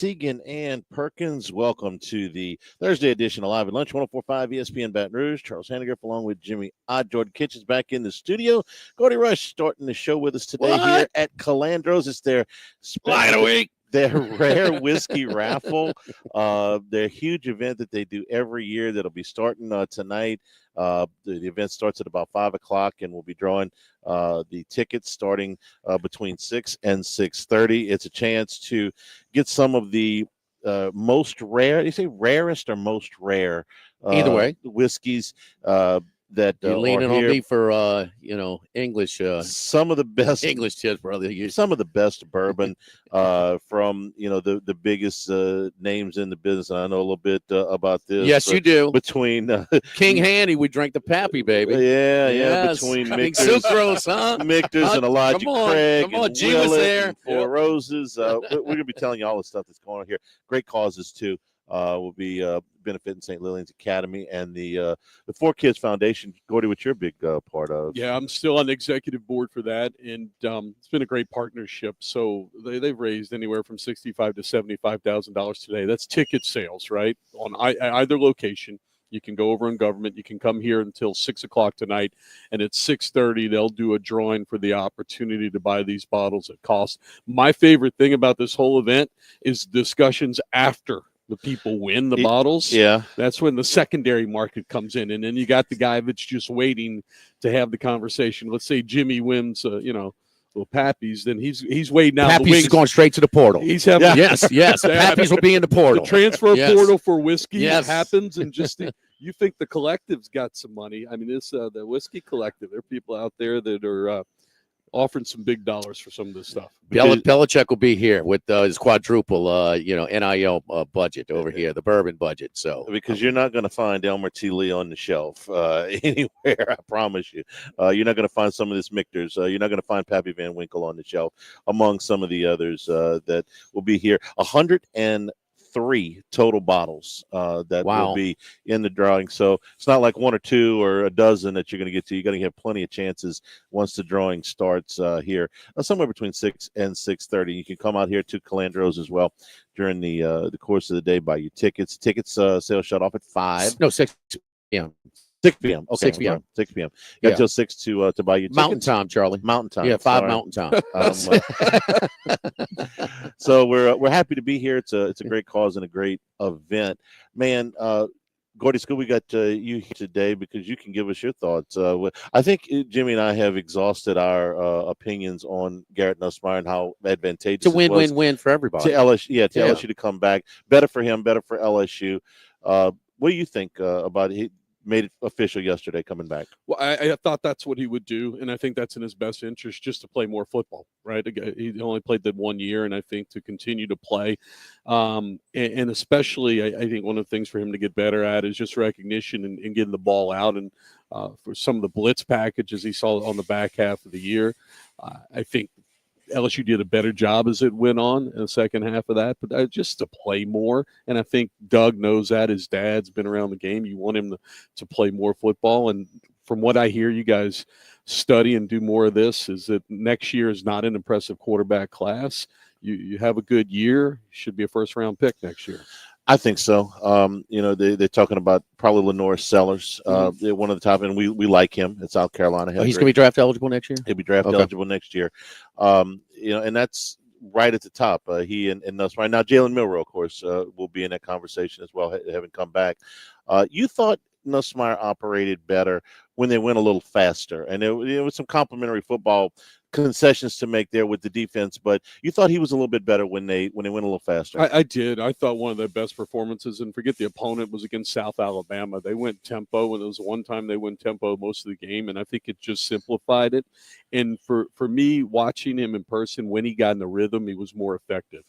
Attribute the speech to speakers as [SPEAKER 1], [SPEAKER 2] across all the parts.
[SPEAKER 1] Segan and Perkins, welcome to the Thursday edition of Live at Lunch, 104.5 ESPN Baton Rouge. Charles Hanniger along with Jimmy Odd. Jordan Kitchens back in the studio. Gordy Rush starting the show with us today here at Calandro's. It's their their rare whiskey raffle. Their huge event that they do every year that'll be starting tonight. The event starts at about 5 o'clock, and we'll be drawing the tickets starting between 6 and 6:30. It's a chance to get some of the most rare. You say rarest or most rare?
[SPEAKER 2] Either way,
[SPEAKER 1] whiskeys that
[SPEAKER 2] you're leaning on me for English.
[SPEAKER 1] Some of the best
[SPEAKER 2] English tips, brother.
[SPEAKER 1] Some of the best bourbon from the biggest names in the business. And I know a little bit about this.
[SPEAKER 2] Yes, you do.
[SPEAKER 1] Between
[SPEAKER 2] King Handy, we drank the Pappy, baby.
[SPEAKER 1] Yeah.
[SPEAKER 2] Yes.
[SPEAKER 1] Between
[SPEAKER 2] Sucrose, huh?
[SPEAKER 1] Michter's and Elijah Craig,
[SPEAKER 2] come on,
[SPEAKER 1] and
[SPEAKER 2] G was
[SPEAKER 1] Willett
[SPEAKER 2] there.
[SPEAKER 1] and Four Roses. We're going to be telling you all the stuff that's going on here. Great causes too. Will be benefiting St. Lillian's Academy and the Four Kids Foundation. Gordy, what you're a big part of?
[SPEAKER 3] Yeah, I'm still on the executive board for that, and it's been a great partnership. So they've raised anywhere from $65,000 to $75,000 today. That's ticket sales, right? On either location. You can go over in government. You can come here until 6 o'clock tonight, and at 6:30 they'll do a drawing for the opportunity to buy these bottles at cost. My favorite thing about this whole event is discussions after the people win the bottles.
[SPEAKER 1] Yeah.
[SPEAKER 3] That's when the secondary market comes in. And then you got the guy that's just waiting to have the conversation. Let's say Jimmy wins, little Pappies, then he's waiting out.
[SPEAKER 2] Pappies is going straight to the portal.
[SPEAKER 3] He's having
[SPEAKER 2] yes. Pappies will be in the portal.
[SPEAKER 3] The transfer portal for whiskey happens, and just you think the collective's got some money. I mean, this the whiskey collective. There are people out there that are offering some big dollars for some of this stuff.
[SPEAKER 2] Belichick will be here with his quadruple, NIL budget over here, the bourbon budget. So
[SPEAKER 1] because you're not going to find Elmer T. Lee on the shelf anywhere, I promise you. You're not going to find some of this Michter's. You're not going to find Pappy Van Winkle on the shelf among some of the others that will be here. 103 total bottles that will be in the drawing. So it's not like one or two or a dozen that you're going to get to. You're going to have plenty of chances once the drawing starts here, somewhere between 6 and 6:30. You can come out here to Calandro's as well during the course of the day, buy your tickets. Tickets sales shut off at 5.
[SPEAKER 2] No, 6 p.m.
[SPEAKER 1] 6 p.m. Okay.
[SPEAKER 2] 6 p.m.
[SPEAKER 1] 6 p.m. You got until 6 to buy your tickets.
[SPEAKER 2] Mountain time, Charlie.
[SPEAKER 1] Mountain time.
[SPEAKER 2] Yeah, 5 Mountain time.
[SPEAKER 1] So we're happy to be here. It's a great cause and a great event, man. Gordy School, we got you here today because you can give us your thoughts. I think Jimmy and I have exhausted our opinions on Garrett Nussmeier and how advantageous
[SPEAKER 2] it's a win-win-win for everybody.
[SPEAKER 1] To LSU, LSU to come back. Better for him, better for LSU. What do you think about it? Made it official yesterday coming back?
[SPEAKER 3] Well, I thought that's what he would do, and I think that's in his best interest, just to play more football, right? He only played that 1 year, and I think to continue to play, and especially I think one of the things for him to get better at is just recognition and getting the ball out, and for some of the blitz packages he saw on the back half of the year, I think LSU did a better job as it went on in the second half of that, but just to play more. And I think Doug knows that. His dad's been around the game. You want him to play more football. And from what I hear you guys study and do more of this, is that next year is not an impressive quarterback class. You have a good year, should be a first-round pick next year.
[SPEAKER 1] I think so. They're talking about probably Lenore Sellers, one of the top, and we like him at South Carolina.
[SPEAKER 2] He's going to be draft eligible next year?
[SPEAKER 1] He'll be draft eligible next year. And that's right at the top. He and Nussmeier. Now, Jalen Milroe, of course, will be in that conversation as well, having come back. You thought Nussmeier operated better when they went a little faster, and there was some complimentary football concessions to make there with the defense, but you thought he was a little bit better when they went a little faster.
[SPEAKER 3] I did. I thought one of their best performances, and forget the opponent, was against South Alabama. They went tempo, and it was one time they went tempo most of the game, and I think it just simplified it. And for me, watching him in person, when he got in the rhythm, he was more effective.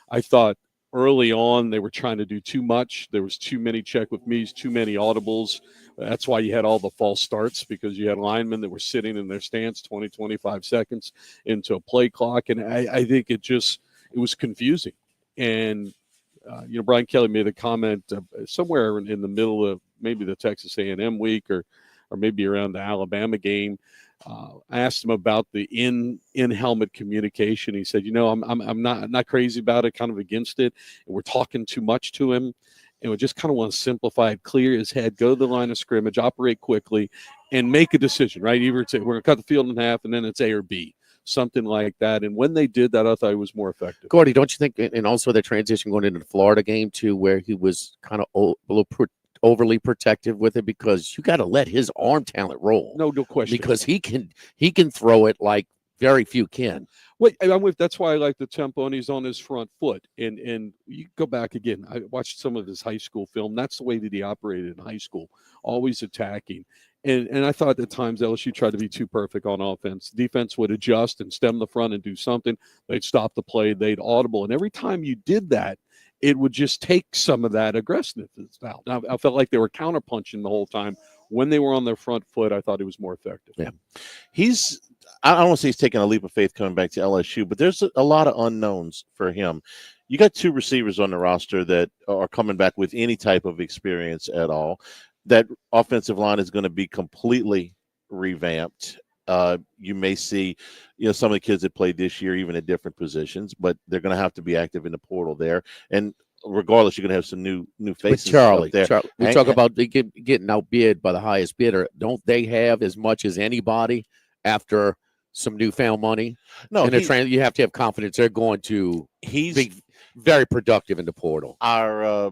[SPEAKER 3] I thought early on they were trying to do too much. There was too many check with me's, too many audibles. That's why you had all the false starts, because you had linemen that were sitting in their stance 20, 25 seconds into a play clock. And I think it was confusing. And, Brian Kelly made a comment somewhere in the middle of maybe the Texas A&M week or maybe around the Alabama game. I asked him about the in helmet communication. He said, I'm not crazy about it, kind of against it. And we're talking too much to him, and we just kind of want to simplify it, clear his head, go to the line of scrimmage, operate quickly, and make a decision. Right? Either it's we're going to cut the field in half, and then it's A or B, something like that. And when they did that, I thought it was more effective.
[SPEAKER 2] Gordy, don't you think? And also the transition going into the Florida game too, where he was kind of a little overly protective with it, because you got to let his arm talent roll.
[SPEAKER 3] No question.
[SPEAKER 2] Because he can throw it like very few can.
[SPEAKER 3] Wait, that's why I like the tempo, and he's on his front foot. And you go back again. I watched some of his high school film. That's the way that he operated in high school, always attacking. And I thought at times LSU tried to be too perfect on offense. Defense would adjust and stem the front and do something. They'd stop the play. They'd audible. And every time you did that, it would just take some of that aggressiveness out. Now, I felt like they were counterpunching the whole time. When they were on their front foot, I thought he was more effective.
[SPEAKER 1] Yeah. I don't want to say he's taking a leap of faith coming back to LSU, but there's a lot of unknowns for him. You got two receivers on the roster that are coming back with any type of experience at all. That offensive line is going to be completely revamped. You may see, some of the kids that played this year, even at different positions, but they're going to have to be active in the portal there. And regardless, you're going to have some new faces.
[SPEAKER 2] But
[SPEAKER 1] there.
[SPEAKER 2] Charlie, we talk about getting outbid by the highest bidder. Don't they have as much as anybody after some newfound money?
[SPEAKER 1] No,
[SPEAKER 2] and you have to have confidence they're going to be very productive in the portal.
[SPEAKER 1] I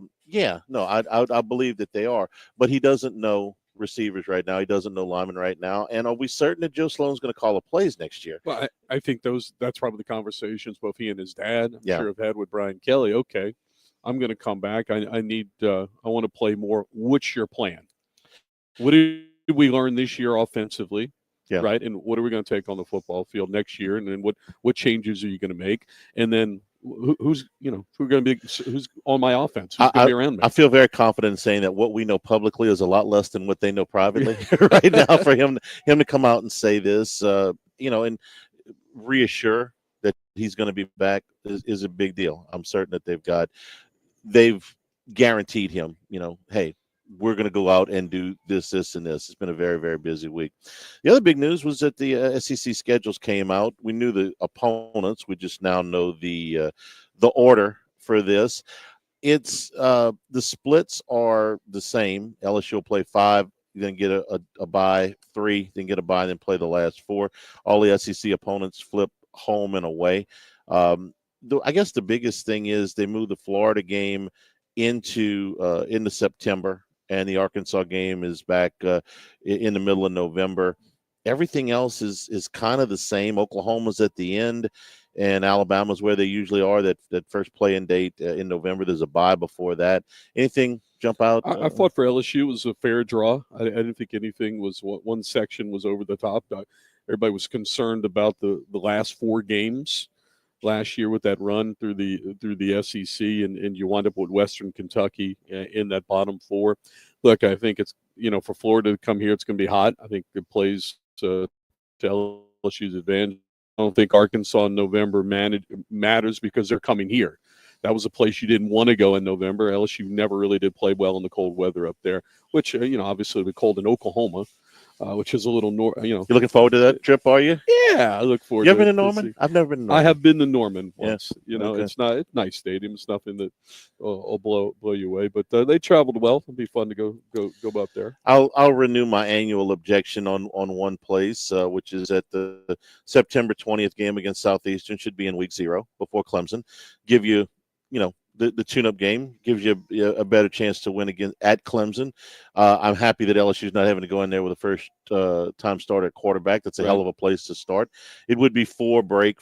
[SPEAKER 1] believe that they are, but he doesn't know receivers right now. He doesn't know linemen right now. And are we certain that Joe Sloan's going to call the plays next year?
[SPEAKER 3] Well, I think that's probably the conversations both he and his dad, I'm
[SPEAKER 1] Yeah.
[SPEAKER 3] sure, have had with Brian Kelly. Okay, I'm going to come back. I want to play more. What's your plan? What did we learn this year offensively?
[SPEAKER 1] Yeah.
[SPEAKER 3] Right. And what are we going to take on the football field next year? And then what changes are you going to make? And then who's on my offense? Who's going to be around me?
[SPEAKER 1] I feel very confident in saying that what we know publicly is a lot less than what they know privately right now. For him to come out and say this, and reassure that he's going to be back is a big deal. I'm certain that they've guaranteed him, hey, we're going to go out and do this, and this. It's been a very, very busy week. The other big news was that the SEC schedules came out. We knew the opponents. We just now know the order for this. It's the splits are the same. LSU will play 5, then get a bye, 3, then get a bye, then play the last 4. All the SEC opponents flip home and away. I guess the biggest thing is they moved the Florida game into September, and the Arkansas game is back in the middle of November. Everything else is kind of the same. Oklahoma's at the end, and Alabama's where they usually are. That first play-in date in November. There's a bye before that. Anything jump out?
[SPEAKER 3] I thought for LSU it was a fair draw. I didn't think anything was one section was over the top. Everybody was concerned about the last 4 games last year with that run through the SEC, and you wind up with Western Kentucky in that bottom 4. Look, I think it's for Florida to come here, it's going to be hot. I think it plays to LSU's advantage. I don't think Arkansas in November matters because they're coming here. That was a place you didn't want to go in November. LSU never really did play well in the cold weather up there, which obviously it'll be cold in Oklahoma. Which is a little You're
[SPEAKER 1] looking forward to that trip, are you?
[SPEAKER 3] Yeah, I look forward.
[SPEAKER 1] You ever been to Norman? I've never been to Norman.
[SPEAKER 3] I have been to Norman once.
[SPEAKER 1] Yeah.
[SPEAKER 3] It's a nice stadium. It's nothing that will blow you away. But they traveled well. It'll be fun to go up there.
[SPEAKER 1] I'll renew my annual objection on one place, which is at the September 20th game against Southeastern. Should be in week 0 before Clemson. Give you, the tune-up game gives you a better chance to win again at Clemson. I'm happy that LSU's not having to go in there with a first-time starter at quarterback. That's a hell of a place to start. It would be 4 break,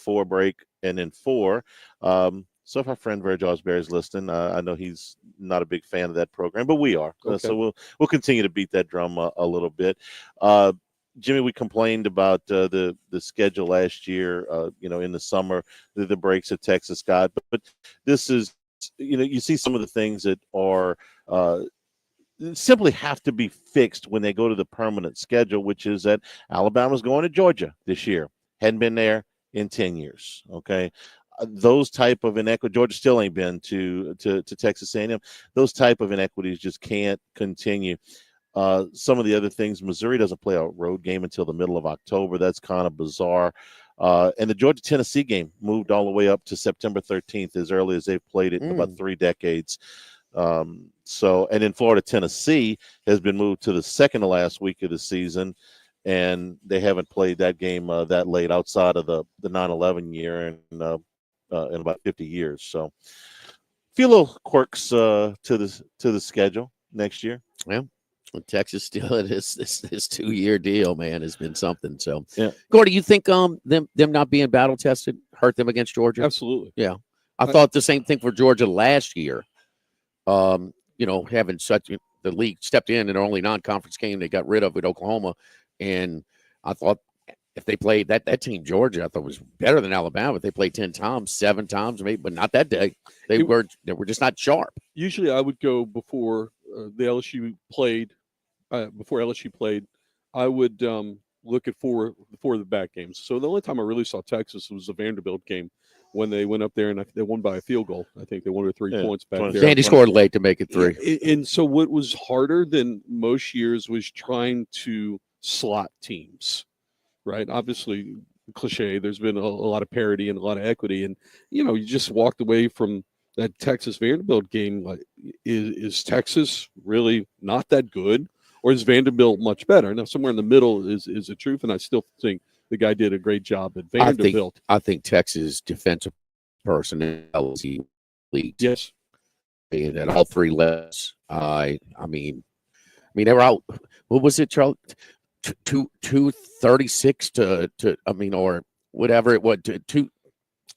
[SPEAKER 1] and then 4. So if our friend Verge Osberry is listening, I know he's not a big fan of that program, but we are.
[SPEAKER 3] Okay.
[SPEAKER 1] So we'll continue to beat that drum a little bit. Jimmy, we complained about the schedule last year, in the summer, the breaks at Texas got, but this is, you see some of the things that are simply have to be fixed when they go to the permanent schedule, which is that Alabama's going to Georgia this year. Hadn't been there in 10 years. Okay. Those type of inequity, Georgia still ain't been to Texas A&M. Those type of inequities just can't continue. Some of the other things, Missouri doesn't play a road game until the middle of October. That's kind of bizarre. And the Georgia-Tennessee game moved all the way up to September 13th, as early as they've played it in about 3 decades. And then Florida-Tennessee has been moved to the second to last week of the season, and they haven't played that game that late outside of the 9/11 year in about 50 years. So a few little quirks to the schedule next year.
[SPEAKER 2] Yeah. Well, Texas still at this 2-year deal, man, has been something. So,
[SPEAKER 3] yeah.
[SPEAKER 2] Gordy, you think them not being battle tested hurt them against Georgia?
[SPEAKER 3] Absolutely.
[SPEAKER 2] Yeah, I thought the same thing for Georgia last year. Having the league stepped in and their only non-conference game they got rid of with Oklahoma, and I thought if they played that team Georgia, I thought was better than Alabama. If they played 10 times, 7 times, maybe, but not that day. They were just not sharp.
[SPEAKER 3] Usually, I would go before the LSU played. Before LSU played, I would look at four of the back games. So the only time I really saw Texas was the Vanderbilt game when they went up there and they won by a field goal. I think they won with 3 points back there.
[SPEAKER 2] Sandy scored late to make it 3.
[SPEAKER 3] And so what was harder than most years was trying to slot teams, right? Obviously, cliche, there's been a lot of parity and a lot of equity. And, you just walked away from that Texas Vanderbilt game. Like, is Texas really not that good? Or is Vanderbilt much better? Now, somewhere in the middle is the truth, and I still think the guy did a great job at Vanderbilt.
[SPEAKER 2] I think Texas defensive personnel is elite.
[SPEAKER 3] Yes.
[SPEAKER 2] And at all 3 levels. I mean, they were out. What was it, Charles? 236 or whatever it was.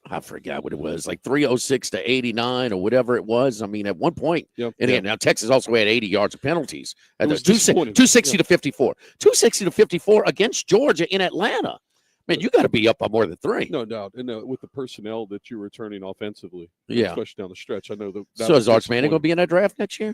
[SPEAKER 2] I forgot what it was, like 306 to 89 or whatever it was. I mean, at one point, now Texas also had 80 yards of penalties. At 260 to 54. 260 to 54 against Georgia in Atlanta. Man, you got to be up by more than 3.
[SPEAKER 3] No doubt. And with the personnel that you're returning offensively,
[SPEAKER 2] yeah,
[SPEAKER 3] especially down the stretch. I know that.
[SPEAKER 2] So is Arch Manning going to be in that draft next year?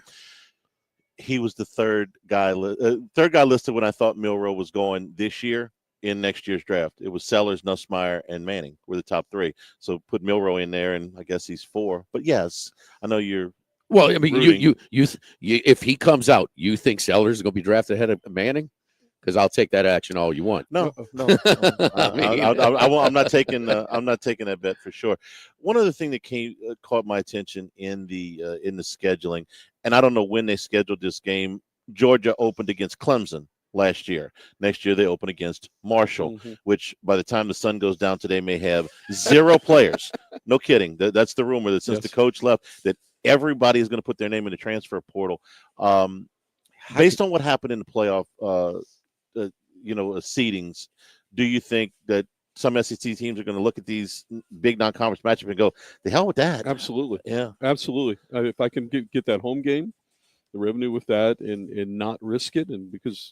[SPEAKER 1] He was the third guy listed when I thought Milroe was going this year. In next year's draft, it was Sellers, Nussmeier, and Manning were the top 3. So put Milroe in there, and I guess he's 4. But yes, I know you're.
[SPEAKER 2] Well, I mean, you if he comes out, you think Sellers is going to be drafted ahead of Manning? Because I'll take that action all you want.
[SPEAKER 1] No. I'm not taking that bet for sure. One other thing that caught my attention in the scheduling, and I don't know when they scheduled this game. Georgia opened against Clemson last year. Next year they open against Marshall, which by the time the sun goes down today may have 0 players. No kidding. That's the rumor that since the coach left, that everybody is going to put their name in the transfer portal. Based on what happened in the playoff, seedings, do you think that some SEC teams are going to look at these big non-conference matchups and go, the hell with that?
[SPEAKER 3] Absolutely.
[SPEAKER 1] Yeah.
[SPEAKER 3] Absolutely. If I can get that home game, the revenue with that and not risk it. And because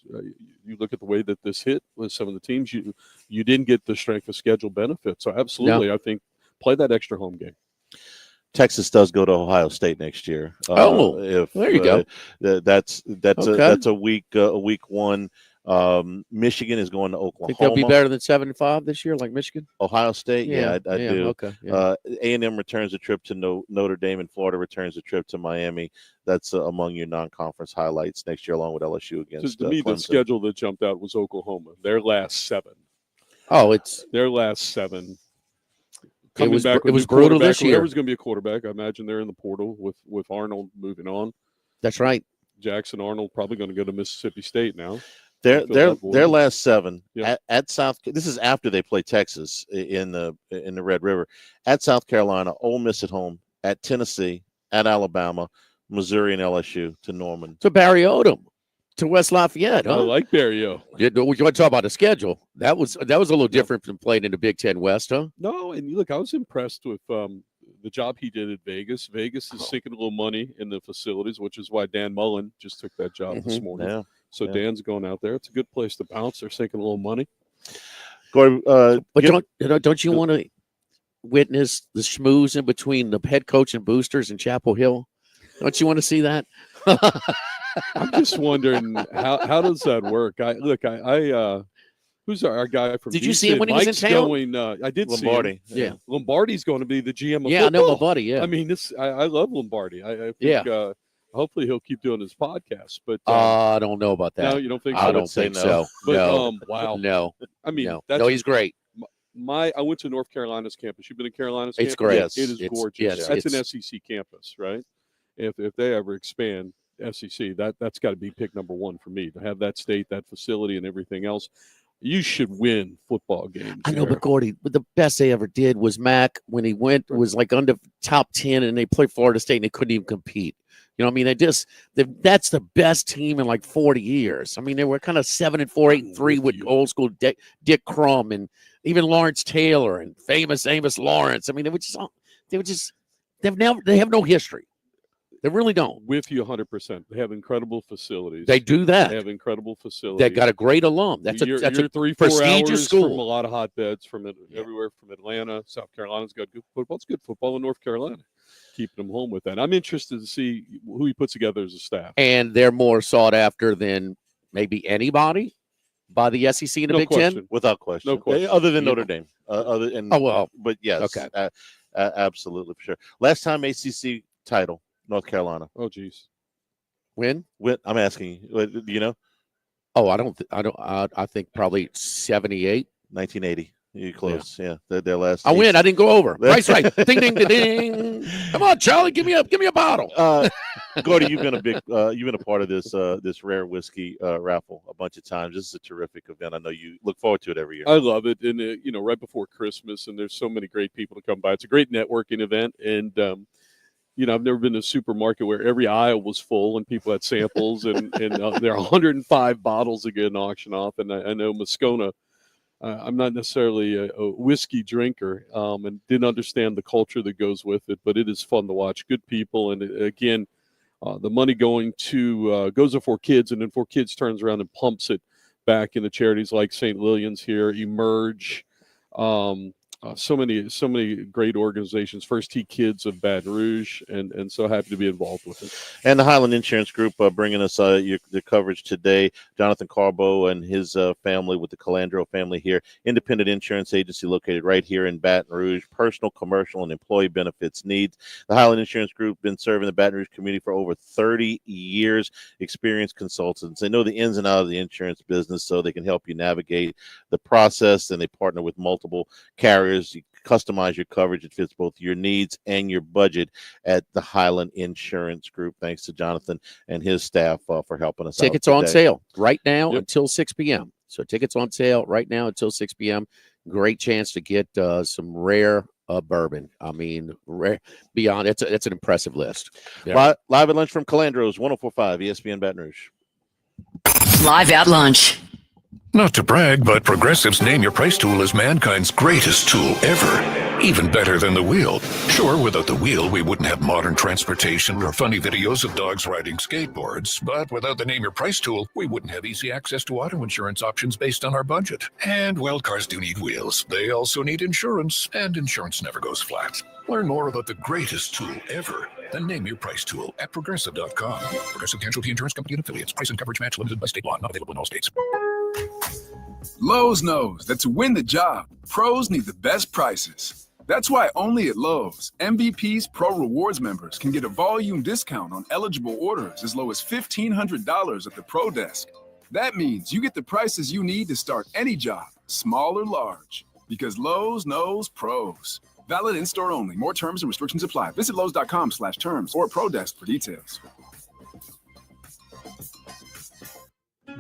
[SPEAKER 3] you look at the way that this hit with some of the teams, you didn't get the strength of schedule benefit. So absolutely, I think play that extra home game.
[SPEAKER 1] Texas does go to Ohio State next year.
[SPEAKER 2] There you go.
[SPEAKER 1] That's a week 1. Michigan is going to Oklahoma.
[SPEAKER 2] Think they'll be better than 7-5 this year, like Michigan?
[SPEAKER 1] Ohio State, I do.
[SPEAKER 2] Okay. Yeah.
[SPEAKER 1] A&M returns a trip to Notre Dame, and Florida returns a trip to Miami. That's among your non-conference highlights next year, along with LSU against.
[SPEAKER 3] To me,
[SPEAKER 1] Clemson.
[SPEAKER 3] The schedule that jumped out was Oklahoma. Their last 7.
[SPEAKER 2] Oh, it's
[SPEAKER 3] their last 7.
[SPEAKER 2] It was brutal this year.
[SPEAKER 3] Whoever's going to be a quarterback, I imagine they're in the portal with Arnold moving on.
[SPEAKER 2] That's right.
[SPEAKER 3] Jackson Arnold probably going to go to Mississippi State now.
[SPEAKER 1] Their last 7 at South. This is after they play Texas in the Red River. At South Carolina, Ole Miss at home, at Tennessee, at Alabama, Missouri, and LSU, to Norman,
[SPEAKER 2] to Barry Odom, to West Lafayette. Huh?
[SPEAKER 3] I like Barry O.
[SPEAKER 2] You want to talk about the schedule? That was a little different from playing in the Big Ten West, huh?
[SPEAKER 3] No, and look, I was impressed with the job he did at Vegas. Vegas is sinking a little money in the facilities, which is why Dan Mullen just took that job this morning.
[SPEAKER 1] Yeah.
[SPEAKER 3] So Dan's going out there. It's a good place to bounce. They're sinking a little money.
[SPEAKER 1] But
[SPEAKER 2] don't you want to witness the schmooze in between the head coach and boosters in Chapel Hill? Don't you want to see that?
[SPEAKER 3] I'm just wondering how does that work? Who's our guy from?
[SPEAKER 2] Did you see him when he was in town?
[SPEAKER 3] I did.
[SPEAKER 1] Lombardi.
[SPEAKER 3] See him. Yeah, Lombardi's going to be the GM of
[SPEAKER 2] football. I know Lombardi. Yeah,
[SPEAKER 3] I mean, I love Lombardi. I think Hopefully he'll keep doing his podcast. But
[SPEAKER 2] I don't know about that.
[SPEAKER 3] No, you don't think so?
[SPEAKER 2] I don't think so.
[SPEAKER 3] But,
[SPEAKER 2] no.
[SPEAKER 3] Wow.
[SPEAKER 2] No.
[SPEAKER 3] I mean,
[SPEAKER 2] no, he's great.
[SPEAKER 3] I went to North Carolina's campus. You've been to Carolina's
[SPEAKER 2] It's
[SPEAKER 3] campus?
[SPEAKER 2] great.
[SPEAKER 3] Yes. It is gorgeous.
[SPEAKER 2] Yes,
[SPEAKER 3] that's an SEC campus, right? If they ever expand SEC, that's got to be pick number one for me, to have that state, that facility, and everything else. You should win football games.
[SPEAKER 2] I know, but Gordy, but the best they ever did was Mac when he was like under top 10 and they played Florida State and they couldn't even compete. You know what I mean? That's the best team in like 40 years. I mean, they were kind of 7-4, 8-3 with old school Dick Crum and even Lawrence Taylor and famous Amos Lawrence. I mean, they have no history. They really don't.
[SPEAKER 3] With you 100%. They have incredible facilities.
[SPEAKER 2] They do that.
[SPEAKER 3] They have incredible facilities.
[SPEAKER 2] They got a great alum. That's a
[SPEAKER 3] 3-4
[SPEAKER 2] prestigious
[SPEAKER 3] hours
[SPEAKER 2] school.
[SPEAKER 3] From a lot of hotbeds from everywhere from Atlanta. South Carolina's got good football. It's good football in North Carolina. Keeping them home with that. I'm interested to see who he puts together as a staff.
[SPEAKER 2] And they're more sought after than maybe anybody by the SEC and the Big Ten?
[SPEAKER 1] Without question.
[SPEAKER 3] No question.
[SPEAKER 1] Other than Notre Dame. But yes.
[SPEAKER 2] Okay.
[SPEAKER 1] Absolutely, for sure. Last time ACC title, North Carolina.
[SPEAKER 3] Oh, geez.
[SPEAKER 2] When?
[SPEAKER 1] I'm asking you. Do you know?
[SPEAKER 2] Oh, I think probably 78.
[SPEAKER 1] 1980. You're close. Yeah. Their last.
[SPEAKER 2] I win. I didn't go over. Right. Ding, ding, ding, ding. Come on, Charlie. Give me a bottle.
[SPEAKER 1] Gordy, you've been a part of this rare whiskey raffle a bunch of times. This is a terrific event. I know you look forward to it every year.
[SPEAKER 3] I love it. And, right before Christmas, and there's so many great people to come by. It's a great networking event. And, I've never been to a supermarket where every aisle was full and people had samples, and there are 105 bottles that get an auction off. And I know Moscona, I'm not necessarily a whiskey drinker, and didn't understand the culture that goes with it, but it is fun to watch. Good people, and again, the money goes to 4 Kids, and then 4 Kids turns around and pumps it back into charities like St. Lillian's here, Emerge. So many great organizations. First Tee Kids of Baton Rouge, and so happy to be involved with it.
[SPEAKER 1] And the Highland Insurance Group bringing us the coverage today. Jonathan Carbo and his family with the Calandro family here. Independent insurance agency located right here in Baton Rouge. Personal, commercial, and employee benefits needs. The Highland Insurance Group been serving the Baton Rouge community for over 30 years. Experienced consultants. They know the ins and outs of the insurance business, so they can help you navigate the process. And they partner with multiple carriers. You customize your coverage. It fits both your needs and your budget at the Highland Insurance Group. Thanks to Jonathan and his staff for helping us out.
[SPEAKER 2] Tickets on sale right now until 6 p.m. So tickets on sale right now until 6 p.m. Great chance to get some rare bourbon. I mean, rare beyond. It's an impressive list.
[SPEAKER 1] Yeah. Live at lunch from Calandro's 104.5 ESPN Baton Rouge.
[SPEAKER 4] Live at lunch.
[SPEAKER 5] Not to brag, but Progressive's Name Your Price tool is mankind's greatest tool ever. Even better than the wheel. Sure, without the wheel, we wouldn't have modern transportation or funny videos of dogs riding skateboards. But without the Name Your Price tool, we wouldn't have easy access to auto insurance options based on our budget. And, well, cars do need wheels. They also need insurance, and insurance never goes flat. Learn more about the greatest tool ever. The Name Your Price tool at Progressive.com. Progressive Casualty Insurance Company and Affiliates. Price and coverage match limited by state law. Not available in all states.
[SPEAKER 6] Lowe's knows that to win the job, pros need the best prices. That's why only at Lowe's, MVP's Pro Rewards members can get a volume discount on eligible orders as low as $1,500 at the Pro Desk. That means you get the prices you need to start any job, small or large, because Lowe's knows pros. Valid in-store only. More terms and restrictions apply. Visit Lowe's.com/terms or Pro Desk for details.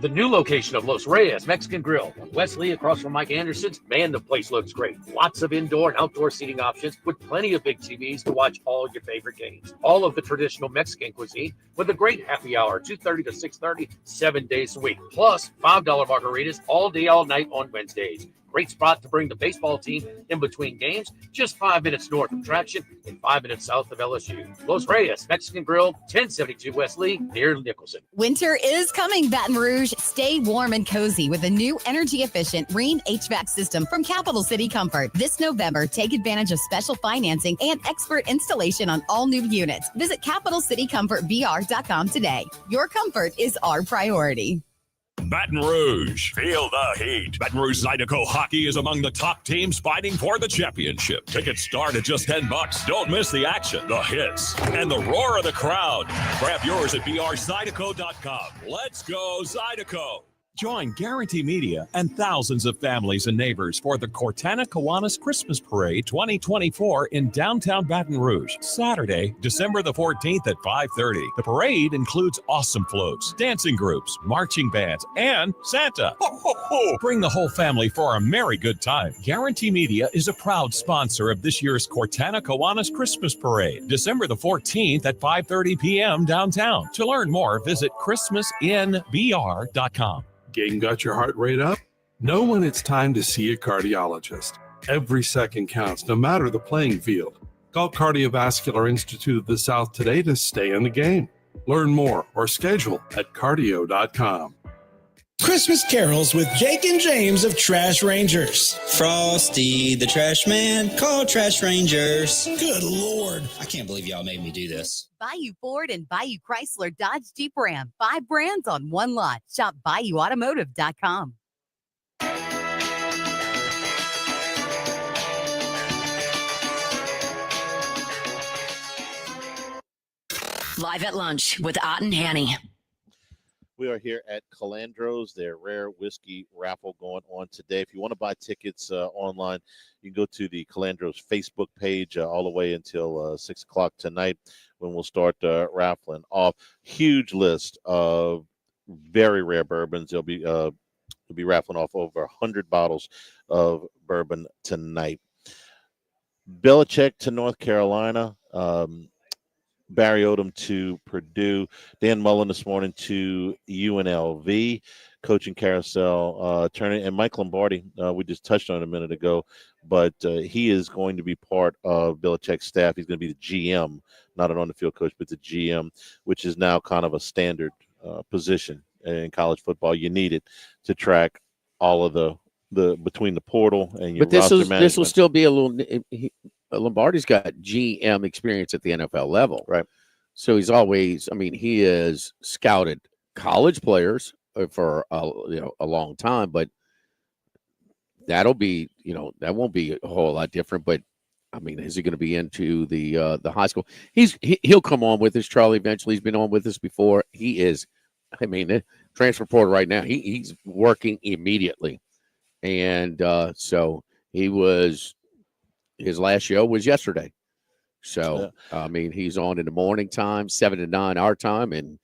[SPEAKER 7] The new location of Los Reyes Mexican Grill on Wesley across from Mike Anderson's. Man, the place looks great. Lots of indoor and outdoor seating options with plenty of big TVs to watch all your favorite games. All of the traditional Mexican cuisine with a great happy hour, 2:30 to 6:30, 7 days a week. Plus $5 margaritas all day, all night on Wednesdays. Great spot to bring the baseball team in between games, just 5 minutes north of Traction and 5 minutes south of LSU. Los Reyes Mexican Grill, 1072 West Lee, near Nicholson.
[SPEAKER 8] Winter is coming, Baton Rouge. Stay warm and cozy with a new energy-efficient Rheem HVAC system from Capital City Comfort. This November, take advantage of special financing and expert installation on all new units. Visit CapitalCityComfortVR.com today. Your comfort is our priority.
[SPEAKER 9] Baton Rouge, feel the heat. Baton Rouge Zydeco hockey is among the top teams fighting for the championship. Tickets start at just $10. Don't miss the action, the hits, and the roar of the crowd. Grab yours at brzydeco.com. Let's go, Zydeco. Join Guarantee Media and thousands of families and neighbors for the Cortana Kiwanis Christmas Parade 2024 in downtown Baton Rouge, Saturday, December the 14th at 5:30. The parade includes awesome floats, dancing groups, marching bands, and Santa. Ho, ho, ho. Bring the whole family for a merry good time. Guarantee Media is a proud sponsor of this year's Cortana Kiwanis Christmas Parade, December the 14th at 5:30 p.m. downtown. To learn more, visit christmasinbr.com.
[SPEAKER 10] Game got your heart rate up? Know when it's time to see a cardiologist. Every second counts, no matter the playing field. Call Cardiovascular Institute of the South today to stay in the game. Learn more or schedule at cardio.com.
[SPEAKER 11] Christmas carols with Jake and James of Trash Rangers.
[SPEAKER 12] Frosty the Trash Man, call Trash Rangers.
[SPEAKER 11] Good Lord.
[SPEAKER 12] I can't believe y'all made me do this.
[SPEAKER 8] Bayou Ford and Bayou Chrysler Dodge Jeep Ram. 5 brands on one lot. Shop BayouAutomotive.com.
[SPEAKER 4] Live at lunch with Ott and Hanny.
[SPEAKER 1] We are here at Calandro's, their rare whiskey raffle going on today. If you want to buy tickets online, you can go to the Calandro's Facebook page all the way until 6 o'clock tonight when we'll start raffling off. Huge list of very rare bourbons. They'll be raffling off over 100 bottles of bourbon tonight. Belichick to North Carolina. Barry Odom to Purdue, Dan Mullen this morning to UNLV, coaching carousel tournament, and Mike Lombardi, we just touched on a minute ago, but he is going to be part of Belichick's staff. He's going to be the GM, not an on-the-field coach, but the GM, which is now kind of a standard position in college football. You need it to track all of the between the portal and your roster management.
[SPEAKER 2] This will still be a little. Lombardi's got GM experience at the NFL level,
[SPEAKER 1] right?
[SPEAKER 2] So he's always. I mean, he has scouted college players for a long time, but that'll be that won't be a whole lot different. But I mean, is he going to be into the high school? He'll come on with us, Charlie. Eventually, he's been on with us before. He is. I mean, the transfer portal right now. He's working immediately, and so he was. His last show was yesterday. So, I mean, he's on in the morning time, 7 to 9 our time, and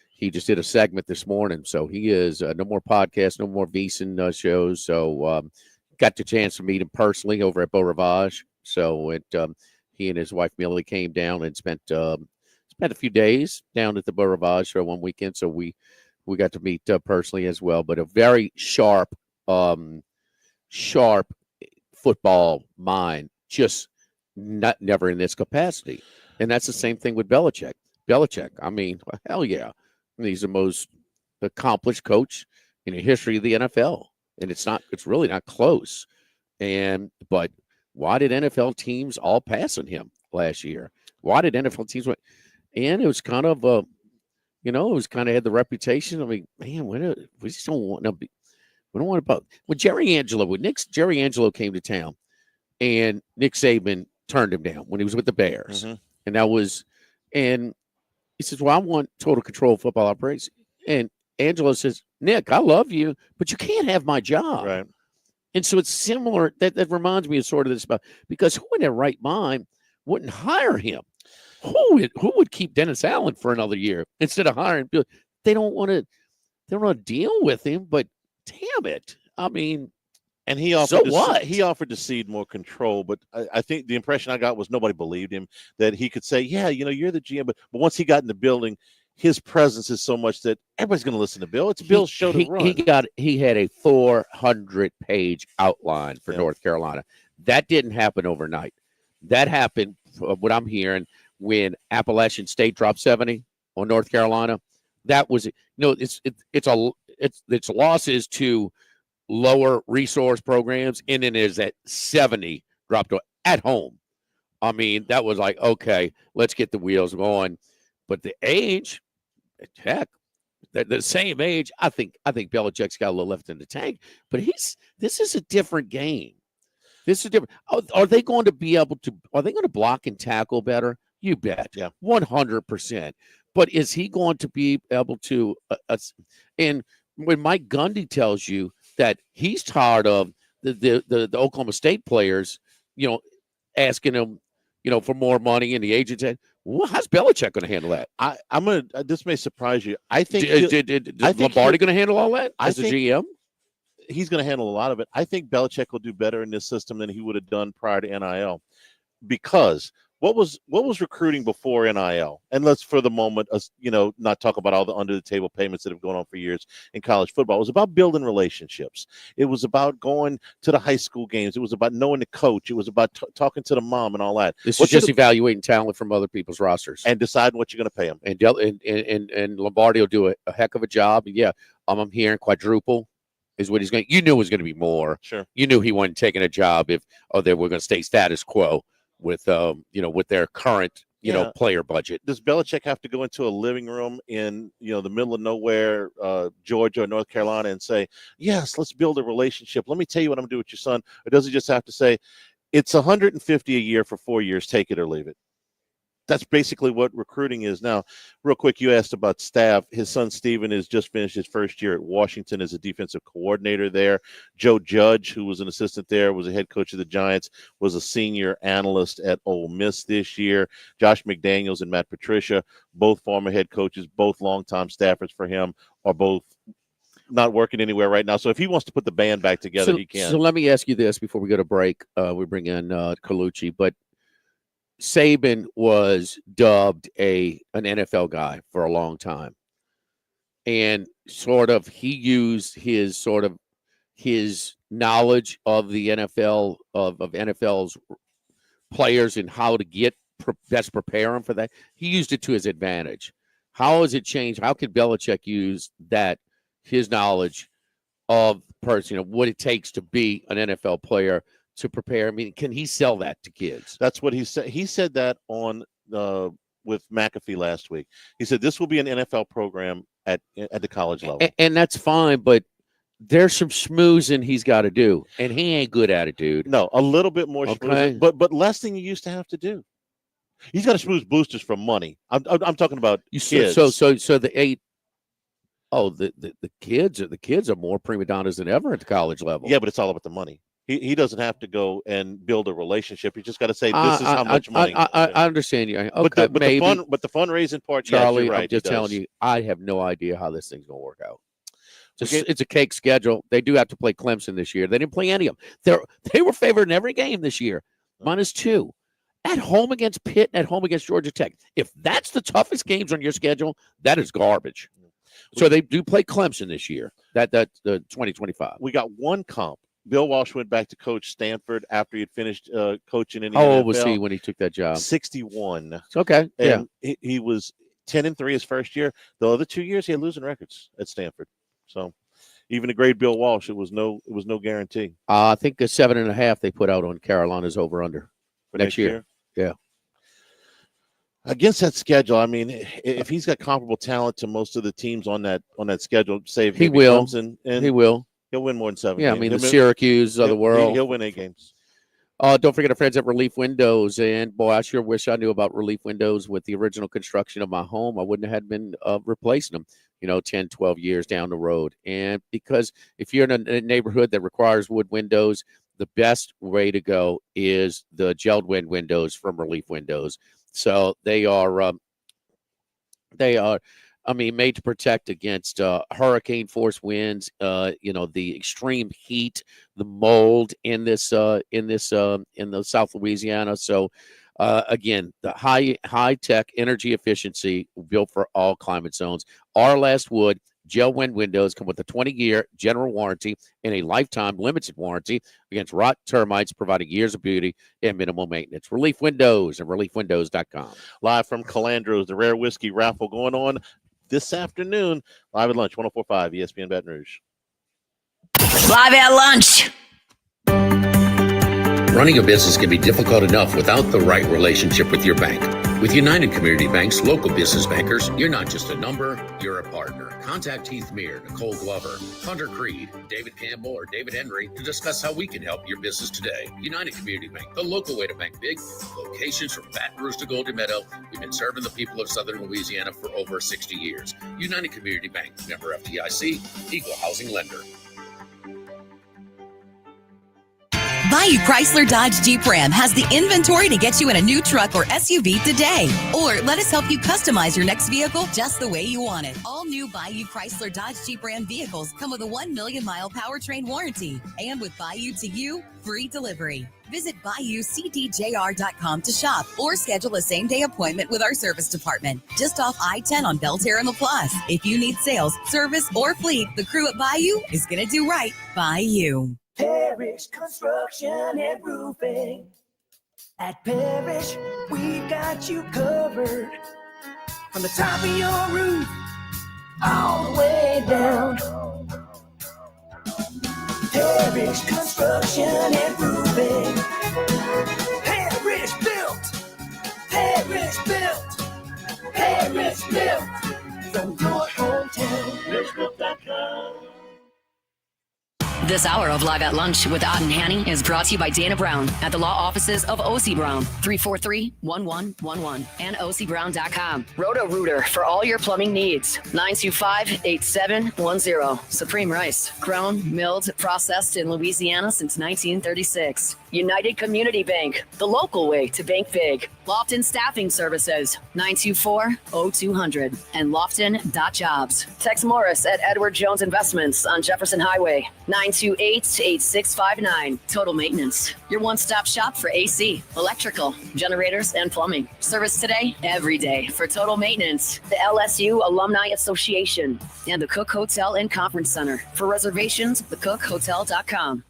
[SPEAKER 2] he just did a segment this morning. So he is no more podcasts, no more VEASAN shows. So got the chance to meet him personally over at Beau Rivage. So he and his wife Millie came down and spent a few days down at the Beau Rivage show one weekend. So we got to meet personally as well. But a very sharp football mind. Just never in this capacity. And that's the same thing with Belichick. I mean, hell yeah. He's the most accomplished coach in the history of the NFL. And it's really not close. But why did NFL teams all pass on him last year? Why did NFL teams win? And it was kind of had the reputation. I mean, man, we just don't want to be. We don't want to. When Jerry Angelo came to town, and Nick Saban turned him down when he was with the Bears. Mm-hmm. And he says, well, I want total control of football operations. And Angelo says, Nick, I love you, but you can't have my job.
[SPEAKER 1] Right.
[SPEAKER 2] And so it's similar. That reminds me of sort of this about, because who in their right mind wouldn't hire him? Who would keep Dennis Allen for another year instead of hiring? They don't want to deal with him, but damn it. I mean,
[SPEAKER 1] and he offered to cede more control, but I think the impression I got was nobody believed him that he could say, yeah, you're the GM. But once he got in the building, his presence is so much that everybody's going to listen to Bill. It's Bill's show to run.
[SPEAKER 2] He had a 400-page outline for North Carolina. That didn't happen overnight. That happened, what I'm hearing, when Appalachian State dropped 70 on North Carolina. That was, it's losses to lower resource programs, and then there's that 70 dropped at home. I mean, that was like, okay, let's get the wheels going. But the age, heck, the same age, I think Belichick's got a little left in the tank. But this is a different game. This is different. Are they going to be able to? Are they going to block and tackle better? You bet.
[SPEAKER 1] Yeah,
[SPEAKER 2] 100%. But is he going to be able to? And when Mike Gundy tells you that he's tired of the Oklahoma State players, asking him, for more money, and the agent said, "Well, how's Belichick going to handle that?"
[SPEAKER 1] I'm gonna. This may surprise you. I think
[SPEAKER 2] Lombardi going to handle all that as a GM?
[SPEAKER 1] He's going to handle a lot of it. I think Belichick will do better in this system than he would have done prior to NIL, because what was recruiting before NIL? And let's, for the moment, not talk about all the under the table payments that have gone on for years in college football. It was about building relationships. It was about going to the high school games. It was about knowing the coach. It was about talking to the mom and all that.
[SPEAKER 2] This is just evaluating talent from other people's rosters
[SPEAKER 1] and deciding what you're going to pay them.
[SPEAKER 2] And Lombardi will do a heck of a job. And yeah, I'm hearing quadruple is what he's going. You knew it was going to be more.
[SPEAKER 1] Sure.
[SPEAKER 2] You knew he wasn't taking a job if they were going to stay status quo with with their current player budget.
[SPEAKER 1] Does Belichick have to go into a living room in the middle of nowhere, Georgia or North Carolina, and say, "Yes, let's build a relationship. Let me tell you what I'm going to do with your son"? Or does he just have to say, "It's $150 a year for 4 years. Take it or leave it"? That's basically what recruiting is now. Real quick, you asked about staff. His son Steven has just finished his first year at Washington as a defensive coordinator there. Joe Judge, who was an assistant there, was a head coach of the Giants, was a senior analyst at Ole Miss this year. Josh McDaniels and Matt Patricia, both former head coaches, both longtime staffers for him, are both not working anywhere right now. So if he wants to put the band back together, he can.
[SPEAKER 2] So let me ask you this before we go to break. We bring in Colucci, but Saban was dubbed an NFL guy for a long time, and he used his knowledge of the NFL of NFL's players and how to best prepare them for that. He used it to his advantage. How has it changed? How could Belichick use his knowledge of person, what it takes to be an NFL player to prepare? I mean, can he sell that to kids?
[SPEAKER 1] That's what he said. He said that on with McAfee last week. He said this will be an NFL program at the college level,
[SPEAKER 2] and that's fine. But there's some schmoozing he's got to do, and he ain't good at it, dude.
[SPEAKER 1] No, a little bit more,
[SPEAKER 2] okay,
[SPEAKER 1] but less than you used to have to do. He's got to schmooze boosters for money. I'm talking about kids.
[SPEAKER 2] So the eight. Oh, the kids are more prima donnas than ever at the college level.
[SPEAKER 1] Yeah, but it's all about the money. He doesn't have to go and build a relationship. He just got to say, "This is how much money."
[SPEAKER 2] I understand you. Okay,
[SPEAKER 1] but the fundraising part,
[SPEAKER 2] Charlie.
[SPEAKER 1] Right,
[SPEAKER 2] I'm just telling you, I have no idea how this thing's going to work out. It's a cake schedule. They do have to play Clemson this year. They didn't play any of them. They were favored in every game this year, -2. At home against Pitt and at home against Georgia Tech. If that's the toughest games on your schedule, that is garbage. So they do play Clemson this year. That's the 2025.
[SPEAKER 1] We got one comp. Bill Walsh went back to coach Stanford after he had finished coaching in the
[SPEAKER 2] NFL.
[SPEAKER 1] NFL.
[SPEAKER 2] How old was he when he took that job?
[SPEAKER 1] 61.
[SPEAKER 2] It's okay.
[SPEAKER 1] And he was 10-3 his first year. The other 2 years he had losing records at Stanford. So even the great Bill Walsh, it was no guarantee.
[SPEAKER 2] I think the 7.5 they put out on Carolina's over under
[SPEAKER 1] for next year.
[SPEAKER 2] Yeah.
[SPEAKER 1] Against that schedule, I mean, if he's got comparable talent to most of the teams on that schedule, say
[SPEAKER 2] he will,
[SPEAKER 1] Clemson, he'll win more than 7 games.
[SPEAKER 2] Yeah, I mean, the Syracuse of the world.
[SPEAKER 1] He'll win 8 games.
[SPEAKER 2] Don't forget our friends at Relief Windows. And, boy, I sure wish I knew about Relief Windows with the original construction of my home. I wouldn't have been replacing them, 10, 12 years down the road. And because if you're in a neighborhood that requires wood windows, the best way to go is the gelled windows from Relief Windows. So they are made to protect against hurricane force winds, the extreme heat, the mold in the South Louisiana. So again, the high tech energy efficiency built for all climate zones. Our Last Wood gel windows come with a 20-year general warranty and a lifetime limited warranty against rot, termites, providing years of beauty and minimal maintenance. Relief Windows and reliefwindows.com.
[SPEAKER 1] Live from Calandro's, the rare whiskey raffle going on this afternoon. Live at lunch, 104.5 ESPN Baton Rouge.
[SPEAKER 4] Live at lunch.
[SPEAKER 2] Running a business can be difficult enough without the right relationship with your bank.
[SPEAKER 13] With United Community Bank's local business bankers, you're not just a number, you're a partner. Contact Heath Meir, Nicole Glover, Hunter Creed, David Campbell, or David Henry to discuss how we can help your business today. United Community Bank, the local way to bank big. Locations from Baton Rouge to Golden Meadow. We've been serving the people of Southern Louisiana for over 60 years. United Community Bank, member FDIC, equal housing lender.
[SPEAKER 8] Bayou Chrysler Dodge Jeep Ram has the inventory to get you in a new truck or SUV today. Or let us help you customize your next vehicle just the way you want it. All new Bayou Chrysler Dodge Jeep Ram vehicles come with a 1 million mile powertrain warranty. And with Bayou to You, free delivery. Visit BayouCDJR.com to shop or schedule a same-day appointment with our service department. Just off I-10 on Belterra and LaPlace. If you need sales, service, or fleet, the crew at Bayou is going to do right by you.
[SPEAKER 14] Parrish Construction and Roofing. At Parrish, we've got you covered. From the top of your roof, all the way down. Parrish Construction and Roofing. Parrish built. Parrish built. Parrish built. From your hometown. ParrishBuilt.com.
[SPEAKER 4] This hour of Live at Lunch with Ott and Hanny is brought to you by Dana Brown at the law offices of O.C. Brown, 343-1111 and OCBrown.com. Roto-Rooter for all your plumbing needs, 925-8710. Supreme Rice, grown, milled, processed in Louisiana since 1936. United Community Bank, the local way to bank big. Lofton Staffing Services, 924-0200 and Lofton.jobs. Tex Morris at Edward Jones Investments on Jefferson Highway, 928-8659. Total Maintenance, your one-stop shop for AC, electrical, generators, and plumbing. Service today, every day for Total Maintenance. The LSU Alumni Association and the Cook Hotel and Conference Center. For reservations, thecookhotel.com.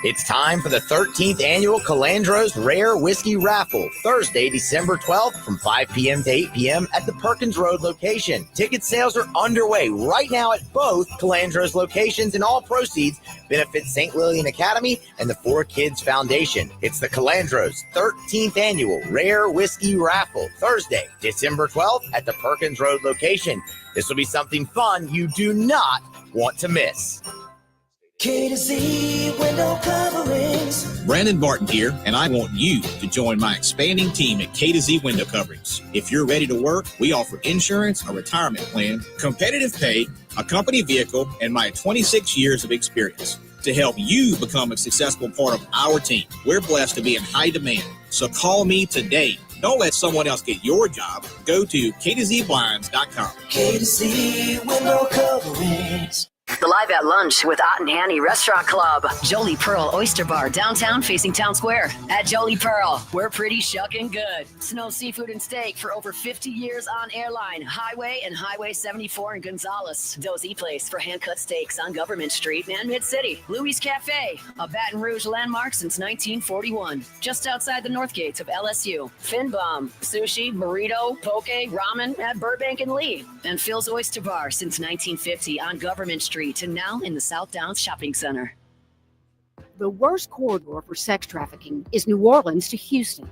[SPEAKER 15] It's time for the 13th annual Calandro's Rare Whiskey Raffle, Thursday, December 12th from 5 p.m. to 8 p.m. at the Perkins Road location. Ticket sales are underway right now at both Calandro's locations, and all proceeds benefit St. Lillian Academy and the 4 Kids Foundation. It's the Calandro's 13th annual Rare Whiskey Raffle, Thursday, December 12th at the Perkins Road location. This will be something fun you do not want to miss.
[SPEAKER 14] K to Z window coverings.
[SPEAKER 16] Brandon Barton here, and I want you to join my expanding team at K to Z Window Coverings. If you're ready to work, we offer insurance, a retirement plan, competitive pay, a company vehicle, and my 26 years of experience to help you become a successful part of our team. We're blessed to be in high demand, so call me today. Don't let someone else get your job. Go to k2zblinds.com.
[SPEAKER 14] K to Z window coverings.
[SPEAKER 4] The Live at Lunch with Ott and Hanny Restaurant Club. Jolie Pearl Oyster Bar, downtown facing Town Square. At Jolie Pearl, we're pretty shucking good. Snow Seafood and Steak for over 50 years on Airline, Highway, and Highway 74 in Gonzales. Dozy Place for hand-cut steaks on Government Street and Mid-City. Louis Cafe, a Baton Rouge landmark since 1941. Just outside the north gates of LSU. Finbom, sushi, burrito, poke, ramen at Burbank and Lee. And Phil's Oyster Bar since 1950 on Government Street. And now in the South Downs Shopping Center.
[SPEAKER 17] The worst corridor for sex trafficking is New Orleans to Houston.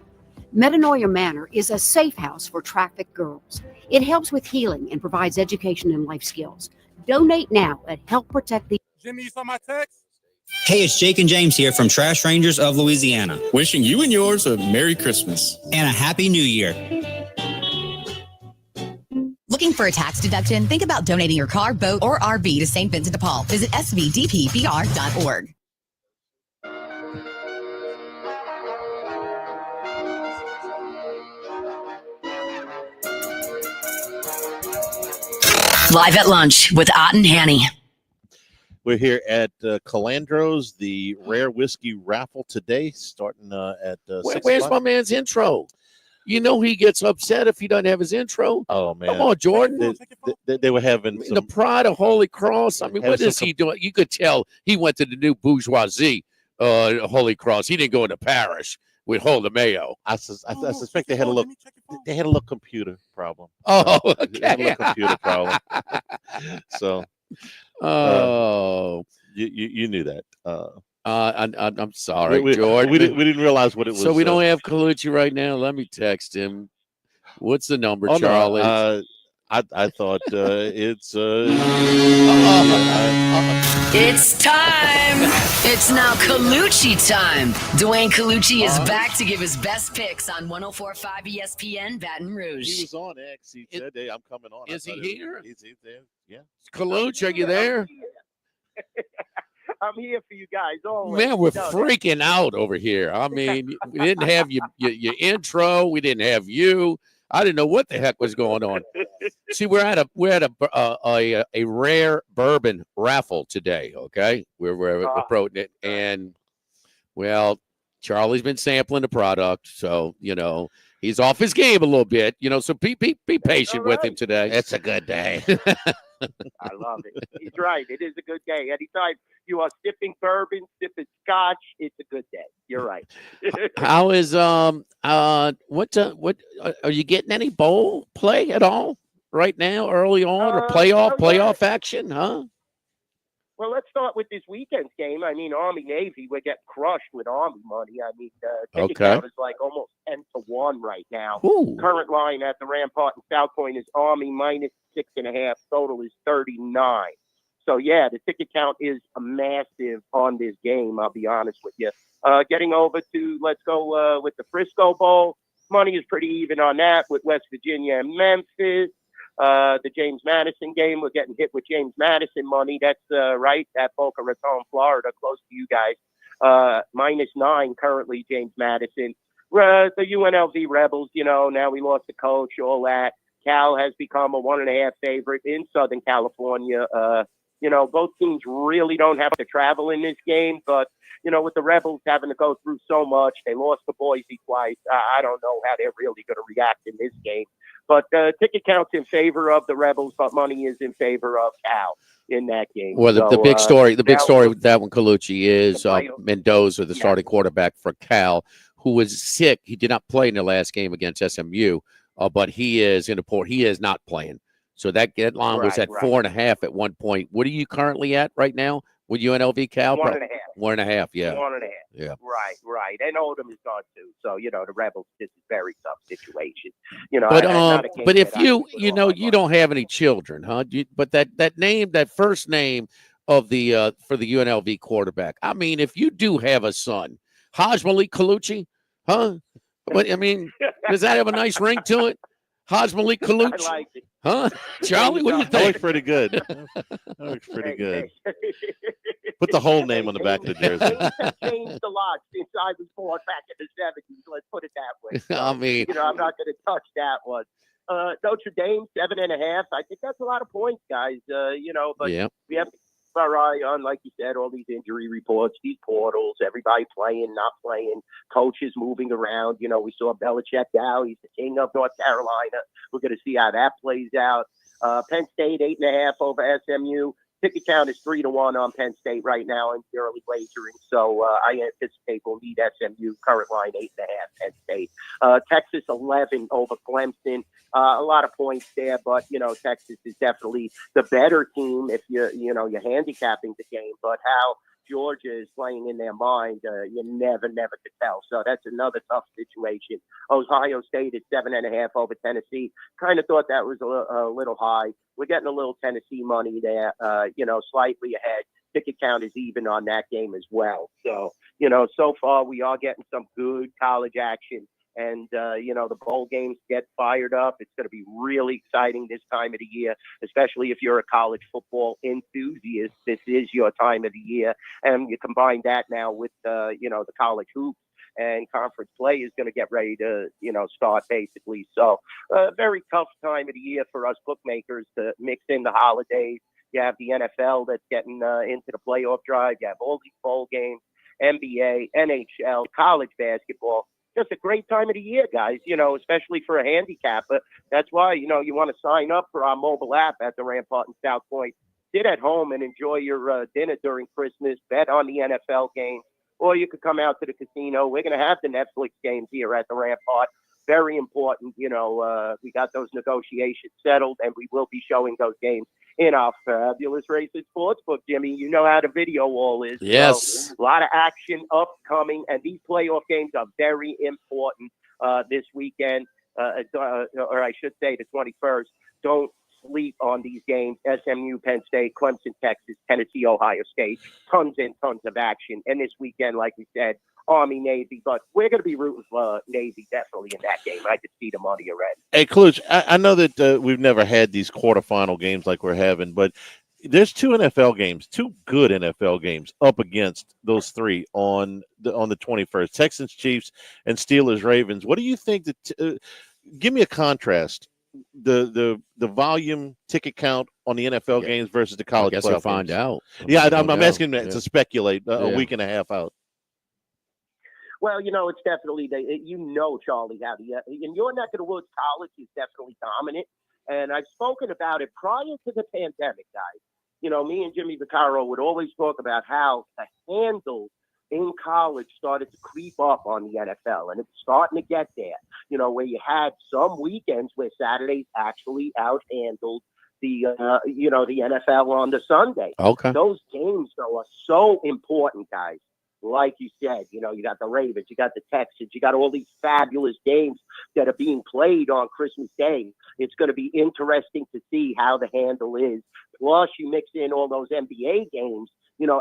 [SPEAKER 17] Metanoia Manor is a safe house for trafficked girls. It helps with healing and provides education and life skills. Donate now at Help Protect the...
[SPEAKER 18] Jimmy, you saw my text?
[SPEAKER 12] Hey, it's Jake and James here from Trash Rangers of Louisiana.
[SPEAKER 19] Wishing you and yours a Merry Christmas.
[SPEAKER 12] And a Happy New Year.
[SPEAKER 8] Looking for a tax deduction? Think about donating your car, boat, or RV to St. Vincent de Paul. Visit svdppr.org.
[SPEAKER 4] Live at Lunch with Ott and Hanny.
[SPEAKER 1] We're here at Calandro's, the Rare Whiskey Raffle today, starting at 6
[SPEAKER 2] Where's
[SPEAKER 1] o'clock.
[SPEAKER 2] my man's intro? You know he gets upset if he doesn't have his intro.
[SPEAKER 1] Oh, man.
[SPEAKER 2] Come on, Jordan.
[SPEAKER 1] They were having
[SPEAKER 2] the pride of Holy Cross. I mean, what is he doing? You could tell he went to the new bourgeoisie, Holy Cross. He didn't go into parish with Holy Mayo.
[SPEAKER 1] I suspect they had a little computer problem.
[SPEAKER 2] Oh, okay.
[SPEAKER 1] They had a little computer problem. So, you knew that.
[SPEAKER 2] I'm sorry, George.
[SPEAKER 1] We didn't realize what it was.
[SPEAKER 2] So we don't have Colucci right now. Let me text him. What's the number,
[SPEAKER 1] Oh,
[SPEAKER 2] Charlie?
[SPEAKER 1] no, I thought it's.
[SPEAKER 4] It's time. It's now Colucci time. Dwayne Colucci is back to give his best picks on 104.5 ESPN Baton Rouge.
[SPEAKER 1] He was on X. He said, "Hey, I'm coming on."
[SPEAKER 2] Is he here?
[SPEAKER 1] He's there. Yeah.
[SPEAKER 2] Colucci, are you there?
[SPEAKER 18] I'm here for you guys always.
[SPEAKER 2] Man, we're freaking out over here. I mean, we didn't have your intro. We didn't have you. I didn't know what the heck was going on. See, we're at a rare bourbon raffle today. Okay, we're approaching it, and well, Charlie's been sampling the product, so he's off his game a little bit. So be patient with him today.
[SPEAKER 1] It's a good day.
[SPEAKER 18] I love it. He's right. It is a good day. Anytime you are sipping bourbon, sipping scotch, it's a good day. You're right.
[SPEAKER 2] How is what are you getting any bowl play at all right now, early on, or playoff action, huh?
[SPEAKER 18] Well, let's start with this weekend's game. I mean, Army Navy, we're getting crushed with Army money. I mean, ticket count is like almost 10-1 right now.
[SPEAKER 2] Ooh.
[SPEAKER 18] Current line at the Rampart and South Point is Army minus 6.5. Total is 39. So yeah, the ticket count is massive on this game. I'll be honest with you. Getting over to let's go with the Frisco Bowl. Money is pretty even on that with West Virginia and Memphis. The James Madison game, we're getting hit with James Madison money. That's right at Boca Raton, Florida, close to you guys. -9 currently, James Madison. The UNLV Rebels, now we lost the coach, all that. Cal has become a 1.5 favorite in Southern California. Both teams really don't have to travel in this game, but with the Rebels having to go through so much, they lost to Boise twice. I don't know how they're really going to react in this game. But ticket count's in favor of the Rebels, but money is in favor of Cal in that game.
[SPEAKER 2] Well, the big story with that one, Colucci, is Mendoza, the starting quarterback for Cal, who was sick. He did not play in the last game against SMU, but he is in the port. He is not playing. So that line was at 4.5 at one point. What are you currently at right now with UNLV Cal?
[SPEAKER 18] 1.5.
[SPEAKER 2] 1.5, yeah.
[SPEAKER 18] 1.5.
[SPEAKER 2] Yeah.
[SPEAKER 18] Right. And Odom is gone too. So, the Rebels, this is a very tough situation.
[SPEAKER 2] But if you don't have any children, huh? But that first name of the for the UNLV quarterback. I mean, if you do have a son, Haj Malik Colucci, huh? But I mean, does that have a nice ring to it? Haj Malik Colucci.
[SPEAKER 18] I like it.
[SPEAKER 2] Huh? Charlie, what do you think?
[SPEAKER 1] That looks pretty good. That looks pretty good. Put the whole name on the back of the jersey.
[SPEAKER 18] Things have changed a lot since I was born back in the 70s. Let's put it that way. So,
[SPEAKER 2] I mean,
[SPEAKER 18] I'm not going to touch that one. Notre Dame, 7.5. I think that's a lot of points, guys. But we have to keep our eye on, like you said, all these injury reports, these portals, everybody playing, not playing, coaches moving around. We saw Belichick now. He's the king of North Carolina. We're going to see how that plays out. Penn State, 8.5 over SMU. Ticket count is 3-1 on Penn State right now in the early wagering. So I anticipate we'll need SMU. Current line 8.5 Penn State. Texas 11 over Clemson. A lot of points there, but Texas is definitely the better team if you're handicapping the game. But how Georgia is playing in their mind, you never could tell. So that's another tough situation. Ohio State is 7.5 over Tennessee. Kind of thought that was a little high. We're getting a little Tennessee money there, slightly ahead. Ticket count is even on that game as well. So, so far we are getting some good college action. And, the bowl games get fired up. It's going to be really exciting this time of the year, especially if you're a college football enthusiast. This is your time of the year. And you combine that now with, the college hoops and conference play is going to get ready to, start basically. So a very tough time of the year for us bookmakers to mix in the holidays. You have the NFL that's getting into the playoff drive. You have all these bowl games, NBA, NHL, college basketball. Just a great time of the year, guys, especially for a handicapper. That's why, you want to sign up for our mobile app at the Rampart and South Point. Sit at home and enjoy your dinner during Christmas, bet on the NFL games, or you could come out to the casino. We're going to have the Netflix games here at the Rampart. very important. We got those negotiations settled, and we will be showing those games in our fabulous Racing Sportsbook, Jimmy. You know how the video wall is.
[SPEAKER 2] Yes.
[SPEAKER 18] So, a lot of action upcoming, and these playoff games are very important this weekend, or I should say the 21st. Don't sleep on these games. SMU, Penn State, Clemson, Texas, Tennessee, Ohio State. Tons and tons of action. And this weekend, like we said, Army, Navy, but we're going to be rooting for Navy definitely in that game. I could see the money already.
[SPEAKER 1] Hey, Kuch, I know that we've never had these quarterfinal games like we're having, but there's two NFL games, two good NFL games up against those three on the 21st. Texans, Chiefs, and Steelers, Ravens. What do you think that give me a contrast. The volume ticket count on the NFL games versus the college.
[SPEAKER 2] I guess I'll find out.
[SPEAKER 1] I'm asking that to speculate a week and a half out.
[SPEAKER 18] Well, it's definitely Charlie, how in your neck of the woods, college is definitely dominant, and I've spoken about it prior to the pandemic, guys. Me and Jimmy Vaccaro would always talk about how the handle in college started to creep up on the NFL, and it's starting to get there. Where you had some weekends where Saturdays actually outhandled the NFL on the Sunday.
[SPEAKER 2] Okay.
[SPEAKER 18] Those games, though, are so important, guys. Like you said, you got the Ravens, you got the Texans, you got all these fabulous games that are being played on Christmas Day. It's going to be interesting to see how the handle is. Plus, you mix in all those NBA games.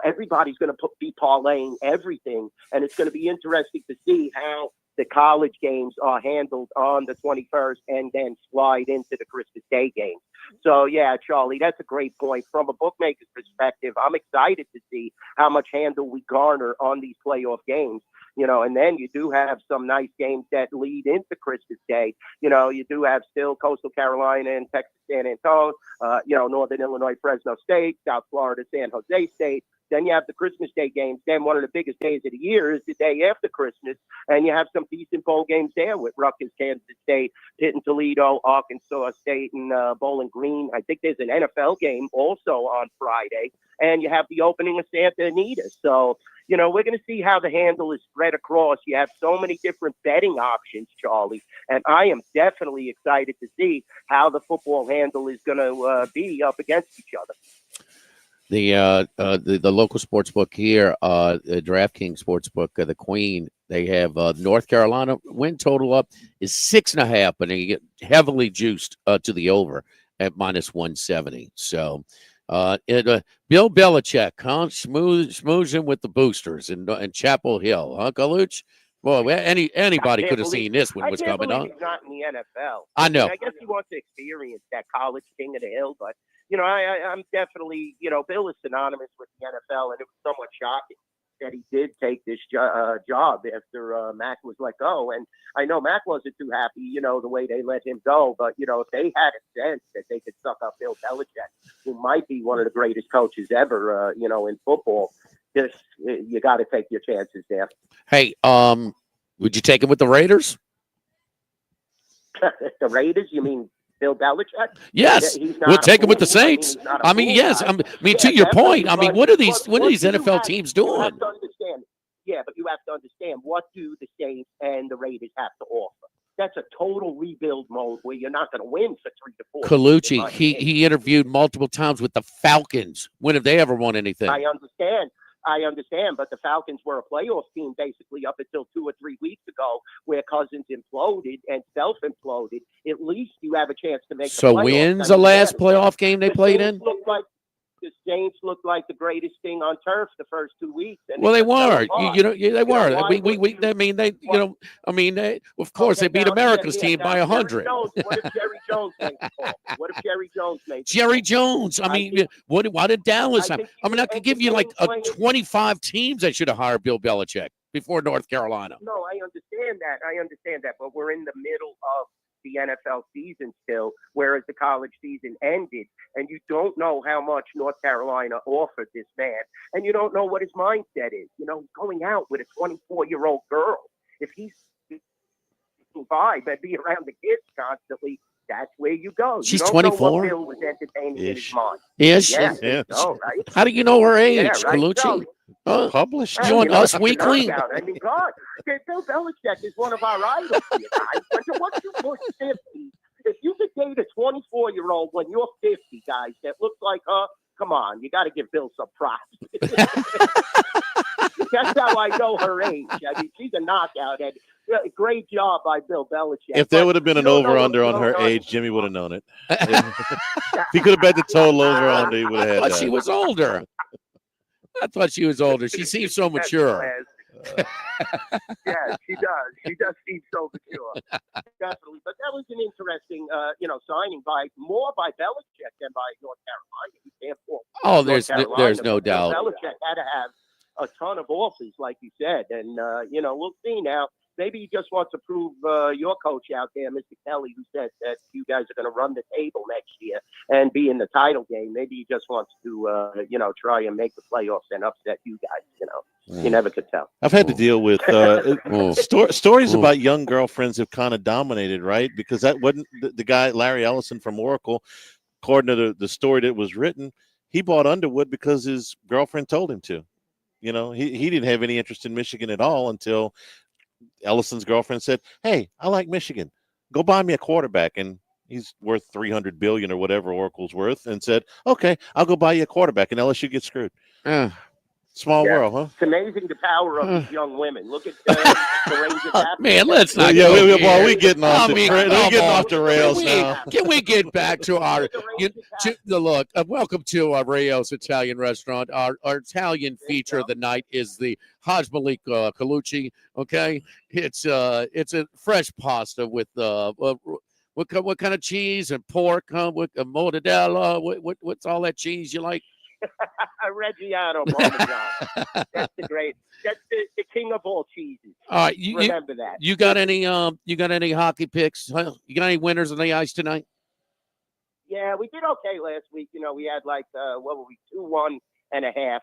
[SPEAKER 18] Everybody's going to be parlaying everything, and it's going to be interesting to see how the college games are handled on the 21st and then slide into the Christmas Day games. So, yeah, Charlie, that's a great point. From a bookmaker's perspective, I'm excited to see how much handle we garner on these playoff games. And then you do have some nice games that lead into Christmas Day. You do have still Coastal Carolina and Texas San Antonio, Northern Illinois, Fresno State, South Florida, San Jose State. Then you have the Christmas Day games. Then one of the biggest days of the year is the day after Christmas. And you have some decent bowl games there with Rutgers, Kansas State, Pitt, Toledo, Arkansas State, and Bowling Green. I think there's an NFL game also on Friday. And you have the opening of Santa Anita. So, we're going to see how the handle is spread across. You have so many different betting options, Charlie. And I am definitely excited to see how the football handle is going to be up against each other.
[SPEAKER 2] The local sports book here, the DraftKings Sportsbook, the Queen, they have North Carolina win total up is 6.5, and they get heavily juiced to the over at -170. So, Bill Belichick, schmoozing with the boosters in Chapel Hill, huh, Galuch? Well, anybody could have seen this one was coming on.
[SPEAKER 18] He's not in the NFL.
[SPEAKER 2] I know.
[SPEAKER 18] I guess he wants to experience that college king of the hill, but I'm definitely, Bill is synonymous with the NFL, and it was somewhat shocking that he did take this job after Mac was let go. And I know Mac wasn't too happy, the way they let him go. But, if they had a sense that they could suck up Bill Belichick, who might be one of the greatest coaches ever, in football, you got to take your chances there.
[SPEAKER 2] Hey, would you take him with the Raiders?
[SPEAKER 18] The Raiders? You mean Bill Belichick?
[SPEAKER 2] Yes, we'll take him with the Saints. Yes. To your point. What are these NFL teams doing?
[SPEAKER 18] You have to understand. Yeah, but you have to understand, what do the Saints and the Raiders have to offer? That's a total rebuild mode where you're not going to win for 3 to 4.
[SPEAKER 2] Colucci, he interviewed multiple times with the Falcons. When have they ever won anything?
[SPEAKER 18] I understand, but the Falcons were a playoff team basically up until 2 or 3 weeks ago, where Cousins imploded and self-imploded. At least you have a chance to make.
[SPEAKER 2] So when's the last playoff game they played in?
[SPEAKER 18] The Saints looked like the greatest thing on turf the first 2 weeks.
[SPEAKER 2] Well, they were. They were. Of course, they beat America's team by 100.
[SPEAKER 18] What if Jerry Jones made the call? What if Jerry Jones made the
[SPEAKER 2] Jerry
[SPEAKER 18] call?
[SPEAKER 2] Jones. Why did Dallas have? I could give you 25 teams that should have hired Bill Belichick before North Carolina.
[SPEAKER 18] No, I understand that. But we're in the middle of the NFL season still, whereas the college season ended, and you don't know how much North Carolina offered this man, and you don't know what his mindset is. Going out with a 24-year-old girl, if he's vibe and be around the kids constantly, that's where you go.
[SPEAKER 2] She's
[SPEAKER 18] you don't
[SPEAKER 2] 24.
[SPEAKER 18] know what Bill was entertaining in his mind.
[SPEAKER 2] Yes.
[SPEAKER 18] Yeah. Right?
[SPEAKER 2] How do you know her age,
[SPEAKER 18] Yeah, right.
[SPEAKER 2] Colucci?
[SPEAKER 1] Published.
[SPEAKER 2] You on Us
[SPEAKER 18] It's a
[SPEAKER 2] Weekly?
[SPEAKER 18] knockout. I mean, God, Bill Belichick is one of our idols here, guys. Once you push 50, if you could date a 24-year-old when you're 50, guys, that looks like her, come on, you got to give Bill some props. That's how I know her age. I mean, she's a knockout, and great job by Bill Belichick.
[SPEAKER 1] If there would have been an over-under on her age, Jimmy would have known it. If he could have bet the total over-under, he would have had
[SPEAKER 2] I thought
[SPEAKER 1] that.
[SPEAKER 2] she was older. I thought she was older. She seems so mature.
[SPEAKER 18] Yeah, she does. She does seem so mature. Definitely. But that was an interesting, signing by Belichick than by North Carolina. You can't fault
[SPEAKER 2] Oh,
[SPEAKER 18] North
[SPEAKER 2] there's no
[SPEAKER 18] Carolina, but
[SPEAKER 2] doubt.
[SPEAKER 18] Belichick had to have a ton of offers, like you said. And, we'll see now. Maybe he just wants to prove your coach out there, Mr. Kelly, who said that you guys are going to run the table next year and be in the title game. Maybe he just wants to, try and make the playoffs and upset you guys. You never could tell.
[SPEAKER 1] I've had to deal with stories about young girlfriends have kind of dominated, right? Because that wasn't the guy, Larry Ellison from Oracle, according to the story that was written, he bought Underwood because his girlfriend told him to. He didn't have any interest in Michigan at all until Ellison's girlfriend said, "Hey, I like Michigan. Go buy me a quarterback." And he's worth $300 billion or whatever Oracle's worth, and said, "Okay, I'll go buy you a quarterback." And LSU gets screwed. Small world, huh?
[SPEAKER 18] It's amazing the power of these young women. Look at the range of
[SPEAKER 2] Man, let's not.
[SPEAKER 1] Yeah,
[SPEAKER 2] go
[SPEAKER 1] we getting off the rails now.
[SPEAKER 2] Can we get back to our look? Welcome to Rayo's Italian Restaurant. Our Italian feature of the night is the Haj Malik Colucci. Okay, it's a fresh pasta with what kind of cheese and pork? With mortadella. What's all that cheese you like?
[SPEAKER 18] Reggiano Parmesan. That's the king of all cheeses.
[SPEAKER 2] All right,
[SPEAKER 18] remember that.
[SPEAKER 2] You got any hockey picks? Huh? You got any winners on the ice tonight?
[SPEAKER 18] Yeah, we did okay last week. We had 2-1.5.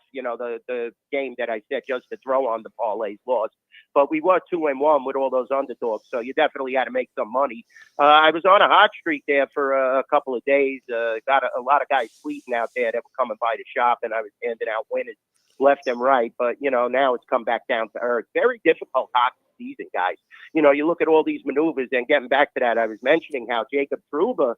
[SPEAKER 18] The game that I said just to throw on the parlays lost. But we were 2-1 with all those underdogs, so you definitely had to make some money. I was on a hot streak there for a couple of days. Got a lot of guys tweeting out there that were coming by the shop, and I was handing out winners left and right. But, now it's come back down to earth. Very difficult hockey season, guys. You look at all these maneuvers, and getting back to that, I was mentioning how Jacob Trouba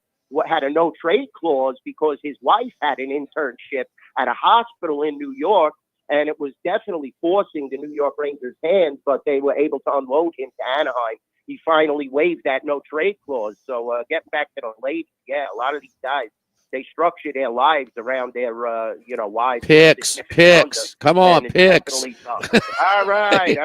[SPEAKER 18] had a no-trade clause because his wife had an internship at a hospital in New York, and it was definitely forcing the New York Rangers' hand, but they were able to unload him to Anaheim. He finally waived that no-trade clause. So getting back to the ladies, a lot of these guys, they structure their lives around their, wives.
[SPEAKER 2] Picks. Come on, picks.
[SPEAKER 18] All right.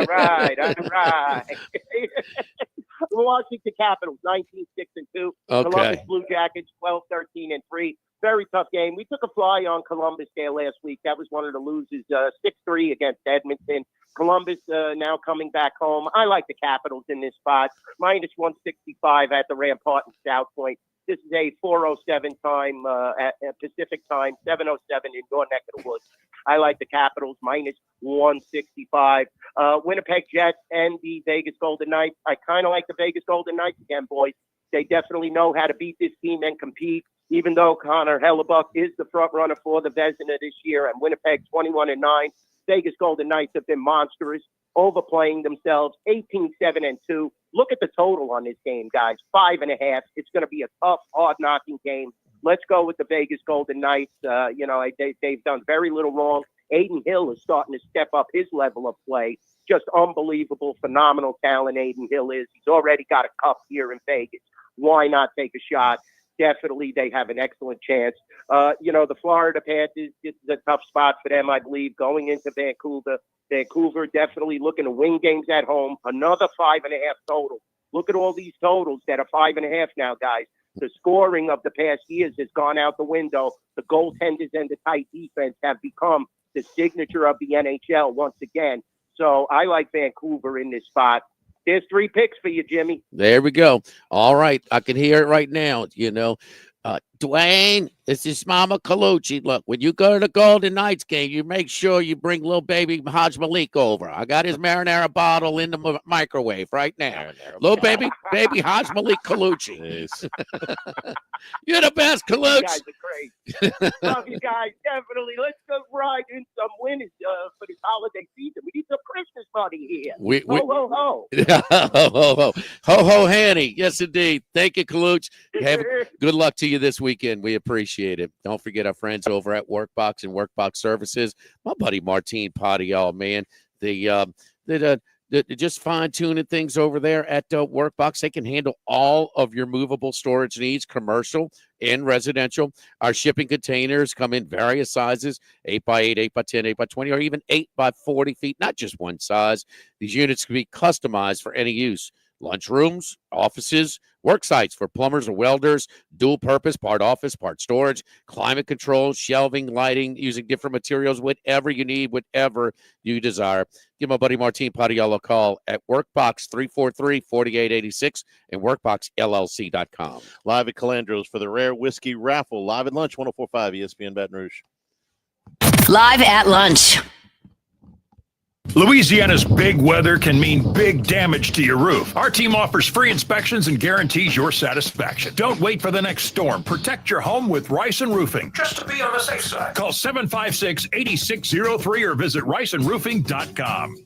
[SPEAKER 18] Washington Capitals, 19-6-2.
[SPEAKER 2] Okay.
[SPEAKER 18] Columbus Blue Jackets, 12-13-3. Very tough game. We took a fly on Columbus there last week. That was one of the losers, 6-3 against Edmonton. Columbus now coming back home. I like the Capitals in this spot. -165 at the Rampart and South Point. This is a 4:07 time at Pacific time, 7:07 in your neck of the woods. I like the Capitals -165. Winnipeg Jets and the Vegas Golden Knights. I kind of like the Vegas Golden Knights again, boys. They definitely know how to beat this team and compete. Even though Connor Hellebuck is the front runner for the Vezina this year, and Winnipeg 21-9, Vegas Golden Knights have been monstrous, overplaying themselves, 18-7-2. Look at the total on this game, guys, 5.5. It's going to be a tough, hard-knocking game. Let's go with the Vegas Golden Knights. They've done very little wrong. Aiden Hill is starting to step up his level of play. Just unbelievable, phenomenal talent Aiden Hill is. He's already got a cup here in Vegas. Why not take a shot? Definitely, they have an excellent chance. The Florida Panthers, this is a tough spot for them, I believe, going into Vancouver. Vancouver definitely looking to win games at home. Another 5.5 total. Look at all these totals that are 5.5 now, guys. The scoring of the past years has gone out the window. The goaltenders and the tight defense have become the signature of the NHL once again. So I like Vancouver in this spot. There's 3 picks for you, Jimmy.
[SPEAKER 2] There we go. All right. I can hear it right now. Dwayne, this is Mama Colucci. Look, when you go to the Golden Knights game, you make sure you bring little baby Haj Malik over. I got his marinara bottle in the microwave right now. Little baby Haj Malik Colucci. You're the best, Colucci.
[SPEAKER 18] You guys are great. Love you guys, definitely. Let's go ride in some winners for this holiday season. We need some Christmas money here. Ho, ho, ho.
[SPEAKER 2] Ho, ho, ho. Ho, ho, Hanny. Yes, indeed. Thank you, Colucci. Good luck to you this weekend. We appreciate it. Don't forget our friends over at Workbox and Workbox Services. My buddy Martine Padial, man. They're just fine-tuning things over there at Workbox. They can handle all of your movable storage needs, commercial and residential. Our shipping containers come in various sizes, 8x8, 8x10, 8x20, or even 8x40 feet, not just one size. These units can be customized for any use. Lunchrooms, offices, work sites for plumbers or welders, dual purpose, part office, part storage, climate control, shelving, lighting, using different materials, whatever you need, whatever you desire. Give my buddy Martine Padial a call at Workbox 343-4886 and WorkboxLLC.com.
[SPEAKER 1] Live at Calandro's for the Rare Whiskey Raffle. Live at lunch, 104.5 ESPN Baton Rouge.
[SPEAKER 4] Live at lunch.
[SPEAKER 5] Louisiana's big weather can mean big damage to your roof. Our team offers free inspections and guarantees your satisfaction. Don't wait for the next storm. Protect your home with Rice and Roofing. Just to be on the safe side. Call 756-8603 or visit riceandroofing.com.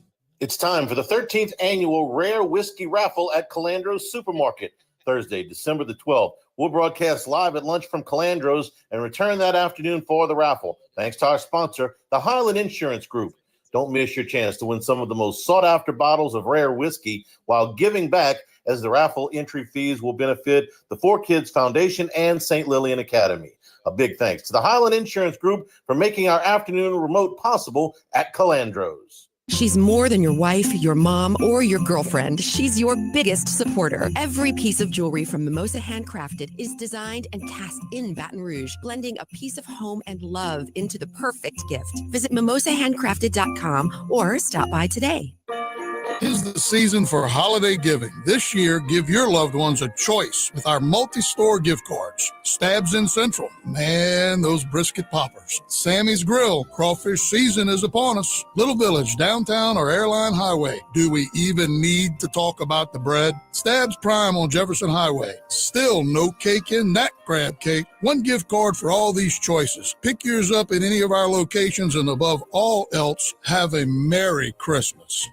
[SPEAKER 1] It's time for the 13th annual Rare Whiskey Raffle at Calandro's Supermarket. Thursday, December the 12th. We'll broadcast live at lunch from Calandro's and return that afternoon for the raffle. Thanks to our sponsor, the Highland Insurance Group. Don't miss your chance to win some of the most sought-after bottles of rare whiskey while giving back, as the raffle entry fees will benefit the 4Kids Foundation and St. Lillian Academy. A big thanks to the Highland Insurance Group for making our afternoon remote possible at Calandro's.
[SPEAKER 20] She's more than your wife, your mom, or your girlfriend. She's your biggest supporter. Every piece of jewelry from Mimosa Handcrafted is designed and cast in Baton Rouge, blending a piece of home and love into the perfect gift. Visit mimosahandcrafted.com or stop by today.
[SPEAKER 21] Tis the season for holiday giving. This year, give your loved ones a choice with our multi-store gift cards. Stabs in Central. Man, those brisket poppers. Sammy's Grill. Crawfish season is upon us. Little Village, downtown or Airline Highway. Do we even need to talk about the bread? Stabs Prime on Jefferson Highway. Still no cake in that crab cake. One gift card for all these choices. Pick yours up at any of our locations, and above all else, have a Merry Christmas.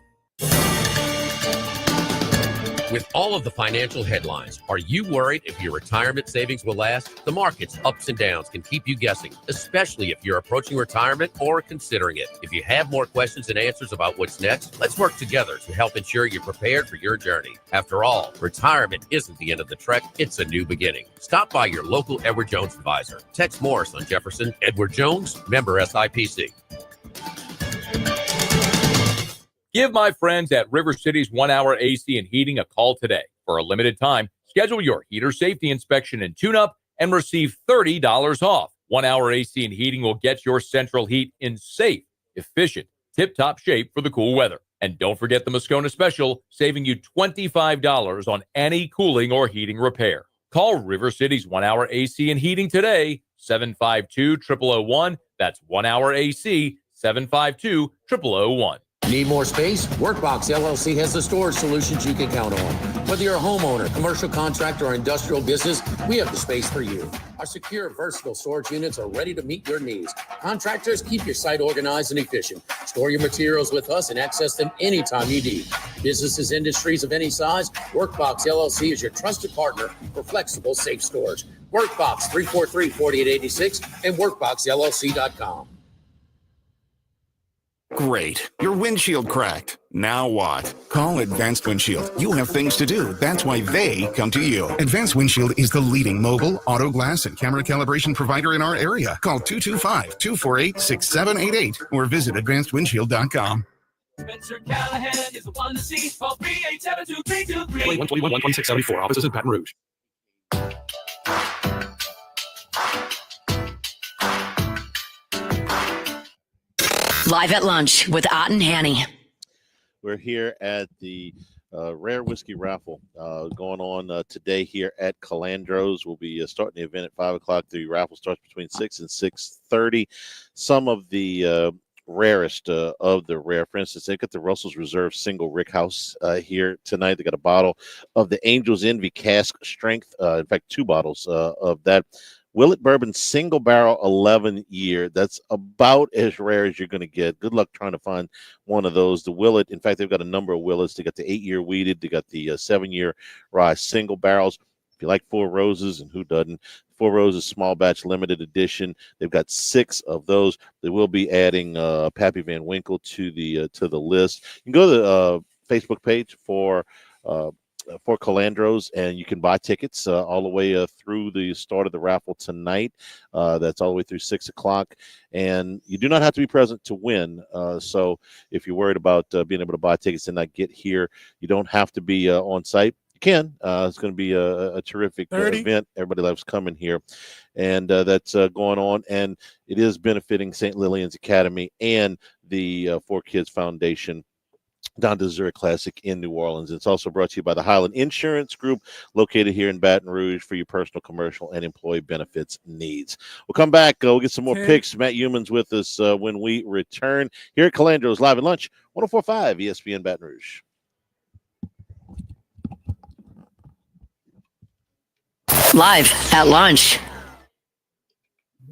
[SPEAKER 13] With all of the financial headlines, are you worried if your retirement savings will last? The market's ups and downs can keep you guessing, especially if you're approaching retirement or considering it. If you have more questions and answers about what's next, let's work together to help ensure you're prepared for your journey. After all, retirement isn't the end of the trek, it's a new beginning. Stop by your local Edward Jones advisor. Tex Morris on Jefferson. Edward Jones, member SIPC.
[SPEAKER 22] Give my friends at River City's 1 Hour AC and Heating a call today. For a limited time, schedule your heater safety inspection and tune-up and receive $30 off. 1 Hour AC and Heating will get your central heat in safe, efficient, tip-top shape for the cool weather. And don't forget the Moscona special, saving you $25 on any cooling or heating repair. Call River City's 1 Hour AC and Heating today, 752-0001. That's 1 Hour AC, 752-0001.
[SPEAKER 13] Need more space? Workbox LLC has the storage solutions you can count on. Whether you're a homeowner, commercial contractor, or industrial business, we have the space for you. Our secure, versatile storage units are ready to meet your needs. Contractors, keep your site organized and efficient. Store your materials with us and access them anytime you need. Businesses, industries of any size, Workbox LLC is your trusted partner for flexible, safe storage. Workbox 343-4886 and WorkboxLLC.com.
[SPEAKER 23] Great. Your windshield cracked. Now what? Call Advanced Windshield. You have things to do. That's why they come to you. Advanced Windshield is the leading mobile, auto glass, and camera calibration provider in our area. Call 225-248-6788 or visit advancedwindshield.com.
[SPEAKER 24] Spencer Callahan is the one to see. Call 387-2323.
[SPEAKER 10] 121-1674. Offices in Baton Rouge.
[SPEAKER 4] Live at lunch with Ott and Hanny.
[SPEAKER 1] We're here at the Rare Whiskey Raffle going on today here at Calandro's. We'll be starting the event at 5 o'clock. The raffle starts between 6 and 6:30. Some of the rarest of the rare. For instance, they got the Russell's Reserve Single Rickhouse here tonight. They got a bottle of the Angel's Envy Cask Strength. In fact, 2 bottles of that. Willet Bourbon Single Barrel 11 Year. That's about as rare as you're going to get. Good luck trying to find one of those. The Willet, in fact, they've got a number of Willets. They got the 8-year wheated. They got the 7-year rye single barrels. If you like Four Roses, and who doesn't, Four Roses Small Batch Limited Edition. They've got 6 of those. They will be adding Pappy Van Winkle to the list. You can go to the Facebook page for Calandro's, and you can buy tickets all the way through the start of the raffle tonight. That's all the way through 6 o'clock, and you do not have to be present to win. So if you're worried about being able to buy tickets and not get here, you don't have to be on site. You can. It's going to be a terrific event. Everybody loves coming here, and that's going on, and it is benefiting St. Lillian's Academy and the 4Kids Foundation down to Zurich Classic in New Orleans. It's also brought to you by the Highland Insurance Group, located here in Baton Rouge for your personal, commercial, and employee benefits needs. We'll come back. We'll get some more picks. Matt Youmans with us when we return here at Calandro's Live at Lunch, 104.5 ESPN Baton Rouge.
[SPEAKER 4] Live at lunch.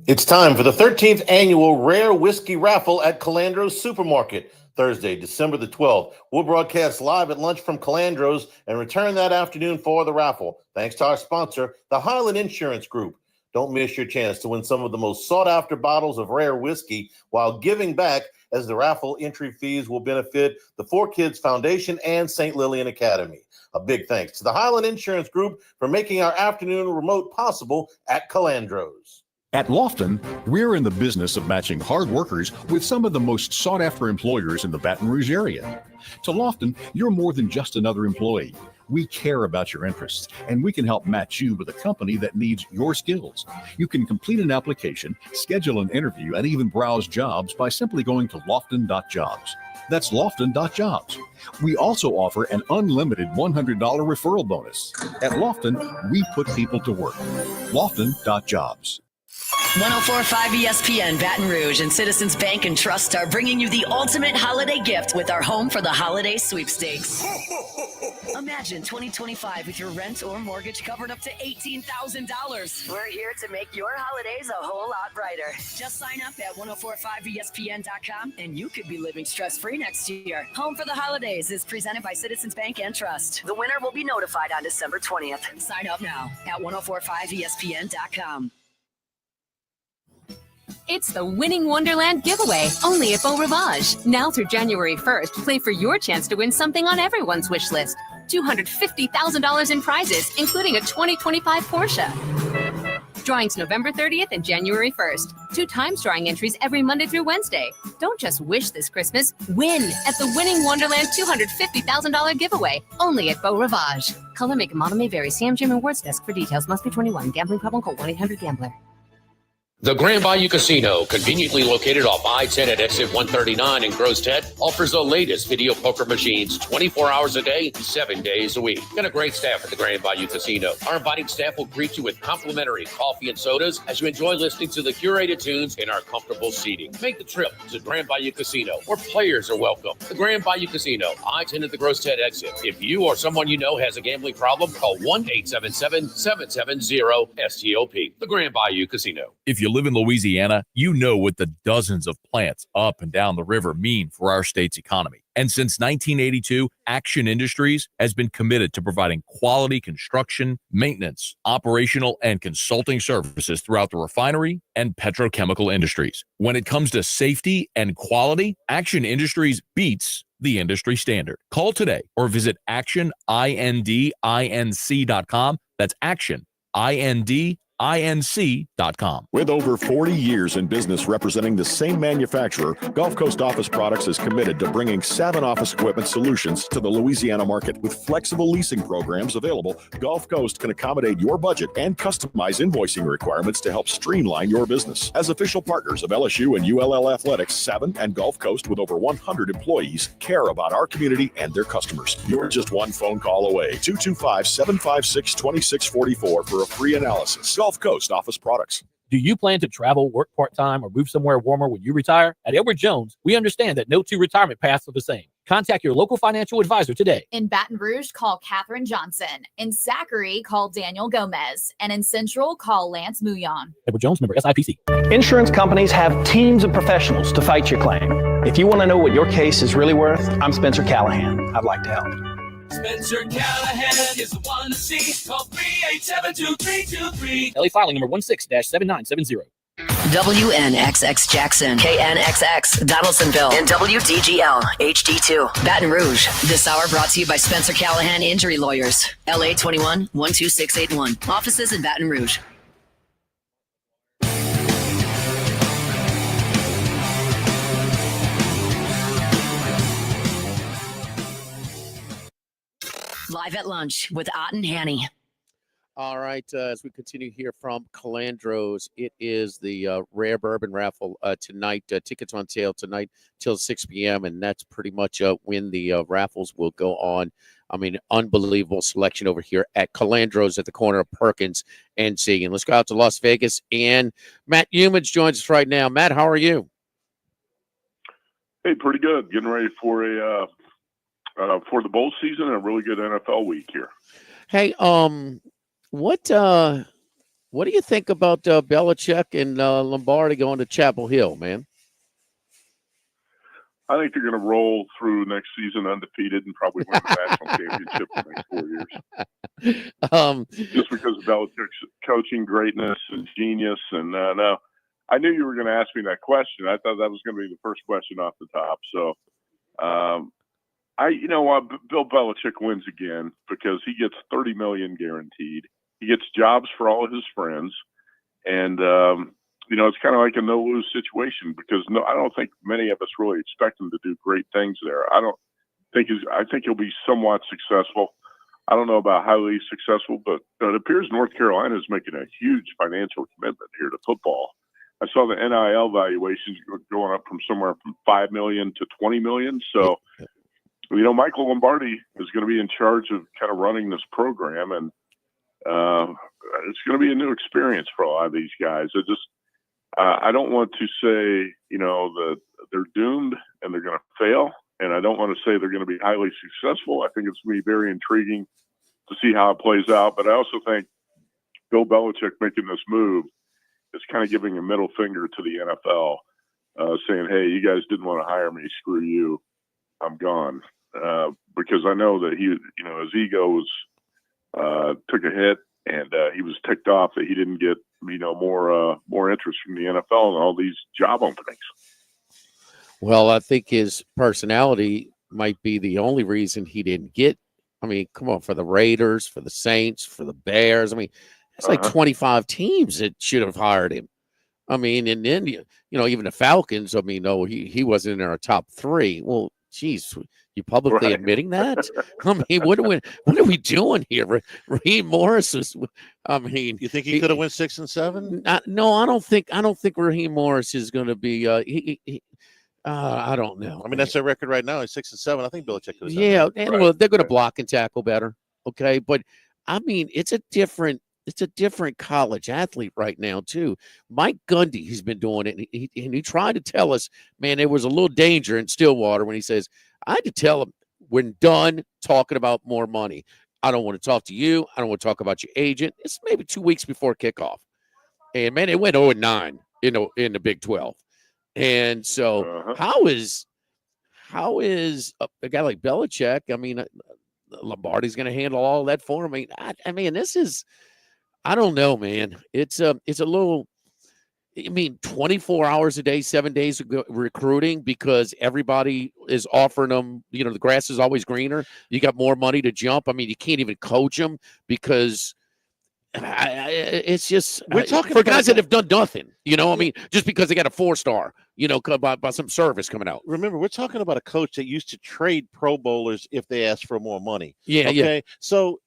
[SPEAKER 1] It's time for the 13th annual Rare Whiskey Raffle at Calandro's Supermarket. Thursday, December the 12th. We'll broadcast live at lunch from Calandro's and return that afternoon for the raffle. Thanks to our sponsor, the Highland Insurance Group. Don't miss your chance to win some of the most sought-after bottles of rare whiskey while giving back, as the raffle entry fees will benefit the 4Kids Foundation and St. Lillian Academy. A big thanks to the Highland Insurance Group for making our afternoon remote possible at Calandro's.
[SPEAKER 3] At Lofton, we're in the business of matching hard workers with some of the most sought-after employers in the Baton Rouge area. To Lofton, you're more than just another employee. We care about your interests, and we can help match you with a company that needs your skills. You can complete an application, schedule an interview, and even browse jobs by simply going to lofton.jobs. That's lofton.jobs. We also offer an unlimited $100 referral bonus. At Lofton, we put people to work. Lofton.jobs.
[SPEAKER 4] 104.5 ESPN Baton Rouge and Citizens Bank and Trust are bringing you the ultimate holiday gift with our Home for the Holiday sweepstakes. Imagine 2025 with your rent or mortgage covered up to $18,000. We're here to make your holidays a whole lot brighter. Just sign up at 1045ESPN.com and you could be living stress-free next year. Home for the Holidays is presented by Citizens Bank and Trust. The winner will be notified on December 20th. Sign up now at 1045ESPN.com.
[SPEAKER 6] It's the Winning Wonderland giveaway, only at Beau Rivage. Now through January 1st, play for your chance to win something on everyone's wish list. $250,000 in prizes, including a 2025 Porsche. Drawings November 30th and January 1st. 2 times drawing entries every Monday through Wednesday. Don't just wish this Christmas, win at the Winning Wonderland $250,000 giveaway, only at Beau Rivage. Color, make, and model may vary. Sam Jim Awards Desk for details. Must be 21. Gambling problem? Call 1-800-GAMBLER.
[SPEAKER 13] The Grand Bayou Casino, conveniently located off I-10 at exit 139 in Grostead, offers the latest video poker machines 24 hours a day, 7 days a week. Got a great staff at the Grand Bayou Casino. Our inviting staff will greet you with complimentary coffee and sodas as you enjoy listening to the curated tunes in our comfortable seating. Make the trip to Grand Bayou Casino, where players are welcome. The Grand Bayou Casino, I-10 at the Grostead exit. If you or someone you know has a gambling problem, call 1-877-770-STOP. The Grand Bayou Casino.
[SPEAKER 22] If you live in Louisiana, you know what the dozens of plants up and down the river mean for our state's economy. And since 1982, Action Industries has been committed to providing quality construction, maintenance, operational, and consulting services throughout the refinery and petrochemical industries. When it comes to safety and quality, Action Industries beats the industry standard. Call today or visit actionindinc.com. That's Action, INDINC.com GulfCoastINC.com.
[SPEAKER 7] With over 40 years in business representing the same manufacturer, Gulf Coast Office Products is committed to bringing 7 office equipment solutions to the Louisiana market. With flexible leasing programs available, Gulf Coast can accommodate your budget and customize invoicing requirements to help streamline your business. As official partners of LSU and ULL Athletics, 7 and Gulf Coast, with over 100 employees, care about our community and their customers. You're just one phone call away. 225-756-2644 for a free analysis. Gulf Coast Office Products.
[SPEAKER 9] Do you plan to travel, work part-time, or move somewhere warmer when you retire? At Edward Jones, we understand that no two retirement paths are the same. Contact your local financial advisor today.
[SPEAKER 11] In Baton Rouge, call Katherine Johnson. In Zachary, call Daniel Gomez. And in Central, call Lance Mouillon.
[SPEAKER 9] Edward Jones, member SIPC.
[SPEAKER 15] Insurance companies have teams of professionals to fight your claim. If you want to know what your case is really worth, I'm Spencer Callahan. I'd like to help.
[SPEAKER 24] Spencer Callahan is the one to see. Call 387-2323.
[SPEAKER 9] LA filing number 16-7970.
[SPEAKER 4] WNXX Jackson, KNXX Donaldsonville, and WDGL HD2 Baton Rouge. This hour brought to you by Spencer Callahan Injury Lawyers. LA 21 12681. Offices in Baton Rouge. Live at lunch with Ott and Hanny.
[SPEAKER 2] All right, as we continue here from Calandro's, it is the Rare Bourbon Raffle tonight. Tickets on sale tonight till 6 p.m., and that's pretty much when the raffles will go on. I mean, unbelievable selection over here at Calandro's at the corner of Perkins and C. And let's go out to Las Vegas, and Matt Youmans joins us right now. Matt, how are you?
[SPEAKER 25] Hey, pretty good. Getting ready for the bowl season and a really good NFL week here.
[SPEAKER 2] Hey, what do you think about Belichick and Lombardi going to Chapel Hill, man?
[SPEAKER 25] I think they're going to roll through next season undefeated and probably win the national championship in the next 4 years. Just because of Belichick's coaching greatness and genius. And now, I knew you were going to ask me that question. I thought that was going to be the first question off the top. So, Bill Belichick wins again because he gets $30 million guaranteed. He gets jobs for all of his friends, and it's kind of like a no-lose situation because I don't think many of us really expect him to do great things there. I think he'll be somewhat successful. I don't know about highly successful, but it appears North Carolina is making a huge financial commitment here to football. I saw the NIL valuations going up from somewhere from $5 million to $20 million. So, Michael Lombardi is going to be in charge of kind of running this program, and it's going to be a new experience for a lot of these guys. I don't want to say, that they're doomed and they're going to fail, and I don't want to say they're going to be highly successful. I think it's going to be very intriguing to see how it plays out, but I also think Bill Belichick making this move is kind of giving a middle finger to the NFL, saying, hey, you guys didn't want to hire me, screw you, I'm gone. Because I know that he, his ego was took a hit, and he was ticked off that he didn't get, more interest from the NFL and all these job openings.
[SPEAKER 2] Well, I think his personality might be the only reason he didn't get. I mean, come on, for the Raiders, for the Saints, for the Bears. I mean, it's like 25 teams that should have hired him. I mean, and then even the Falcons. I mean, no, he wasn't in our top 3. Well, geez, you publicly admitting that? I mean, what are we doing here? Raheem Morris is. I mean,
[SPEAKER 1] you think he could have went 6 and 7?
[SPEAKER 2] No, I don't think Raheem Morris is going to be. I don't know.
[SPEAKER 1] I mean, that's their record right now. It's 6 and 7. I think Belichick could have.
[SPEAKER 2] Yeah, and well, they're going to block and tackle better. Okay, but I mean, it's a different college athlete right now too. Mike Gundy, he's been doing it, and he tried to tell us, man, there was a little danger in Stillwater when he says, I had to tell him, we're done talking about more money. I don't want to talk to you. I don't want to talk about your agent. It's maybe 2 weeks before kickoff, and man, it went 0-9 in the Big 12. And so, how is a guy like Belichick? I mean, Lombardi's going to handle all that for him. I mean, this is. I don't know, man. It's a little. I mean, 24 hours a day, 7 days of recruiting because everybody is offering them. The grass is always greener. You got more money to jump. I mean, you can't even coach them because it's just
[SPEAKER 1] We're talking
[SPEAKER 2] for
[SPEAKER 1] about
[SPEAKER 2] guys that have done nothing. I mean, just because they got a 4-star, by some service coming out.
[SPEAKER 1] Remember, we're talking about a coach that used to trade Pro Bowlers if they asked for more money.
[SPEAKER 2] Yeah,
[SPEAKER 1] okay.
[SPEAKER 2] yeah.
[SPEAKER 1] So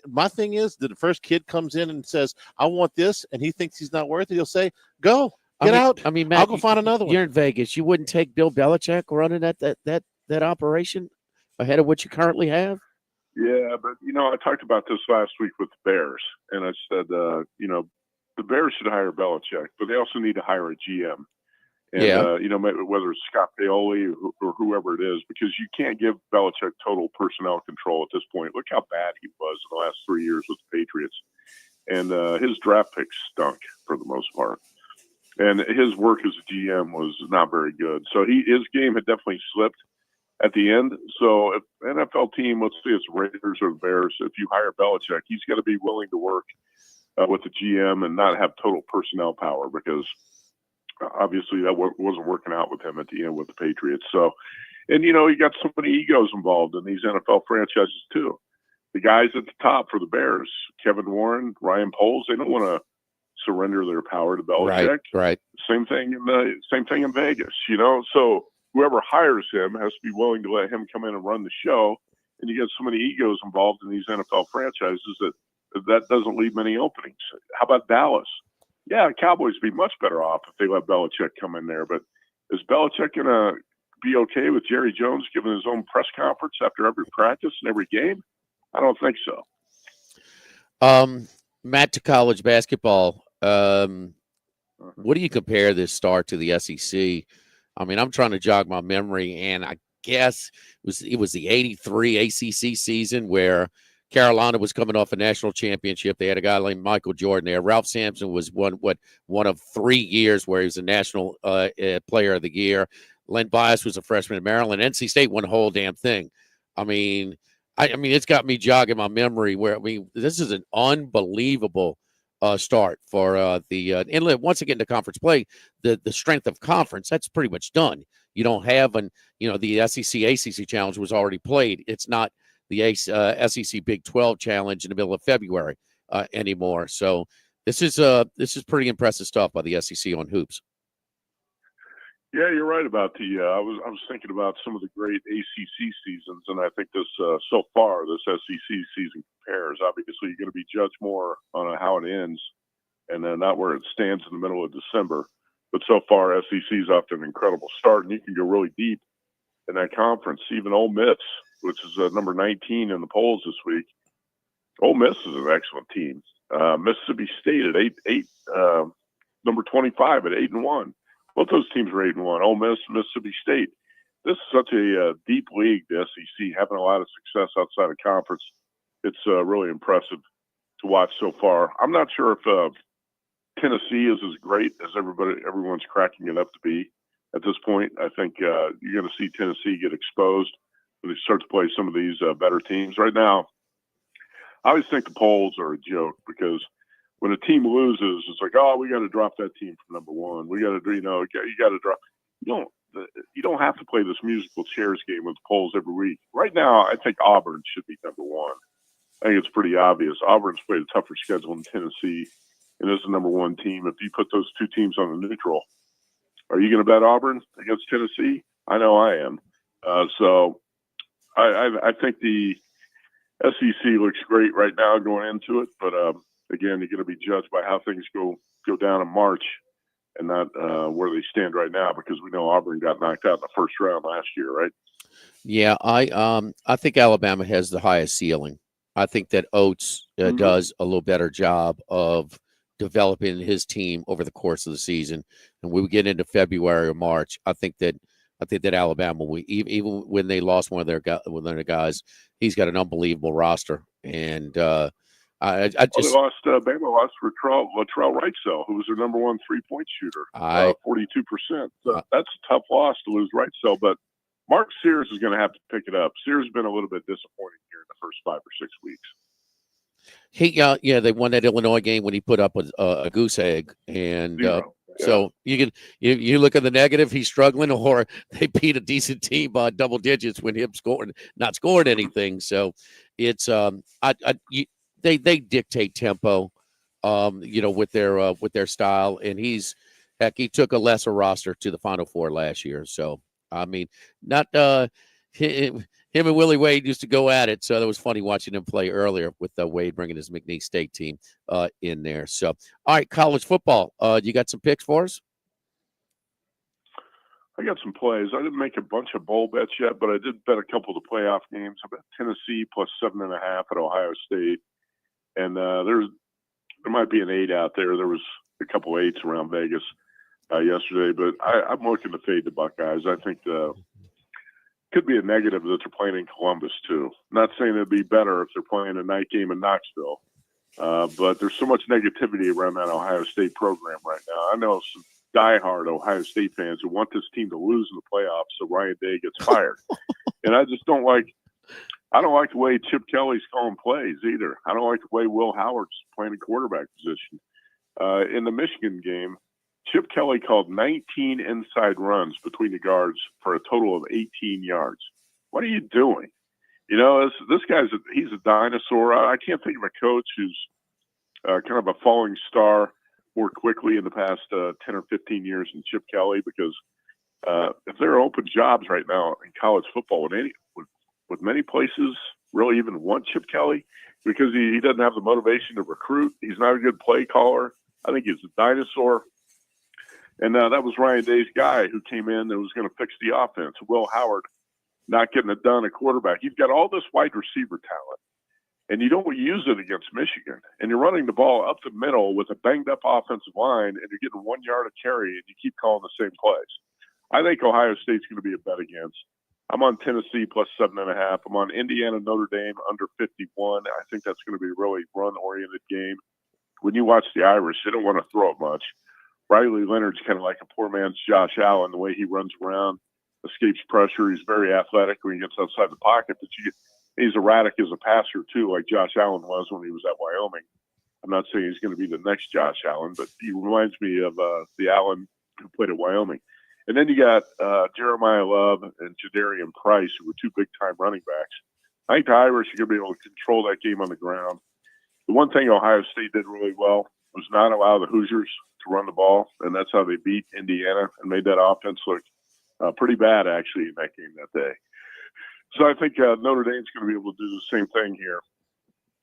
[SPEAKER 1] my thing is that the first kid comes in and says, I want this, and he thinks he's not worth it, he'll say, go, get out.
[SPEAKER 2] I mean, Matt,
[SPEAKER 1] I'll go find another one.
[SPEAKER 2] You're in Vegas. You wouldn't take Bill Belichick running that operation ahead of what you currently have?
[SPEAKER 25] Yeah, but, I talked about this last week with the Bears, and I said, the Bears should hire Belichick, but they also need to hire a GM. And, whether it's Scott Paoli or whoever it is, because you can't give Belichick total personnel control at this point. Look how bad he was in the last 3 years with the Patriots. And his draft picks stunk for the most part. And his work as a GM was not very good. So his game had definitely slipped at the end. So if an NFL team, let's say it's Raiders or the Bears, if you hire Belichick, he's got to be willing to work with the GM and not have total personnel power, because obviously that wasn't working out with him at the end with the Patriots. So, and you got so many egos involved in these NFL franchises too. The guys at the top for the Bears, Kevin Warren, Ryan Poles, they don't want to surrender their power to Belichick.
[SPEAKER 2] Right.
[SPEAKER 25] Same thing in Vegas, So whoever hires him has to be willing to let him come in and run the show. And you get so many egos involved in these NFL franchises that doesn't leave many openings. How about Dallas? Yeah, Cowboys would be much better off if they let Belichick come in there. But is Belichick going to be okay with Jerry Jones giving his own press conference after every practice and every game? I don't think so.
[SPEAKER 2] Matt, to college basketball, what do you compare this start to the SEC? I mean, I'm trying to jog my memory, and I guess it was the '83 ACC season where Carolina was coming off a national championship. They had a guy named Michael Jordan there. Ralph Sampson was one of 3 years where he was a national player of the year. Len Bias was a freshman in Maryland. NC State won the whole damn thing. I mean, it's got me jogging my memory this is an unbelievable start for the and once again the conference play, the strength of conference, that's pretty much done. You don't have the SEC ACC challenge was already played. It's not the SEC Big 12 challenge in the middle of February anymore. So this is pretty impressive stuff by the SEC on hoops.
[SPEAKER 25] Yeah, you're right about I was thinking about some of the great ACC seasons, and I think this so far this SEC season compares. Obviously, you're going to be judged more on how it ends, and not where it stands in the middle of December. But so far, SEC's off to an incredible start, and you can go really deep in that conference. Even Ole Miss, which is number 19 in the polls this week. Ole Miss is an excellent team. Mississippi State at eight, number 25 at 8-1. Both those teams are 8-1. Ole Miss, Mississippi State. This is such a deep league, the SEC, having a lot of success outside of conference. It's really impressive to watch so far. I'm not sure if Tennessee is as great as everyone's cracking it up to be at this point. I think you're going to see Tennessee get exposed when they start to play some of these better teams. Right now, I always think the polls are a joke, because when a team loses, it's like, oh, we got to drop that team from number one. We got to, you got to drop. You don't have to play this musical chairs game with the polls every week. Right now, I think Auburn should be number one. I think it's pretty obvious. Auburn's played a tougher schedule than Tennessee, and is the number one team. If you put those two teams on the neutral, are you going to bet Auburn against Tennessee? I know I am. So I think the SEC looks great right now going into it, but again, you're going to be judged by how things go down in March, and not where they stand right now, because we know Auburn got knocked out in the first round last year, right?
[SPEAKER 2] Yeah, I think Alabama has the highest ceiling. I think that Oates does a little better job of developing his team over the course of the season. And when we get into February or March, I think that Alabama, even when they lost one of their guys, he's got an unbelievable roster. And Bama
[SPEAKER 25] lost Latrell Wrightsell, who was their number one 3-point shooter, 42%. So that's a tough loss to lose Wrightsell, but Mark Sears is going to have to pick it up. Sears has been a little bit disappointing here in the first 5 or 6 weeks.
[SPEAKER 2] They won that Illinois game when he put up a goose egg, and so you look at the negative, he's struggling, or they beat a decent team by double digits when him not scoring anything. So it's they dictate tempo. with their style. And he took a lesser roster to the Final Four last year. So, I mean, not him and Willie Wade used to go at it. So that was funny watching him play earlier with Wade bringing his McNeese State team in there. So, all right, college football. You got some picks for us?
[SPEAKER 25] I got some plays. I didn't make a bunch of bowl bets yet, but I did bet a couple of the playoff games. I bet Tennessee plus 7.5 at Ohio State. And there might be an 8 out there. There was a couple 8s around Vegas yesterday, but I'm looking to fade the Buckeyes. I think could be a negative that they're playing in Columbus too. Not saying it'd be better if they're playing a night game in Knoxville, but there's so much negativity around that Ohio State program right now. I know some diehard Ohio State fans who want this team to lose in the playoffs so Ryan Day gets fired, and I just don't like. I don't like the way Chip Kelly's calling plays either. I don't like the way Will Howard's playing a quarterback position. In the Michigan game, Chip Kelly called 19 inside runs between the guards for a total of 18 yards. What are you doing? You know, this guy's he's a dinosaur. I can't think of a coach who's kind of a falling star more quickly in the past 10 or 15 years than Chip Kelly, because if there are open jobs right now in college football, would many places really even want Chip Kelly? Because he doesn't have the motivation to recruit. He's not a good play caller. I think he's a dinosaur. And that was Ryan Day's guy who came in and was going to fix the offense. Will Howard not getting it done at quarterback. You've got all this wide receiver talent, and you don't use it against Michigan. And you're running the ball up the middle with a banged-up offensive line, and you're getting 1 yard of carry, and you keep calling the same plays. I think Ohio State's going to be a bet against. I'm on Tennessee plus 7.5. I'm on Indiana, Notre Dame under 51. I think that's going to be a really run-oriented game. When you watch the Irish, they don't want to throw it much. Riley Leonard's kind of like a poor man's Josh Allen, the way he runs around, escapes pressure. He's very athletic when he gets outside the pocket, but he's erratic as a passer too, like Josh Allen was when he was at Wyoming. I'm not saying he's going to be the next Josh Allen, but he reminds me of the Allen who played at Wyoming. And then you got Jeremiah Love and Jadarian Price, who were two big-time running backs. I think the Irish are going to be able to control that game on the ground. The one thing Ohio State did really well was not allow the Hoosiers to run the ball, and that's how they beat Indiana and made that offense look pretty bad, actually, in that game that day. So I think Notre Dame's going to be able to do the same thing here.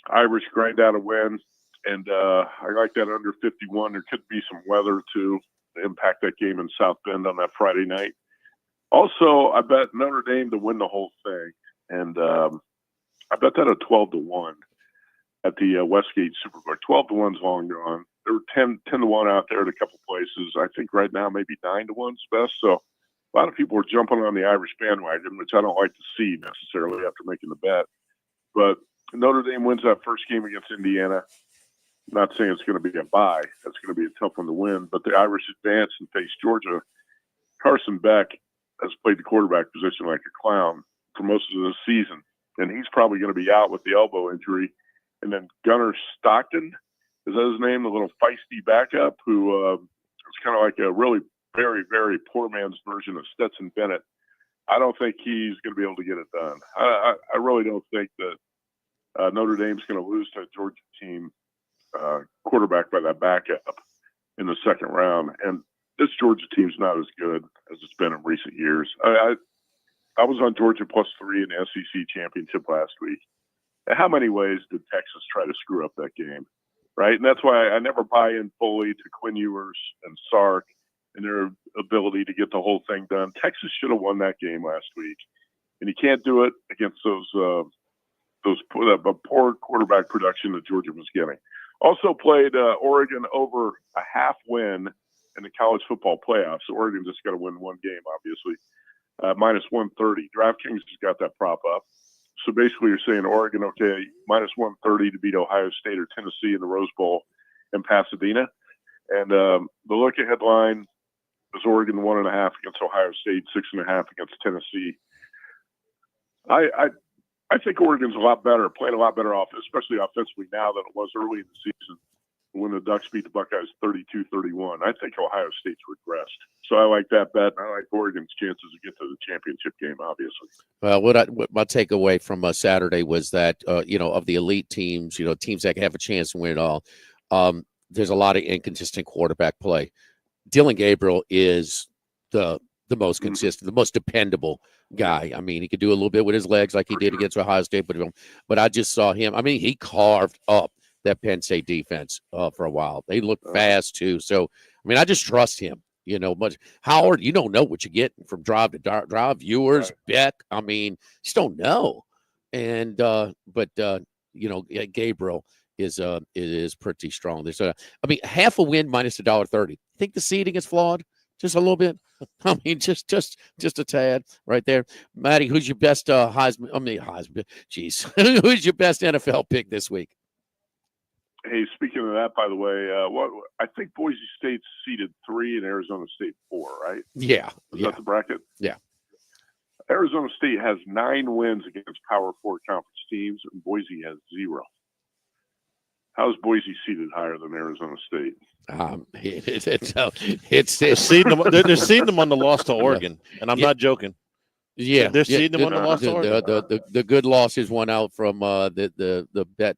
[SPEAKER 25] Irish grind out a win, and I like that under 51. There could be some weather, too, to impact that game in South Bend on that Friday night. Also, I bet Notre Dame to win the whole thing, and I bet that at 12-1 at the Westgate Superbook. 12-1's long gone. There were 10-1 out there at a couple places. I think right now maybe 9-1's best. So a lot of people are jumping on the Irish bandwagon, which I don't like to see necessarily after making the bet. But Notre Dame wins that first game against Indiana. I'm not saying it's going to be a bye. That's going to be a tough one to win. But the Irish advance and face Georgia. Carson Beck has played the quarterback position like a clown for most of the season. And he's probably going to be out with the elbow injury. And then Gunnar Stockton, is that his name? The little feisty backup who is kind of like a really very, very poor man's version of Stetson Bennett. I don't think he's going to be able to get it done. I really don't think that Notre Dame's going to lose to a Georgia team quarterback by that backup in the second round. And this Georgia team's not as good as it's been in recent years. I was on Georgia +3 in the SEC championship last week. How many ways did Texas try to screw up that game, right? And that's why I never buy in fully to Quinn Ewers and Sark and their ability to get the whole thing done. Texas should have won that game last week, and you can't do it against those poor quarterback production that Georgia was getting. Also played Oregon over a half win in the college football playoffs. So Oregon just got to win one game, obviously. -130. DraftKings has got that prop up. So basically you're saying Oregon, okay, -130 to beat Ohio State or Tennessee in the Rose Bowl in Pasadena. And the look-ahead line is Oregon 1.5 against Ohio State, 6.5 against Tennessee. I think Oregon's a lot better, playing a lot better offense, especially offensively now than it was early in the season when the Ducks beat the Buckeyes 32-31. I think Ohio State's regressed. So I like that bet, and I like Oregon's chances to get to the championship game, obviously.
[SPEAKER 2] Well, what my takeaway from Saturday was that, of the elite teams, teams that have a chance to win it all, there's a lot of inconsistent quarterback play. Dylan Gabriel is the most consistent, the most dependable guy. I mean, he could do a little bit with his legs like he did against Ohio State, but I just saw him. I mean, he carved up that Penn State defense for a while. They look fast too. So, I mean, I just trust him. But Howard, you don't know what you're getting from drive to drive. Viewers, Beck. I mean, you just don't know. And Gabriel is pretty strong. There's half a win minus $1.30. Think the seeding is flawed just a little bit? I mean, just a tad right there. Maddie, who's your best Heisman? Jeez, who's your best NFL pick this week?
[SPEAKER 25] Hey, speaking of that, by the way, I think Boise State's seeded 3 and Arizona State 4, right?
[SPEAKER 2] Yeah.
[SPEAKER 25] Is that the bracket?
[SPEAKER 2] Yeah.
[SPEAKER 25] Arizona State has 9 wins against Power 4 conference teams, and Boise has 0. How's Boise seeded higher than Arizona State?
[SPEAKER 1] They're seeding them on the loss to Oregon, and I'm not joking.
[SPEAKER 2] Yeah,
[SPEAKER 1] they're seeding them on the loss to Oregon.
[SPEAKER 2] The good losses won out from the bet.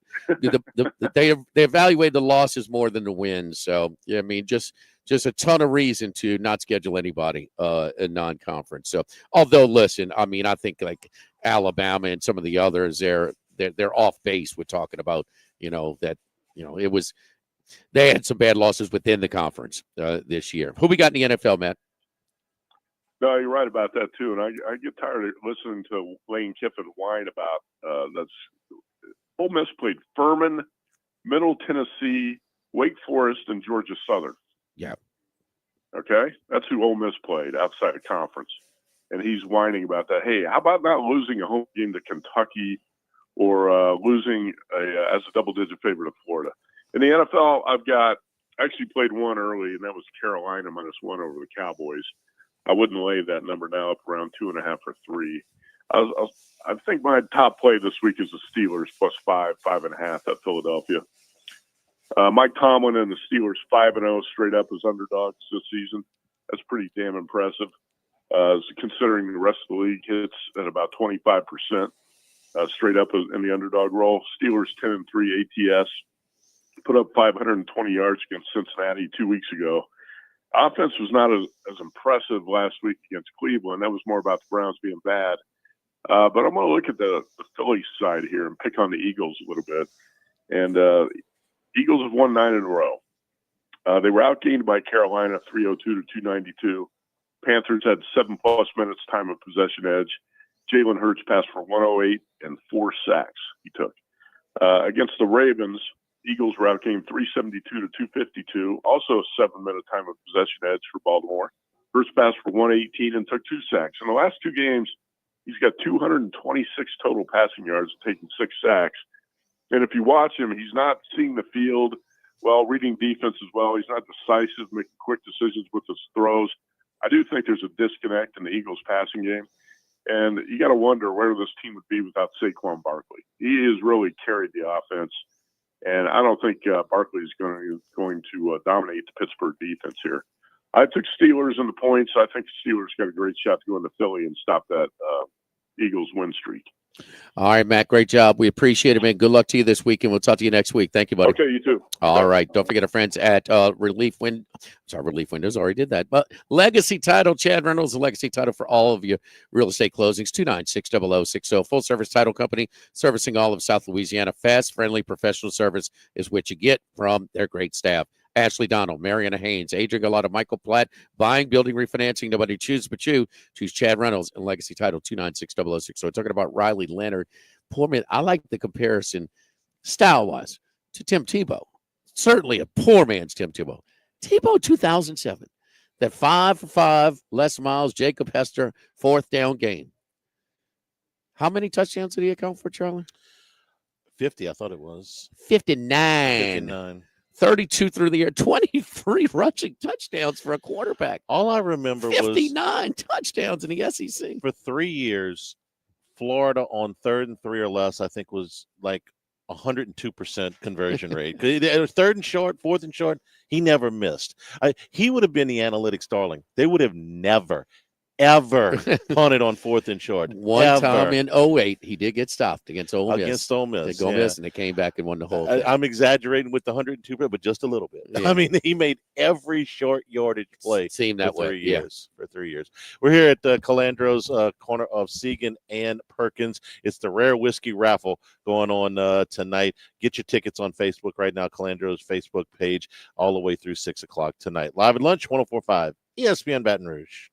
[SPEAKER 2] They evaluate the losses more than the wins. So yeah, I mean, just a ton of reason to not schedule anybody in non-conference. So although listen, I mean, I think like Alabama and some of the others, they're off base. We're talking about it was. They had some bad losses within the conference this year. Who we got in the NFL, Matt?
[SPEAKER 25] No, you're right about that too. And I get tired of listening to Lane Kiffin whine about that's Ole Miss played Furman, Middle Tennessee, Wake Forest, and Georgia Southern.
[SPEAKER 2] Yeah.
[SPEAKER 25] Okay, that's who Ole Miss played outside of conference, and he's whining about that. Hey, how about not losing a home game to Kentucky or losing as a double-digit favorite of Florida? In the NFL, I've actually played one early, and that was Carolina -1 over the Cowboys. I wouldn't lay that number now, up around 2.5 or 3. I think my top play this week is the Steelers +5, 5.5 at Philadelphia. Mike Tomlin and the Steelers 5-0 straight up as underdogs this season. That's pretty damn impressive. Considering the rest of the league hits at about 25% straight up in the underdog role. Steelers 10-3 ATS. Put up 520 yards against Cincinnati 2 weeks ago. Offense was not as impressive last week against Cleveland. That was more about the Browns being bad. But I'm going to look at the Philly side here and pick on the Eagles a little bit. And Eagles have won 9 in a row. They were outgained by Carolina 302 to 292. Panthers had 7+ minutes time of possession edge. Jalen Hurts passed for 108 and 4 sacks he took. Against the Ravens, Eagles were outgained 372 to 252. Also a 7-minute time of possession edge for Baltimore. Hurts passed for 118 and took 2 sacks. In the last 2 games, he's got 226 total passing yards, taking 6 sacks. And if you watch him, he's not seeing the field well, reading defense as well. He's not decisive, making quick decisions with his throws. I do think there's a disconnect in the Eagles' passing game. And you got to wonder where this team would be without Saquon Barkley. He has really carried the offense. And I don't think Barkley is going to dominate the Pittsburgh defense here. I took Steelers in the points. I think the Steelers got a great shot to go into Philly and stop that Eagles win streak.
[SPEAKER 2] All right, Matt, great job. We appreciate it, man. Good luck to you this week, and we'll talk to you next week. Thank you, buddy.
[SPEAKER 25] Okay, you too.
[SPEAKER 2] All right. Don't forget our friends at Relief Windows already did that. But Legacy Title, Chad Reynolds, the Legacy Title for all of your real estate closings, 296-0060. Full-service title company servicing all of South Louisiana. Fast, friendly, professional service is what you get from their great staff. Ashley Donald, Mariana Haynes, Adrian Galata, Michael Platt, buying, building, refinancing. Nobody chooses but you. Choose Chad Reynolds and Legacy Title 296-0060. So we're talking about Riley Leonard. Poor man. I like the comparison style-wise to Tim Tebow. Certainly a poor man's Tim Tebow. Tebow 2007. That 5 for 5, Les Miles, Jacob Hester, 4th down game. How many touchdowns did he account for, Charlie?
[SPEAKER 1] 50, I thought it was.
[SPEAKER 2] 59. 32 through the air, 23 rushing touchdowns for a quarterback.
[SPEAKER 1] All I remember
[SPEAKER 2] 59 touchdowns in the SEC.
[SPEAKER 1] For 3 years, Florida on 3rd and 3 or less, I think was like 102% conversion rate. It was 3rd and short, 4th and short. He never missed. He would have been the analytics darling. They would have never, ever punted on 4th and short.
[SPEAKER 2] One time in 08, he did get stopped against Ole Miss.
[SPEAKER 1] Against Ole Miss,
[SPEAKER 2] and they came back and won the whole thing.
[SPEAKER 1] I'm exaggerating with the 102, but just a little bit.
[SPEAKER 2] Yeah.
[SPEAKER 1] I mean, he made every short yardage play
[SPEAKER 2] Seemed that
[SPEAKER 1] for
[SPEAKER 2] way.
[SPEAKER 1] 3 years. For 3 years. We're here at Calandro's corner of Segan and Perkins. It's the Rare Whiskey Raffle going on tonight. Get your tickets on Facebook right now, Calandro's Facebook page, all the way through 6 o'clock tonight. Live at lunch, 104.5 ESPN Baton Rouge.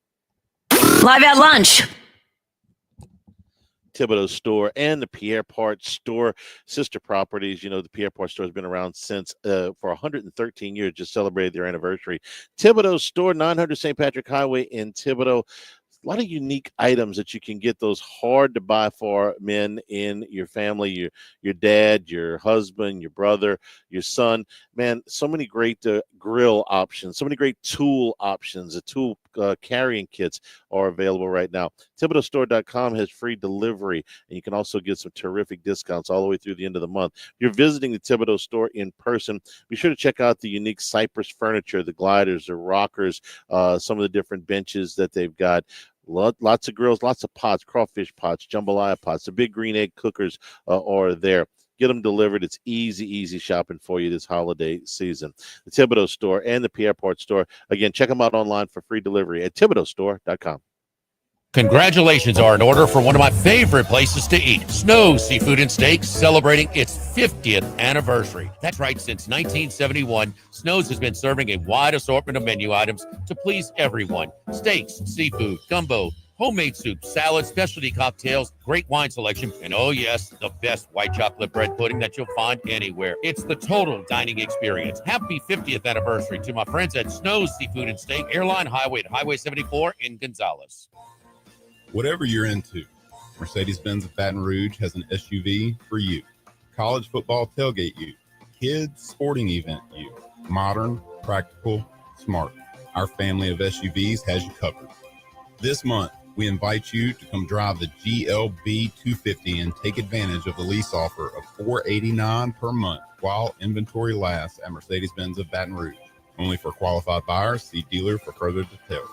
[SPEAKER 4] Live at lunch.
[SPEAKER 1] Thibodeau store and the Pierre Part store, sister properties. You know, the Pierre Part store has been around since for 113 years, just celebrated their anniversary. Thibodeau store, 900 St. Patrick Highway in Thibodeau. A lot of unique items that you can get, those hard to buy for men in your family, your dad, your husband, your brother, your son. Man, so many great grill options, so many great tool options. The tool carrying kits are available right now. ThibodeauStore.com has free delivery, and you can also get some terrific discounts all the way through the end of the month. If you're visiting the Thibodeau store in person, be sure to check out the unique Cypress furniture, the gliders, the rockers, some of the different benches that they've got. Lots of grills, lots of pots, crawfish pots, jambalaya pots. The big green egg cookers are there. Get them delivered. It's easy shopping for you this holiday season. The Thibodeau store and the Pierre Part store. Again, check them out online for free delivery at ThibodeauStore.com.
[SPEAKER 9] Congratulations are in order for one of my favorite places to eat, Snow's Seafood and Steaks, celebrating its 50th anniversary. That's right, since 1971, Snow's has been serving a wide assortment of menu items to please everyone. Steaks, seafood, gumbo, homemade soup, salad, specialty cocktails, great wine selection, and oh yes, the best white chocolate bread pudding that you'll find anywhere. It's the total dining experience. Happy 50th anniversary to my friends at Snow's Seafood and Steak, Airline Highway at Highway 74 in Gonzales.
[SPEAKER 12] Whatever you're into, Mercedes-Benz of Baton Rouge has an SUV for you. College football tailgate you. Kids sporting event you. Modern, practical, smart. Our family of SUVs has you covered. This month, we invite you to come drive the GLB 250 and take advantage of the lease offer of $489 per month while inventory lasts at Mercedes-Benz of Baton Rouge. Only for qualified buyers. See dealer for further details.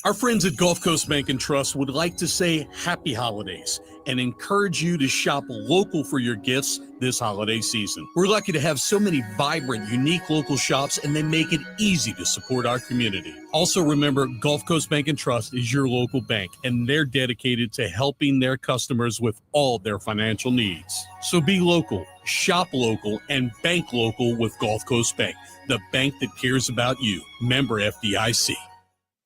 [SPEAKER 14] Our friends at Gulf Coast Bank and Trust would like to say happy holidays and encourage you to shop local for your gifts this holiday season. We're lucky to have so many vibrant, unique local shops, and they make it easy to support our community. Also remember, Gulf Coast Bank and Trust is your local bank, and they're dedicated to helping their customers with all their financial needs. So be local, shop local, and bank local with Gulf Coast Bank, the bank that cares about you. Member FDIC.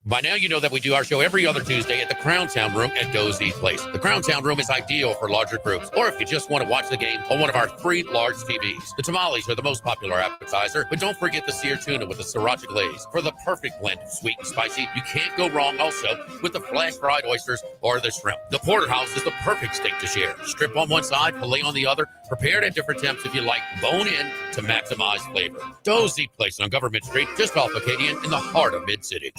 [SPEAKER 9] By now, you know that we do our show every other Tuesday at the Crown Town Room at Dozy Place. The Crown Town Room is ideal for larger groups, or if you just want to watch the game on one of our 3 large TVs. The tamales are the most popular appetizer, but don't forget the seared tuna with the sriracha glaze for the perfect blend of sweet and spicy. You can't go wrong also with the flash-fried oysters or the shrimp. The porterhouse is the perfect steak to share. Strip on one side, filet on the other, prepared at different temps if you like, bone in to maximize flavor. Dozy Place on Government Street, just off Acadian in the heart of Mid-City.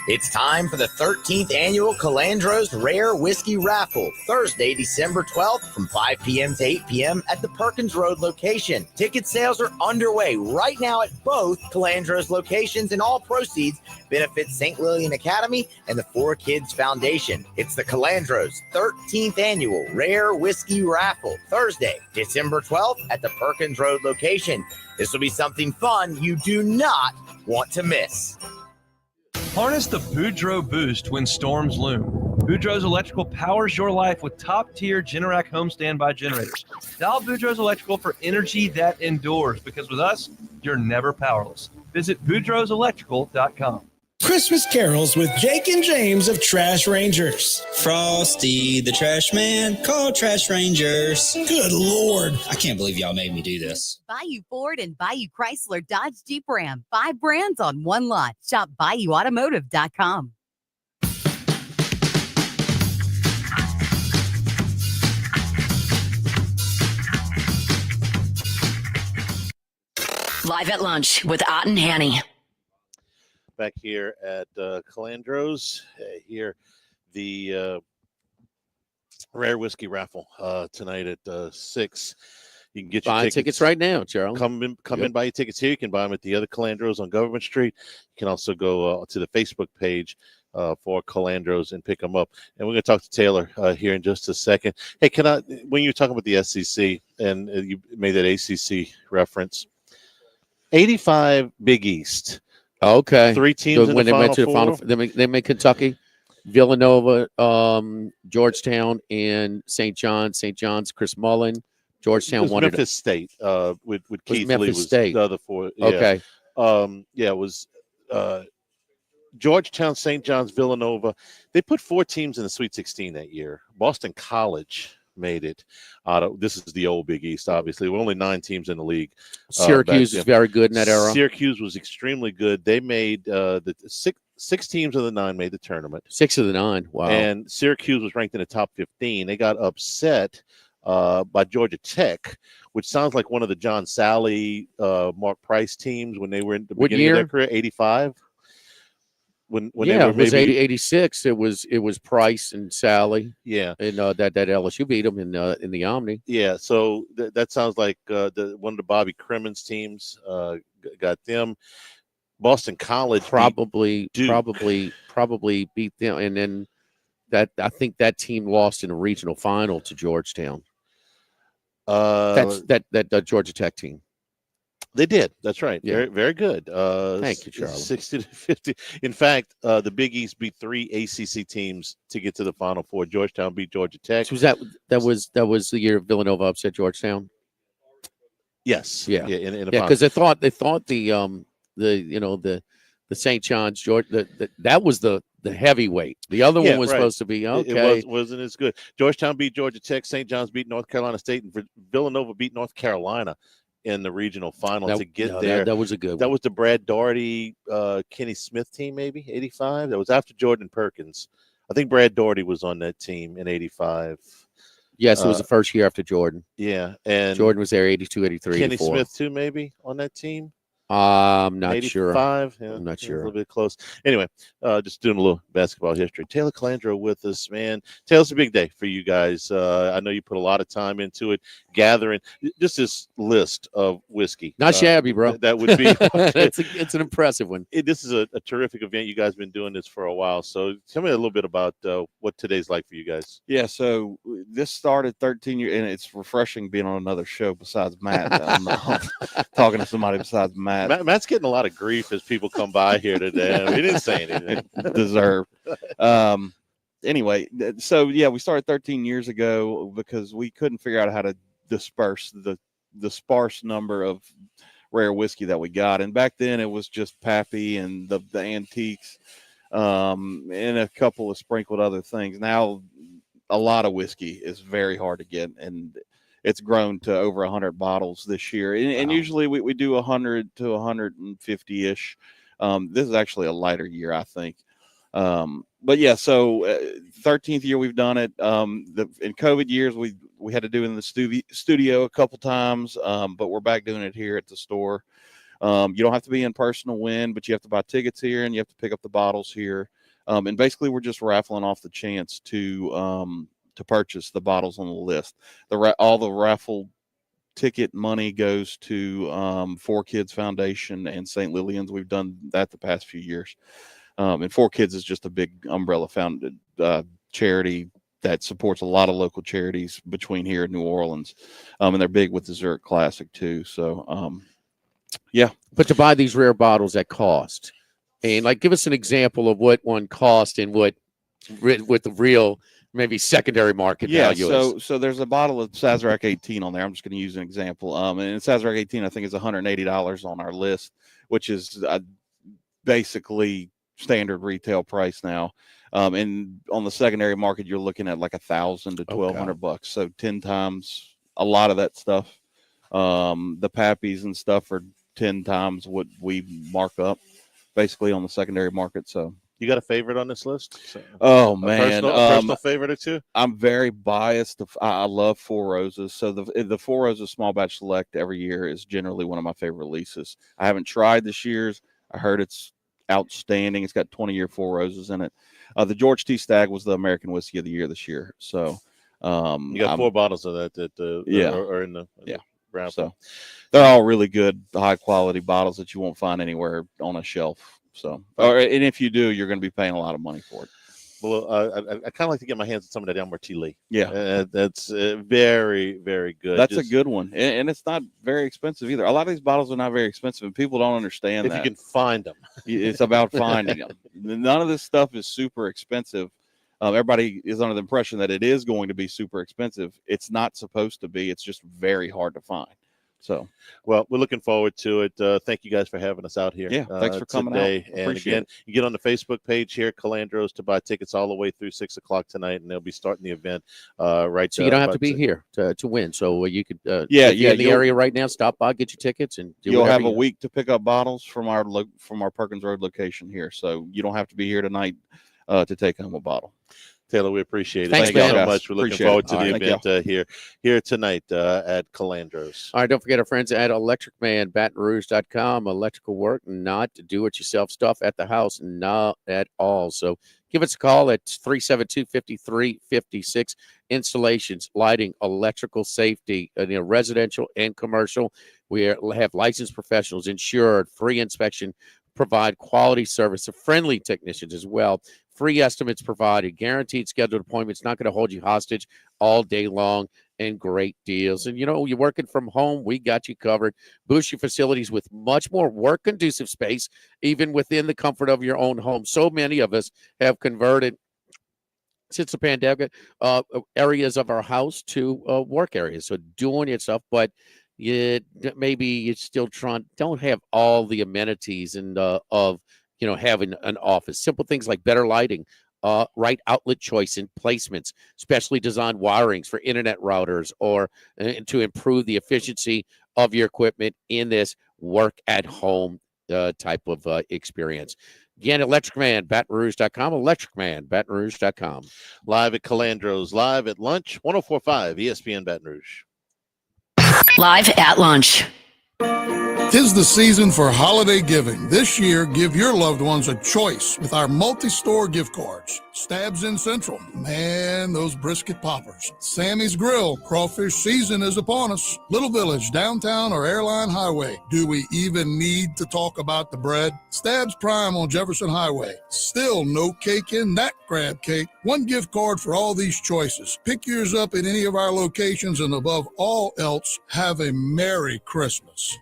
[SPEAKER 16] It's time for the 13th annual Calandro's Rare Whiskey Raffle, Thursday, December 12th from 5 p.m. to 8 p.m. at the Perkins Road location. Ticket sales are underway right now at both Calandro's locations, and all proceeds benefit St. Lillian Academy and the 4 Kids Foundation. It's the Calandro's 13th annual Rare Whiskey Raffle, Thursday, December 12th at the Perkins Road location. This will be something fun you do not want to miss.
[SPEAKER 17] Harness the Boudreaux boost when storms loom. Boudreaux's Electrical powers your life with top-tier Generac home standby generators. Dial Boudreaux's Electrical for energy that endures, because with us, you're never powerless. Visit BoudreauxElectrical.com.
[SPEAKER 19] Christmas carols with Jake and James of Trash Rangers.
[SPEAKER 26] Frosty the Trash Man, call Trash Rangers.
[SPEAKER 19] Good Lord.
[SPEAKER 26] I can't believe y'all made me do this.
[SPEAKER 8] Bayou Ford and Bayou Chrysler Dodge Jeep Ram. 5 brands on one lot. Shop BayouAutomotive.com.
[SPEAKER 4] Live at lunch with Ott and Hanny.
[SPEAKER 1] Back here at Calandro's, here the Rare Whiskey Raffle tonight at 6. You can get your
[SPEAKER 2] Buy tickets right now, Charlie.
[SPEAKER 1] Come in, buy your tickets here. You can buy them at the other Calandros on Government Street. You can also go to the Facebook page for Calandros and pick them up. And we're going to talk to Taylor here in just a second. Hey, when you were talking about the SEC and you made that ACC reference, 85 Big East.
[SPEAKER 2] Okay.
[SPEAKER 1] 3 teams
[SPEAKER 2] when
[SPEAKER 1] in
[SPEAKER 2] they went to the
[SPEAKER 1] Final
[SPEAKER 2] Final, they made Kentucky, Villanova, Georgetown, and St. John's. St. John's, Chris Mullen. Georgetown won
[SPEAKER 1] Memphis State with Keith
[SPEAKER 2] Memphis
[SPEAKER 1] Lee was
[SPEAKER 2] State.
[SPEAKER 1] the other 4. Yeah.
[SPEAKER 2] Okay.
[SPEAKER 1] It was Georgetown, St. John's, Villanova. They put 4 teams in the Sweet 16 that year. Boston College made it. This is the old Big East, obviously. We're only 9 teams in the league.
[SPEAKER 2] Syracuse is very good in that era.
[SPEAKER 1] Syracuse was extremely good. They made the 6 teams of the 9 made the tournament.
[SPEAKER 2] 6 of the 9. Wow.
[SPEAKER 1] And Syracuse was ranked in the top 15. They got upset by Georgia Tech, which sounds like one of the John Sally, Mark Price teams when they were in the beginning of their career, 85. When they were
[SPEAKER 2] it was 86. It was Price and Sally.
[SPEAKER 1] Yeah,
[SPEAKER 2] and that LSU beat them in the Omni.
[SPEAKER 1] Yeah, so that sounds like one of the Bobby Crimmins teams got them. Boston College
[SPEAKER 2] probably beat them, and then I think that team lost in a regional final to Georgetown. That's that Georgia Tech team.
[SPEAKER 1] They did. That's right.
[SPEAKER 2] Yeah.
[SPEAKER 1] Very, very good.
[SPEAKER 2] Thank you, Charlie.
[SPEAKER 1] 60-50. In fact, the Big East beat 3 ACC teams to get to the Final Four. Georgetown beat Georgia Tech.
[SPEAKER 2] So that was the year Villanova upset Georgetown.
[SPEAKER 1] Yes.
[SPEAKER 2] Yeah.
[SPEAKER 1] In
[SPEAKER 2] because they thought the St. John's Georgia that was the heavyweight. The other one was supposed to be okay.
[SPEAKER 1] It wasn't as good. Georgetown beat Georgia Tech. St. John's beat North Carolina State, and Villanova beat North Carolina in the regional final to get there.
[SPEAKER 2] That was a good one.
[SPEAKER 1] That was the Brad Daugherty, Kenny Smith team, maybe 85. That was after Jordan Perkins. I think Brad Daugherty was on that team in 85.
[SPEAKER 2] Yes, it was the first year after Jordan.
[SPEAKER 1] Yeah, and
[SPEAKER 2] Jordan was there 82, 83,
[SPEAKER 1] Kenny
[SPEAKER 2] 84.
[SPEAKER 1] Smith too, maybe on that team.
[SPEAKER 2] I'm not
[SPEAKER 1] 85?
[SPEAKER 2] sure.
[SPEAKER 1] Yeah,
[SPEAKER 2] I'm not sure.
[SPEAKER 1] A little bit close. Anyway, just doing a little basketball history. Taylor Calandro with us, man. Taylor's a big day for you guys. I know you put a lot of time into it, gathering just this list of whiskey.
[SPEAKER 2] Not shabby, bro.
[SPEAKER 1] That would be.
[SPEAKER 2] It's an impressive one.
[SPEAKER 1] This is a terrific event. You guys have been doing this for a while. So tell me a little bit about what today's like for you guys.
[SPEAKER 5] Yeah, so this started 13 years, and it's refreshing being on another show besides Matt. Talking to somebody besides Matt.
[SPEAKER 1] Matt's getting a lot of grief as people come by here today. He didn't say anything.
[SPEAKER 5] Deserved. Anyway, so yeah, we started 13 years ago because we couldn't figure out how to disperse the sparse number of rare whiskey that we got. And back then it was just Pappy and the antiques, and a couple of sprinkled other things. Now a lot of whiskey is very hard to get, and it's grown to over 100 bottles this year. And usually we do 100 to 150-ish. This is actually a lighter year, I think. But yeah, so 13th year we've done it. In COVID years, we had to do it in the studio a couple times, but we're back doing it here at the store. You don't have to be in person to win, but you have to buy tickets here and you have to pick up the bottles here. And basically we're just raffling off the chance to purchase the bottles on the list. All the raffle ticket money goes to 4 Kids Foundation and St. Lillian's. We've done that the past few years. And 4 Kids is just a big umbrella founded charity that supports a lot of local charities between here and New Orleans. And they're big with the Zurich Classic too. So, yeah.
[SPEAKER 2] But to buy these rare bottles at cost, and like, give us an example of what one cost and what with the real maybe secondary market value is.
[SPEAKER 5] So there's a bottle of Sazerac 18 on there. I'm just going to use an example. And Sazerac 18, I think, is $180 on our list, which is basically standard retail price now. And on the secondary market, you're looking at like $1,000 to $1,200. So 10 times a lot of that stuff. The Pappies and stuff are 10 times what we mark up basically on the secondary market. So
[SPEAKER 1] you got a favorite on this list?
[SPEAKER 5] Oh man,
[SPEAKER 1] a personal favorite or two?
[SPEAKER 5] I'm very biased. I love Four Roses. So the Four Roses Small Batch Select every year is generally one of my favorite releases. I haven't tried this year's. I heard it's outstanding. It's got 20-year Four Roses in it. The George T. Stagg was the American Whiskey of the Year this year. So
[SPEAKER 1] you got 4 bottles of that are in the Raffle.
[SPEAKER 5] So they're all really good, high quality bottles that you won't find anywhere on a shelf. So, and if you do, you're going to be paying a lot of money for it.
[SPEAKER 1] Well, I kind of like to get my hands on some of that Elmer T. Lee.
[SPEAKER 5] Yeah.
[SPEAKER 1] That's very, very good.
[SPEAKER 5] That's a good one. And it's not very expensive either. A lot of these bottles are not very expensive, and people don't understand
[SPEAKER 1] if
[SPEAKER 5] that.
[SPEAKER 1] you can find them.
[SPEAKER 5] It's about finding them. None of this stuff is super expensive. Everybody is under the impression that it is going to be super expensive. It's not supposed to be. It's just very hard to find. So,
[SPEAKER 1] well, we're looking forward to it. Thank you guys for having us out here.
[SPEAKER 5] Yeah, thanks for coming
[SPEAKER 1] today.
[SPEAKER 5] out.
[SPEAKER 1] And again, you get on the Facebook page here, Calandro's, to buy tickets all the way through 6 o'clock tonight, and they'll be starting the event right.
[SPEAKER 2] So you don't have to be here to win. So you could, if
[SPEAKER 5] you're
[SPEAKER 2] you're in the area right now, stop by, get your tickets, and
[SPEAKER 5] you'll have a week to pick up bottles from our Perkins Road location here. So you don't have to be here tonight to take home a bottle.
[SPEAKER 1] Taylor, we appreciate it.
[SPEAKER 2] Thanks,
[SPEAKER 1] Thank you so
[SPEAKER 2] man.
[SPEAKER 1] much. We're looking forward to the event here tonight at Calandro's.
[SPEAKER 2] All right, don't forget our friends at electricmanbatonrouge.com. Electrical work, not do-it-yourself stuff at the house, not at all. So give us a call at 372-5356. Installations, lighting, electrical safety, residential and commercial. We have licensed professionals, insured, free inspection, provide quality service, friendly technicians as well. Free estimates provided, guaranteed scheduled appointments, not going to hold you hostage all day long, and great deals. And, you're working from home, we got you covered. Boost your facilities with much more work-conducive space, even within the comfort of your own home. So many of us have converted, since the pandemic, areas of our house to work areas. So doing it stuff, but maybe you still don't have all the amenities and of having an office. Simple things like better lighting, right outlet choice and placements, specially designed wirings for internet routers, or to improve the efficiency of your equipment in this work at home type of experience. Again, electricmanbatonrouge.com, electricmanbatonrouge.com.
[SPEAKER 1] Live at Calandro's, live at lunch, 104.5 ESPN Baton Rouge.
[SPEAKER 4] Live at lunch.
[SPEAKER 3] 'Tis the season for holiday giving. This year, give your loved ones a choice with our multi-store gift cards. Stabs in Central. Man, those brisket poppers. Sammy's Grill. Crawfish season is upon us. Little Village, downtown or Airline Highway. Do we even need to talk about the bread? Stabs Prime on Jefferson Highway. Still no cake in that crab cake. One gift card for all these choices. Pick yours up at any of our locations, and above all else, have a Merry Christmas.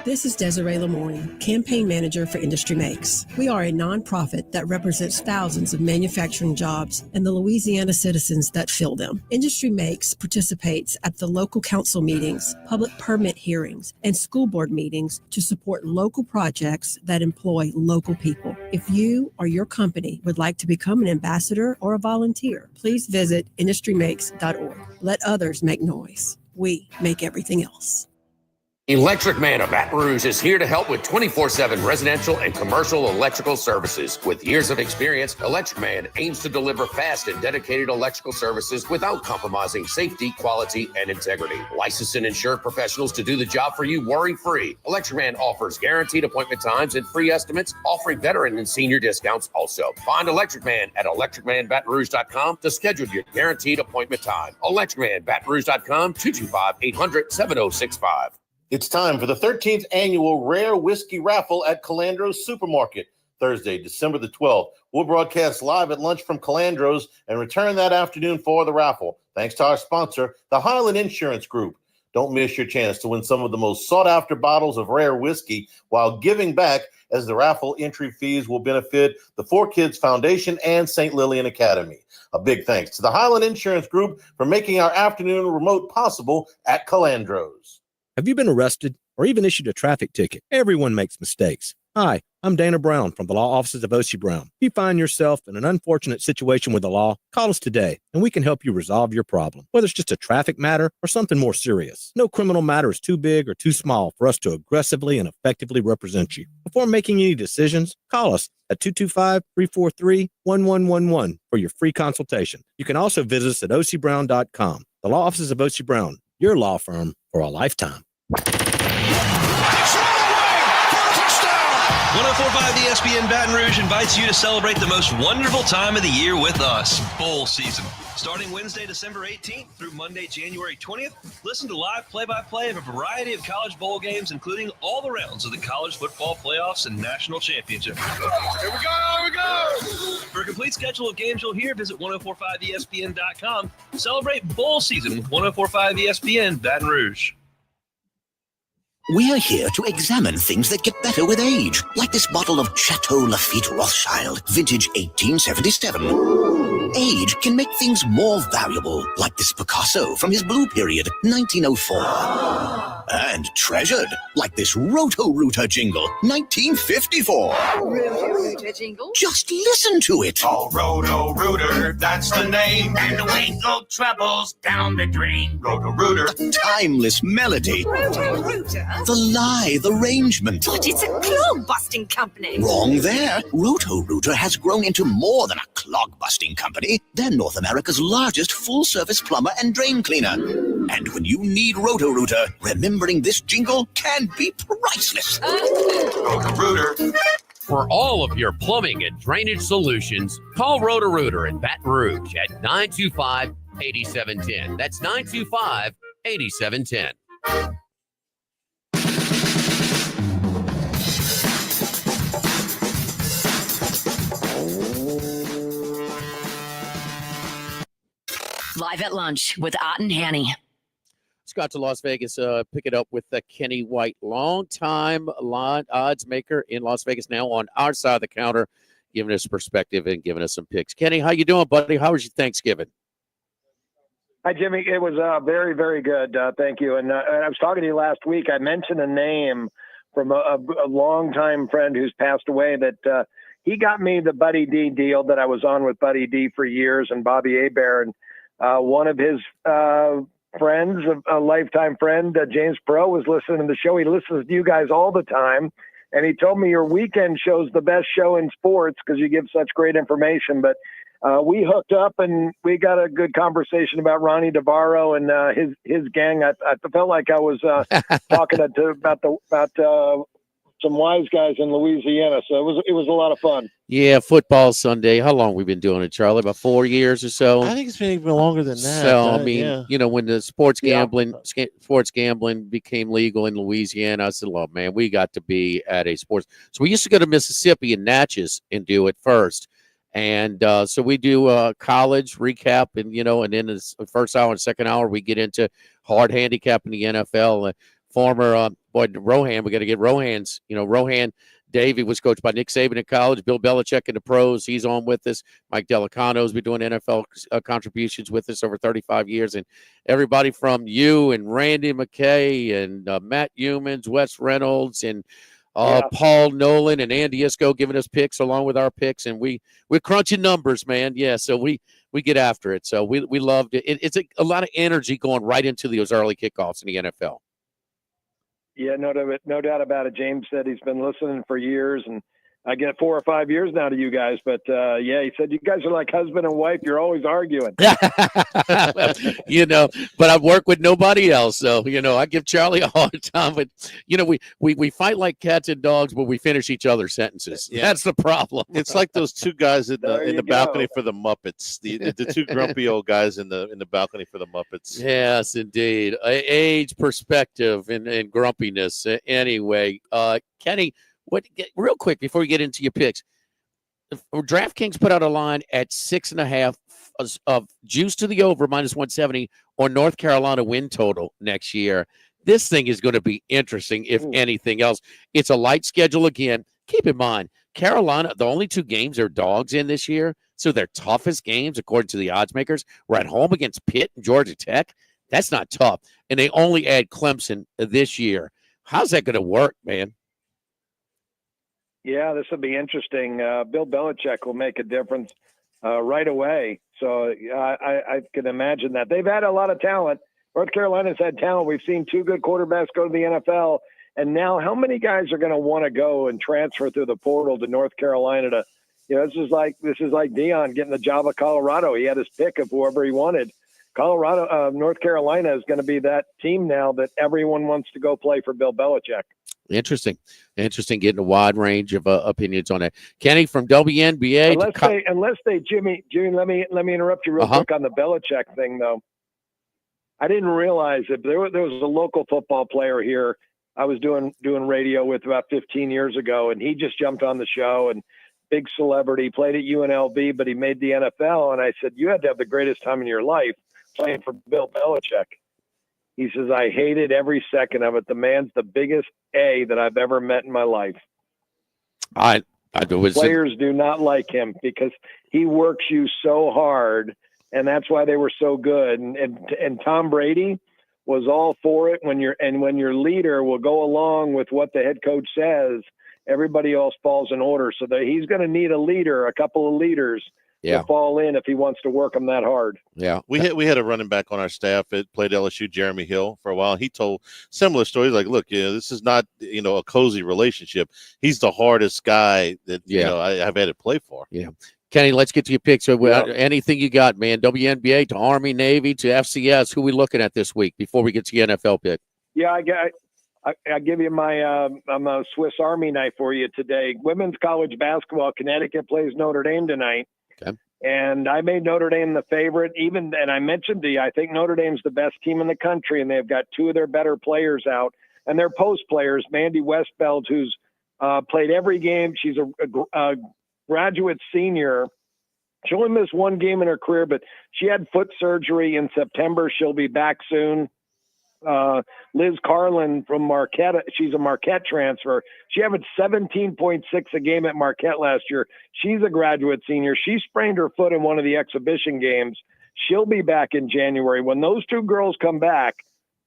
[SPEAKER 10] This is Desiree Lemoyne, campaign manager for Industry Makes. We are a nonprofit that represents thousands of manufacturing jobs and the Louisiana citizens that fill them. Industry Makes participates at the local council meetings, public permit hearings, and school board meetings to support local projects that employ local people. If you or your company would like to become an ambassador or a volunteer, please visit industrymakes.org. Let others make noise. We make everything else.
[SPEAKER 13] Electric Man of Baton Rouge is here to help with 24/7 residential and commercial electrical services. With years of experience, Electric Man aims to deliver fast and dedicated electrical services without compromising safety, quality, and integrity. Licensed and insured professionals to do the job for you worry-free. Electric Man offers guaranteed appointment times and free estimates, offering veteran and senior discounts also. Find Electric Man at electricmanbatonrouge.com to schedule your guaranteed appointment time. electricmanbatonrouge.com, 225-800-7065.
[SPEAKER 1] It's time for the 13th annual Rare Whiskey Raffle at Calandro's Supermarket. Thursday, December the 12th. We'll broadcast live at lunch from Calandro's and return that afternoon for the raffle. Thanks to our sponsor, the Highland Insurance Group. Don't miss your chance to win some of the most sought-after bottles of rare whiskey while giving back, as the raffle entry fees will benefit the 4Kids Foundation and St. Lillian Academy. A big thanks to the Highland Insurance Group for making our afternoon remote possible at Calandro's.
[SPEAKER 18] Have you been arrested or even issued a traffic ticket? Everyone makes mistakes. Hi, I'm Dana Brown from the law offices of O.C. Brown. If you find yourself in an unfortunate situation with the law, call us today and we can help you resolve your problem, whether it's just a traffic matter or something more serious. No criminal matter is too big or too small for us to aggressively and effectively represent you. Before making any decisions, call us at 225-343-1111 for your free consultation. You can also visit us at ocbrown.com. The law offices of O.C. Brown, your law firm for a lifetime.
[SPEAKER 24] 102.5
[SPEAKER 17] 104.5 ESPN Baton Rouge invites you to celebrate the most wonderful time of the year with us, bowl season. Starting Wednesday, December 18th through Monday, January 20th, listen to live play-by-play of a variety of college bowl games, including all the rounds of the college football playoffs and national championship. Here we go! For a complete schedule of games you'll hear, visit 1045ESPN.com. Celebrate bowl season with 104.5 ESPN Baton Rouge.
[SPEAKER 6] We're here to examine things that get better with age, like this bottle of Chateau Lafite Rothschild, vintage 1877. Age can make things more valuable, like this Picasso from his Blue Period, 1904. And treasured, like this Roto-Rooter jingle, 1954.
[SPEAKER 7] Roto-Rooter jingle?
[SPEAKER 6] Just listen to it.
[SPEAKER 7] Oh, Roto-Rooter, that's the name. And the wind go troubles down the drain. Roto-Rooter.
[SPEAKER 6] The timeless melody.
[SPEAKER 7] Roto-Rooter?
[SPEAKER 6] The lithe arrangement.
[SPEAKER 7] But it's a clog-busting company.
[SPEAKER 6] Wrong there. Roto-Rooter has grown into more than a clog-busting company. They're North America's largest full-service plumber and drain cleaner. And when you need Roto-Rooter, remembering this jingle can be priceless.
[SPEAKER 7] Roto-Rooter.
[SPEAKER 9] For all of your plumbing and drainage solutions, call Roto-Rooter in Baton Rouge at 925-8710. That's 925-8710.
[SPEAKER 4] Live at lunch with Ott and Hanny.
[SPEAKER 2] Let's go out to Las Vegas, pick it up with Kenny White, longtime odds maker in Las Vegas, now on our side of the counter, giving us perspective and giving us some picks. Kenny, how you doing, buddy? How was your Thanksgiving?
[SPEAKER 20] Hi, Jimmy. It was very, very good. Thank you. And I was talking to you last week. I mentioned a name from a longtime friend who's passed away that he got me the Buddy D deal that I was on with Buddy D for years and Bobby Hebert. And one of his friends, a lifetime friend, James Pro, was listening to the show. He listens to you guys all the time. And he told me your weekend show's the best show in sports because you give such great information. But we hooked up and we got a good conversation about Ronnie DeVaro and his gang. I felt like I was talking about some wise guys in Louisiana. So it was a lot of fun.
[SPEAKER 2] Yeah, football Sunday. How long we been doing it, Charlie? About 4 years or so?
[SPEAKER 1] I think it's been even longer than that.
[SPEAKER 2] So, I mean, when the sports gambling became legal in Louisiana, I said, look, man, we got to be at a sports. So we used to go to Mississippi and Natchez and do it first. And so we do college recap and then the first hour and second hour, we get into hard handicap in the NFL. Former Rohan, we got to get Rohan's. Rohan Davey was coached by Nick Saban in college, Bill Belichick in the pros. He's on with us. Mike Delicano's been doing NFL contributions with us over 35 years. And everybody from you and Randy McKay and Matt Youmans, Wes Reynolds, and Paul Nolan and Andy Isco giving us picks along with our picks. And we're crunching numbers, man. Yeah, so we get after it. So we loved it. It's a lot of energy going right into those early kickoffs in the NFL.
[SPEAKER 20] Yeah, no doubt about it. James said he's been listening for years, and I get 4 or 5 years now to you guys. But, he said you guys are like husband and wife. You're always arguing.
[SPEAKER 2] But I work with nobody else. So, I give Charlie a hard time. But, we fight like cats and dogs, but we finish each other's sentences. Yeah. That's the problem.
[SPEAKER 1] It's like those two guys in the balcony for the Muppets. The two grumpy old guys in the balcony for the Muppets.
[SPEAKER 2] Yes, indeed. Age, perspective, and grumpiness. Anyway, Kenny, real quick before we get into your picks, DraftKings put out a line at 6.5 of juice to the over -170 or North Carolina win total next year. This thing is going to be interesting, if anything else. It's a light schedule again. Keep in mind, Carolina, the only 2 games are dogs in this year, so their toughest games, according to the odds makers, were at home against Pitt and Georgia Tech. That's not tough. And they only add Clemson this year. How's that going to work, man?
[SPEAKER 20] Yeah, this will be interesting. Bill Belichick will make a difference right away. So I can imagine that. They've had a lot of talent. North Carolina's had talent. We've seen 2 good quarterbacks go to the NFL. And now how many guys are going to want to go and transfer through the portal to North Carolina to, this is like Deion getting the job at Colorado. He had his pick of whoever he wanted. North Carolina is going to be that team now that everyone wants to go play for Bill Belichick.
[SPEAKER 2] Interesting getting a wide range of opinions on it. Kenny from WNBA.
[SPEAKER 20] Unless they, Jimmy, let me interrupt you real quick on the Belichick thing, though. I didn't realize that there was a local football player here I was doing radio with about 15 years ago, and he just jumped on the show, and big celebrity, played at UNLV, but he made the NFL. And I said, you had to have the greatest time in your life playing for Bill Belichick. He says, I hated every second of it. The man's the biggest A that I've ever met in my life. Players do not like him because he works you so hard, and that's why they were so good. And Tom Brady was all for it. When your leader will go along with what the head coach says, everybody else falls in order. So that he's going to need a couple of leaders to fall in if he wants to work them that hard.
[SPEAKER 2] Yeah,
[SPEAKER 1] we had a running back on our staff that played LSU, Jeremy Hill, for a while. He told similar stories like, look, this is not a cozy relationship. He's the hardest guy that I've had to play for.
[SPEAKER 2] Yeah. Kenny, let's get to your picks. So anything you got, man? WNBA to Army, Navy to FCS. Who are we looking at this week before we get to your NFL pick?
[SPEAKER 20] Yeah, I give you my I'm a Swiss Army knife for you today. Women's college basketball. Connecticut plays Notre Dame tonight.
[SPEAKER 2] Okay.
[SPEAKER 20] And I made Notre Dame the favorite. And I mentioned to you, I think Notre Dame's the best team in the country, and they've got two of their better players out. And they're post players. Mandy Westbeld, who's played every game. She's a graduate senior. She only missed one game in her career, but she had foot surgery in September. She'll be back soon. Liz Carlin from Marquette. She's a Marquette transfer. She averaged 17.6 a game at Marquette last year. She's a graduate senior. She sprained her foot in one of the exhibition games. She'll be back in January. When those two girls come back,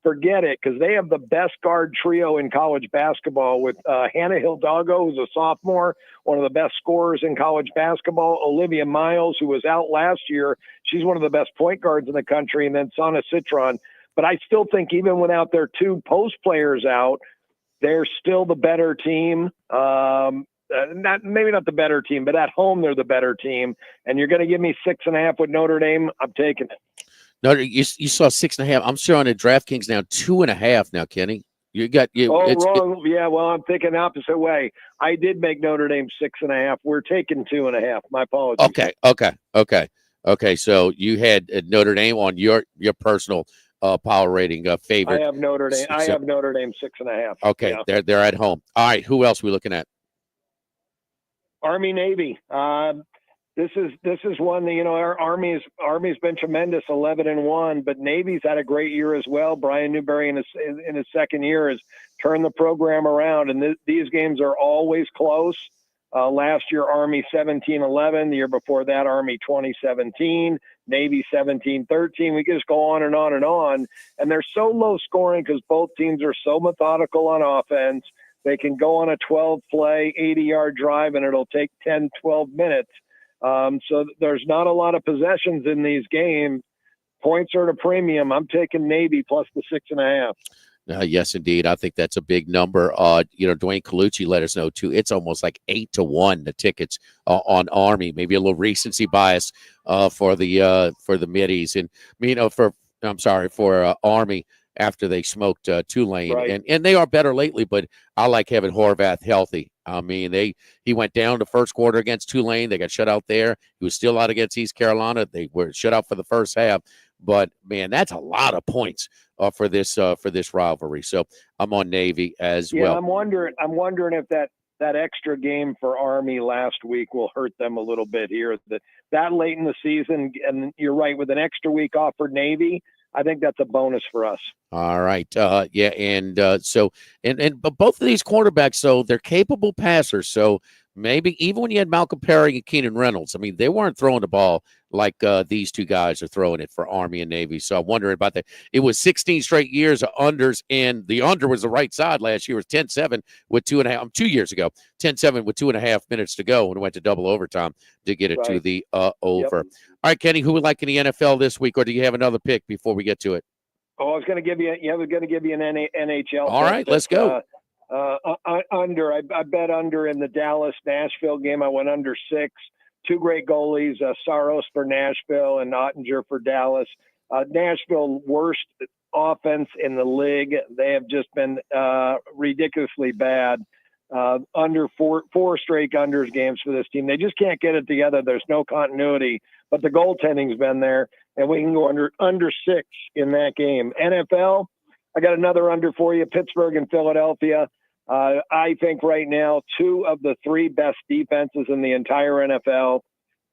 [SPEAKER 20] forget it, because they have the best guard trio in college basketball with Hannah Hidalgo, who's a sophomore, one of the best scorers in college basketball, Olivia Miles, who was out last year. She's one of the best point guards in the country, and then Sana Citron. But I still think even without their two post players out, they're still the better team. Maybe not the better team, but at home they're the better team. And you're going to give me 6.5 with Notre Dame, I'm taking it.
[SPEAKER 2] No, you saw 6.5. I'm showing at DraftKings now 2.5. Now, Kenny,
[SPEAKER 20] wrong. Yeah, well, I'm thinking opposite way. I did make Notre Dame 6.5. We're taking 2.5. My apologies.
[SPEAKER 2] Okay. So you had Notre Dame on your personal power rating favorite.
[SPEAKER 20] I have Notre Dame. I have Notre Dame 6.5.
[SPEAKER 2] Okay, yeah. They're at home. All right, who else are we looking at?
[SPEAKER 20] Army Navy. This is one that our Army's been tremendous, 11-1, but Navy's had a great year as well. Brian Newberry in his second year has turned the program around, and these games are always close. Last year, Army 17-11. The year before that, Army 20-17. Navy 17-13. We can just go on and on and on. And they're so low scoring because both teams are so methodical on offense. They can go on a 12-play, 80-yard drive, and it'll take 10, 12 minutes. So there's not a lot of possessions in these games. Points are at a premium. I'm taking Navy plus the 6.5.
[SPEAKER 2] Yes, indeed. I think that's a big number. Dwayne Kuch let us know too. It's almost like 8-1 the tickets on Army. Maybe a little recency bias for the middies, and for Army after they smoked Tulane,
[SPEAKER 20] right.
[SPEAKER 2] and they are better lately. But I like having Horvath healthy. I mean, he went down the first quarter against Tulane. They got shut out there. He was still out against East Carolina. They were shut out for the first half. But man, that's a lot of points for this rivalry. So I'm on Navy as well.
[SPEAKER 20] I'm wondering if that extra game for Army last week will hurt them a little bit here. That late in the season, and you're right, with an extra week off for Navy, I think that's a bonus for us.
[SPEAKER 2] All right. But both of these quarterbacks, so they're capable passers. So maybe even when you had Malcolm Perry and Keenan Reynolds, I mean, they weren't throwing the ball like these two guys are throwing it for Army and Navy. So I'm wondering about that. It was 16 straight years of unders, and the under was the right side last year. It was 10-7 with 2.5. 2 years ago, 10-7 with 2.5 minutes to go, and went to double overtime to get it to the over. Yep. All right, Kenny, who would like in the NFL this week, or do you have another pick before we get to it?
[SPEAKER 20] Oh, I was going to give you. I was going to give you an NHL.
[SPEAKER 2] All right, let's go.
[SPEAKER 20] Under. I bet under in the Dallas-Nashville game. I went under 6. Two great goalies, Saros for Nashville and Ottinger for Dallas. Nashville worst offense in the league. They have just been ridiculously bad. Under four straight unders games for this team. They just can't get it together. There's no continuity, but the goaltending's been there, and we can go under 6 in that game. NFL, I got another under for you, Pittsburgh and Philadelphia. I think right now 2 of the 3 best defenses in the entire NFL.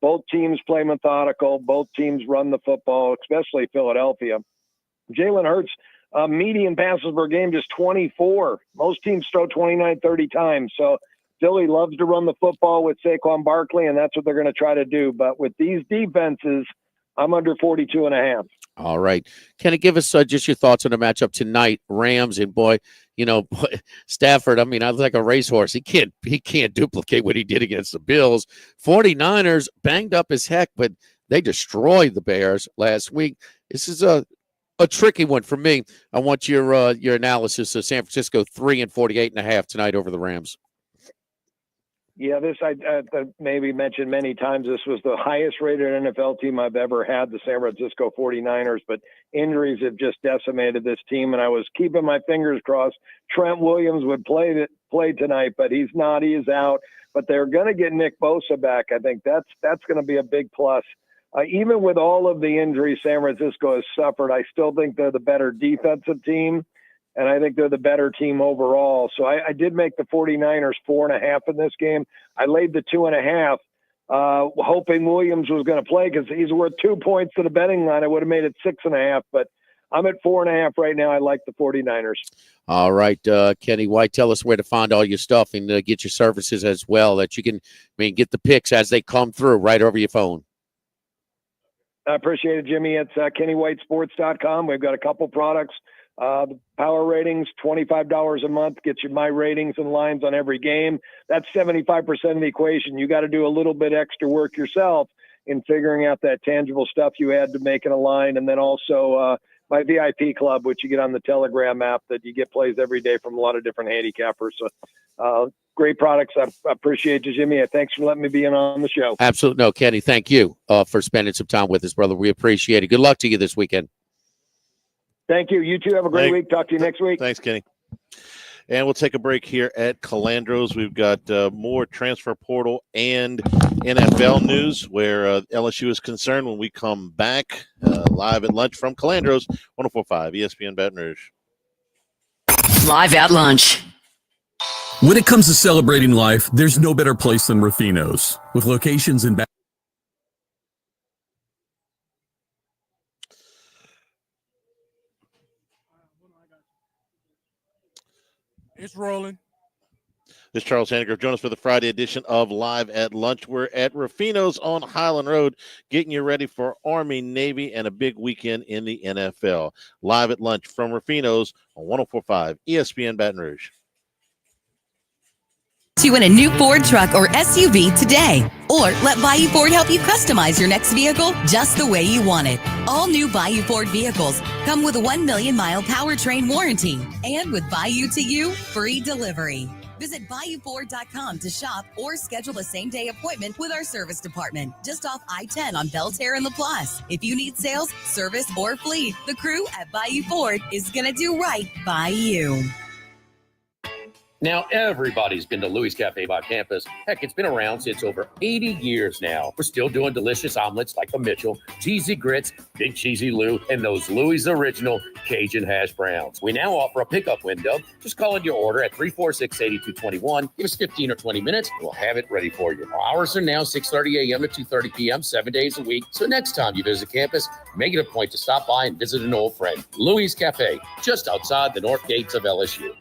[SPEAKER 20] Both teams play methodical. Both teams run the football, especially Philadelphia. Jalen Hurts, median passes per game, just 24. Most teams throw 29, 30 times. So Philly loves to run the football with Saquon Barkley, and that's what they're going to try to do. But with these defenses, I'm under 42.5.
[SPEAKER 2] All right. Can you give us just your thoughts on the matchup tonight? Rams and Stafford, I mean, I was like a racehorse. He can't duplicate what he did against the Bills. 49ers banged up as heck, but they destroyed the Bears last week. This is a tricky one for me. I want your analysis of San Francisco 3 and 48.5 tonight over the Rams.
[SPEAKER 20] Yeah, this I maybe mentioned many times. This was the highest rated NFL team I've ever had, the San Francisco 49ers, but injuries have just decimated this team, and I was keeping my fingers crossed Trent Williams would play tonight, but he's not. He is out. But they're going to get Nick Bosa back. I think that's going to be a big plus. Even with all of the injuries San Francisco has suffered, I still think they're the better defensive team, and I think they're the better team overall. So I did make the 49ers 4.5 in this game. I laid the 2.5, hoping Williams was going to play because he's worth 2 points to the betting line. I would have made it 6.5, but I'm at 4.5 right now. I like the 49ers.
[SPEAKER 2] All right, Kenny White, tell us where to find all your stuff and get your services as well, that you can get the picks as they come through right over your phone.
[SPEAKER 20] I appreciate it, Jimmy. It's KennyWhiteSports.com. We've got a couple products. The power ratings, $25 a month, gets you my ratings and lines on every game. That's 75% of the equation. You got to do a little bit extra work yourself in figuring out that tangible stuff you add to making a line. And then also my VIP club, which you get on the Telegram app, that you get plays every day from a lot of different handicappers. So great products. I appreciate you, Jimmy. Thanks for letting me be on the show.
[SPEAKER 2] Absolutely. No, Kenny, thank you for spending some time with us, brother. We appreciate it. Good luck to you this weekend.
[SPEAKER 20] Thank you. You too. Have a great week. Talk to you next week.
[SPEAKER 1] Thanks, Kenny. And we'll take a break here at Calandro's. We've got more transfer portal and NFL news where LSU is concerned when we come back live at lunch from Calandro's, 104.5 ESPN Baton Rouge.
[SPEAKER 4] Live at lunch.
[SPEAKER 14] When it comes to celebrating life, there's no better place than Ruffino's. With locations in
[SPEAKER 11] It's rolling.
[SPEAKER 1] This is Charles Hanniger. Join us for the Friday edition of Live at Lunch. We're at Ruffino's on Highland Road, getting you ready for Army, Navy, and a big weekend in the NFL. Live at Lunch from Ruffino's on 104.5 ESPN Baton Rouge.
[SPEAKER 8] To win a new Ford truck or SUV today. Or let Bayou Ford help you customize your next vehicle just the way you want it. All new Bayou Ford vehicles come with a 1 million-mile powertrain warranty. And with Bayou to You, free delivery. Visit BayouFord.com to shop or schedule a same-day appointment with our service department. Just off I-10 on Belterre and LaPlace. If you need sales, service, or fleet, the crew at Bayou Ford is going to do right by you.
[SPEAKER 13] Now, everybody's been to Louis Cafe by campus. Heck, it's been around since over 80 years now. We're still doing delicious omelets like the Mitchell, cheesy grits, Big Cheesy Lou, and those Louis' original Cajun hash browns. We now offer a pickup window. Just call in your order at 346-8221. Give us 15 or 20 minutes, and we'll have it ready for you. Our hours are now 6:30 a.m. to 2:30 p.m., 7 days a week. So next time you visit campus, make it a point to stop by and visit an old friend. Louis Cafe, just outside the north gates of LSU.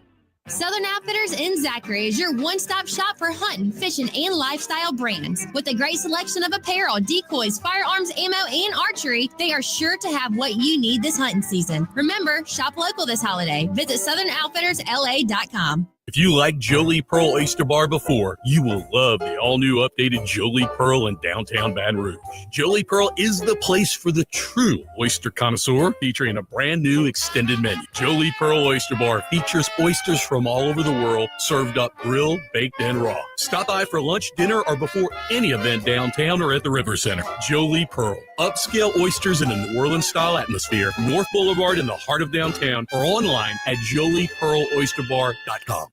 [SPEAKER 15] Southern Outfitters in Zachary is your one-stop shop for hunting, fishing, and lifestyle brands. With a great selection of apparel, decoys, firearms, ammo, and archery, they are sure to have what you need this hunting season. Remember, shop local this holiday. Visit SouthernOutfittersLA.com.
[SPEAKER 14] If you liked Jolie Pearl Oyster Bar before, you will love the all-new updated Jolie Pearl in downtown Baton Rouge. Jolie Pearl is the place for the true oyster connoisseur, featuring a brand new extended menu. Jolie Pearl Oyster Bar features oysters from all over the world, served up grilled, baked, and raw. Stop by for lunch, dinner, or before any event downtown or at the River Center. Jolie Pearl. Upscale oysters in a New Orleans-style atmosphere, North Boulevard in the heart of downtown, or online at joliepearloysterbar.com.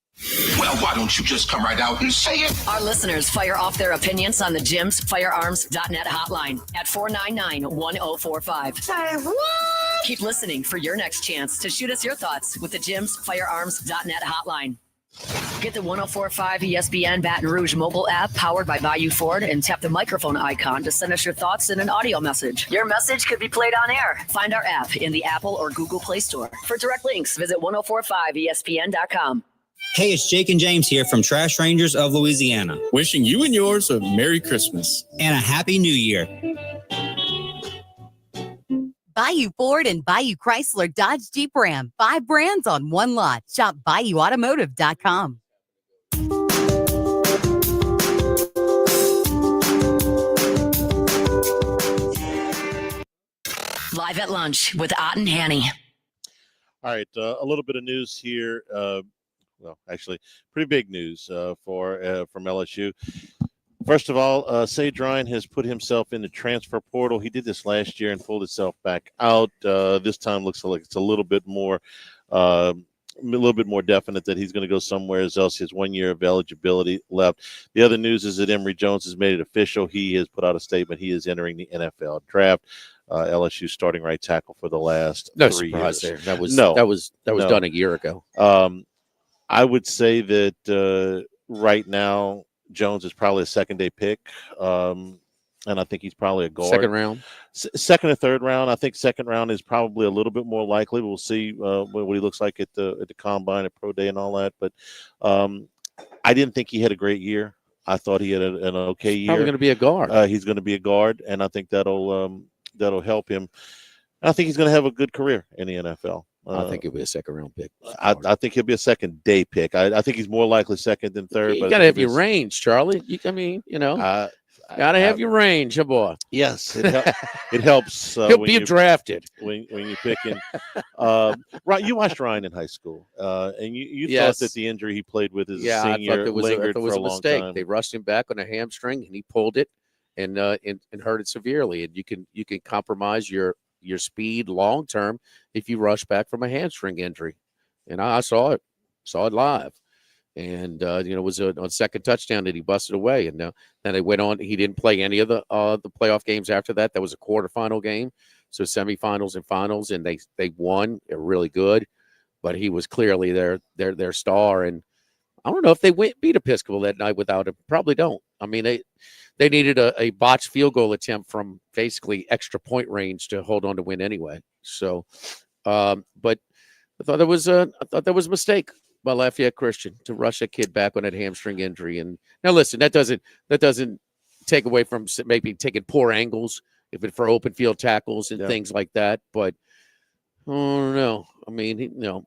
[SPEAKER 7] Well, why don't you just come right out and say it?
[SPEAKER 4] Our listeners fire off their opinions on the Jim's Firearms.net hotline at 499-1045. Say what? Keep listening for your next chance to shoot us your thoughts with the Jim's Firearms.net hotline. Get the 1045 ESPN Baton Rouge mobile app powered by Bayou Ford and tap the microphone icon to send us your thoughts in an audio message. Your message could be played on air. Find our app in the Apple or Google Play Store. For direct links, visit 1045ESPN.com.
[SPEAKER 26] Hey, it's Jake and James here from Trash Rangers of Louisiana.
[SPEAKER 12] Wishing you and yours a Merry Christmas.
[SPEAKER 26] And a Happy New Year.
[SPEAKER 8] Bayou Ford and Bayou Chrysler Dodge Jeep Ram. 5 brands on one lot. Shop BayouAutomotive.com.
[SPEAKER 4] Live at lunch with Ott and Hanny.
[SPEAKER 1] All right, a little bit of news here. Well, actually, pretty big news from LSU. First of all, Sage Ryan has put himself in the transfer portal. He did this last year and pulled himself back out. This time looks like it's a little bit more definite that he's going to go somewhere else. He has 1 year of eligibility left. The other news is that Emory Jones has made it official. He has put out a statement. He is entering the NFL draft. LSU starting right tackle for the last 3 years.
[SPEAKER 2] There. That was done a year ago.
[SPEAKER 1] I would say that right now Jones is probably a second-day pick, and I think he's probably a guard.
[SPEAKER 2] Second round?
[SPEAKER 1] Second or third round. I think second round is probably a little bit more likely. We'll see what he looks like at the combine, at pro day, and all that. But I didn't think he had a great year. I thought he had an okay year.
[SPEAKER 2] Probably going to be a guard.
[SPEAKER 1] He's going to be a guard, and I think that'll help him. I think he's going to have a good career in the NFL.
[SPEAKER 2] I think he'll be a second-round pick.
[SPEAKER 1] I think he'll be a second-day pick. I think he's more likely second than third.
[SPEAKER 2] You got to have your range, Charlie. Got to have your range, boy.
[SPEAKER 1] Yes, it helps.
[SPEAKER 2] He'll be drafted
[SPEAKER 1] when you're picking. Right, you watched Ryan in high school, and you thought that the injury he played with as a senior lingered for a long time.
[SPEAKER 2] They rushed him back on a hamstring, and he pulled it and hurt it severely. And you can compromise your speed long term if you rush back from a hamstring injury. And I saw it live. And it was on second touchdown that he busted away. And then they went on. He didn't play any of the playoff games after that. That was a quarterfinal game, so semifinals and finals, and they won. They're really good, but he was clearly their star. And I don't know if they beat Episcopal that night without him. Probably don't. I mean, they needed a botched field goal attempt from basically extra point range to hold on to win anyway. So, but I thought there was a mistake by Lafayette Christian to rush a kid back on that hamstring injury. And now listen, that doesn't take away from maybe taking poor angles if it for open field tackles and things like that. But I don't know. I mean,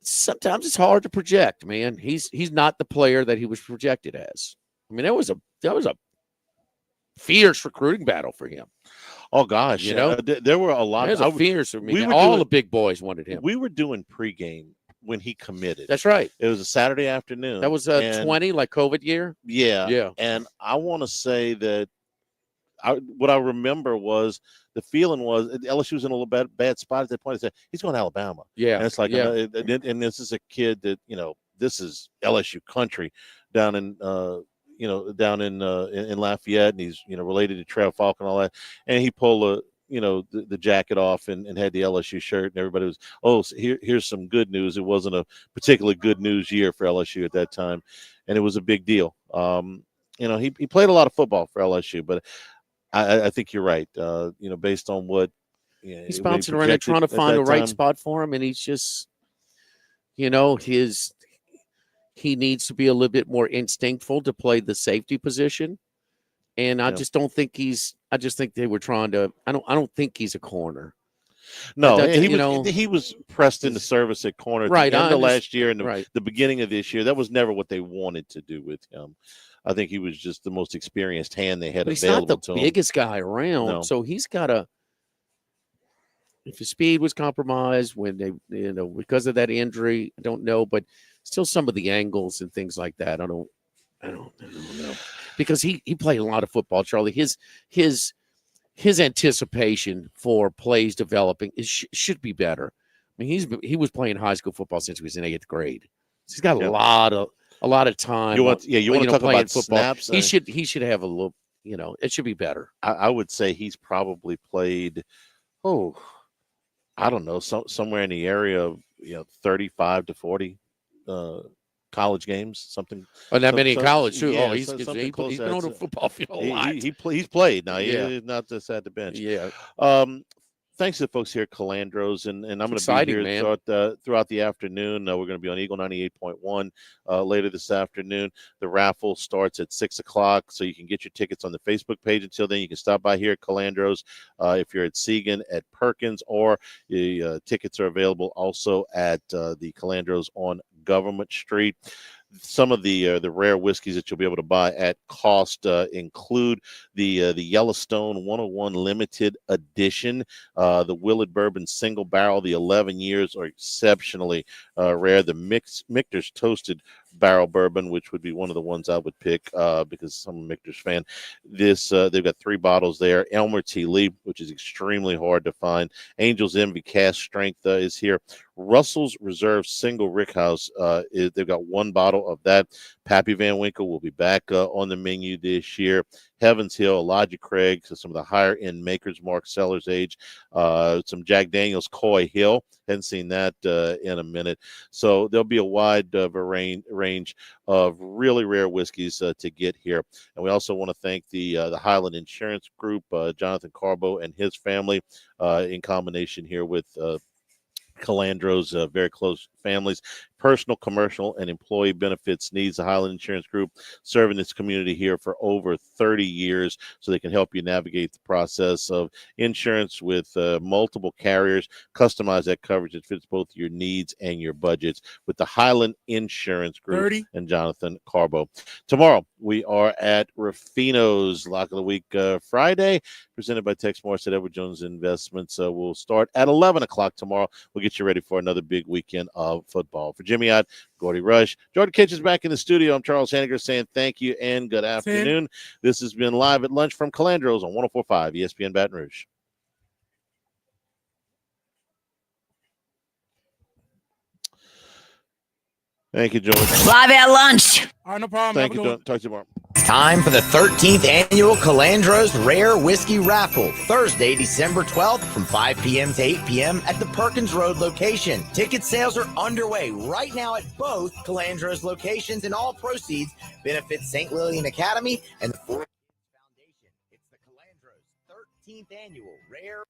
[SPEAKER 2] sometimes it's hard to project, man. He's not the player that he was projected as. I mean, that was a fierce recruiting battle for him.
[SPEAKER 1] Oh gosh, there were a lot.
[SPEAKER 2] There's a fierce. All the big boys wanted him.
[SPEAKER 1] We were doing pregame when he committed.
[SPEAKER 2] That's right.
[SPEAKER 1] It was a Saturday afternoon.
[SPEAKER 2] That was 20, like COVID year.
[SPEAKER 1] Yeah. And I want to say that what I remember was the feeling was LSU was in a little bad spot at that point. They said he's going to Alabama.
[SPEAKER 2] Yeah.
[SPEAKER 1] And it's like, and this is a kid that this is LSU country down in in Lafayette, and he's related to Trev Falk and all that, and he pulled the jacket off and had the LSU shirt, and everybody was, so here's some good news. It wasn't a particularly good news year for LSU at that time, and it was a big deal. He played a lot of football for LSU, but I think you're right. Based on what
[SPEAKER 2] he's bouncing around and trying to find the right spot for him, and he's just, he needs to be a little bit more instinctful to play the safety position. And I just don't think I just think they were trying to, I don't think he's a corner.
[SPEAKER 1] No, he was pressed into service at corner at the end of last year and the beginning of this year. That was never what they wanted to do with him. I think he was just the most experienced hand they had available to him.
[SPEAKER 2] He's not the biggest guy around, so he's got to. If his speed was compromised when they, because of that injury, I don't know, but still some of the angles and things like that, I don't know, because he played a lot of football, Charlie. His anticipation for plays developing should be better. I mean, he was playing high school football since he was in 8th grade. So he's got a lot of time.
[SPEAKER 1] You want to talk about football?
[SPEAKER 2] Snaps? He should have a little. It should be better.
[SPEAKER 1] I would say he's probably played. I don't know, somewhere in the area of 35 to 40 college games, something.
[SPEAKER 2] Oh, that many in college too.
[SPEAKER 1] Yeah,
[SPEAKER 2] he's been on the football field a lot.
[SPEAKER 1] He's played now. He's not just at the bench.
[SPEAKER 2] Yeah.
[SPEAKER 1] Thanks to the folks here at Calandro's, and I'm going to be here throughout the afternoon. We're going to be on Eagle 98.1 later this afternoon. The raffle starts at 6 o'clock, so you can get your tickets on the Facebook page. Until then, you can stop by here at Calandro's if you're at Seagan, at Perkins, or tickets are available also at the Calandro's on Government Street. Some of the rare whiskeys that you'll be able to buy at cost include the Yellowstone 101 limited edition, the Willett Bourbon single barrel. The 11 years are exceptionally rare. The Michter's Toasted Barrel Bourbon, which would be one of the ones I would pick because I'm a Michter's fan. They've got 3 bottles there. Elmer T. Lee, which is extremely hard to find. Angel's Envy Cask Strength is here. Russell's Reserve Single Rickhouse, they've got 1 bottle of that. Pappy Van Winkle will be back on the menu this year. Heaven's Hill, Elijah Craig, so some of the higher end Maker's Mark Sellers Age. Some Jack Daniels Coy Hill. Hadn't seen that in a minute. So there'll be a wide range of really rare whiskeys to get here. And we also want to thank the Highland Insurance Group, Jonathan Carbo and his family, in combination here with Calandro's very close families. Personal, commercial, and employee benefits needs. The Highland Insurance Group serving this community here for over 30 years, so they can help you navigate the process of insurance with multiple carriers. Customize that coverage that fits both your needs and your budgets with the Highland Insurance Group and Jonathan Carbo. Tomorrow, we are at Ruffino's Lock of the Week Friday, presented by Tex Morris at Edward Jones Investments. We'll start at 11 o'clock tomorrow. We'll get you ready for another big weekend of football. For Jimmy Ott, Gordy Rush, Jordan Kitch is back in the studio. I'm Charles Hanniger saying thank you and good afternoon. This has been Live at Lunch from Calandro's on 104.5 ESPN Baton Rouge. Thank you, George.
[SPEAKER 4] Live at Lunch.
[SPEAKER 11] All right, no problem.
[SPEAKER 1] Thank you. Talk to you tomorrow.
[SPEAKER 16] Time for the 13th annual Calandro's Rare Whiskey Raffle, Thursday, December 12th from 5 p.m. to 8 p.m. at the Perkins Road location. Ticket sales are underway right now at both Calandro's locations, and all proceeds benefit St. Lillian Academy and the Ford Foundation. It's the Calandro's 13th annual Rare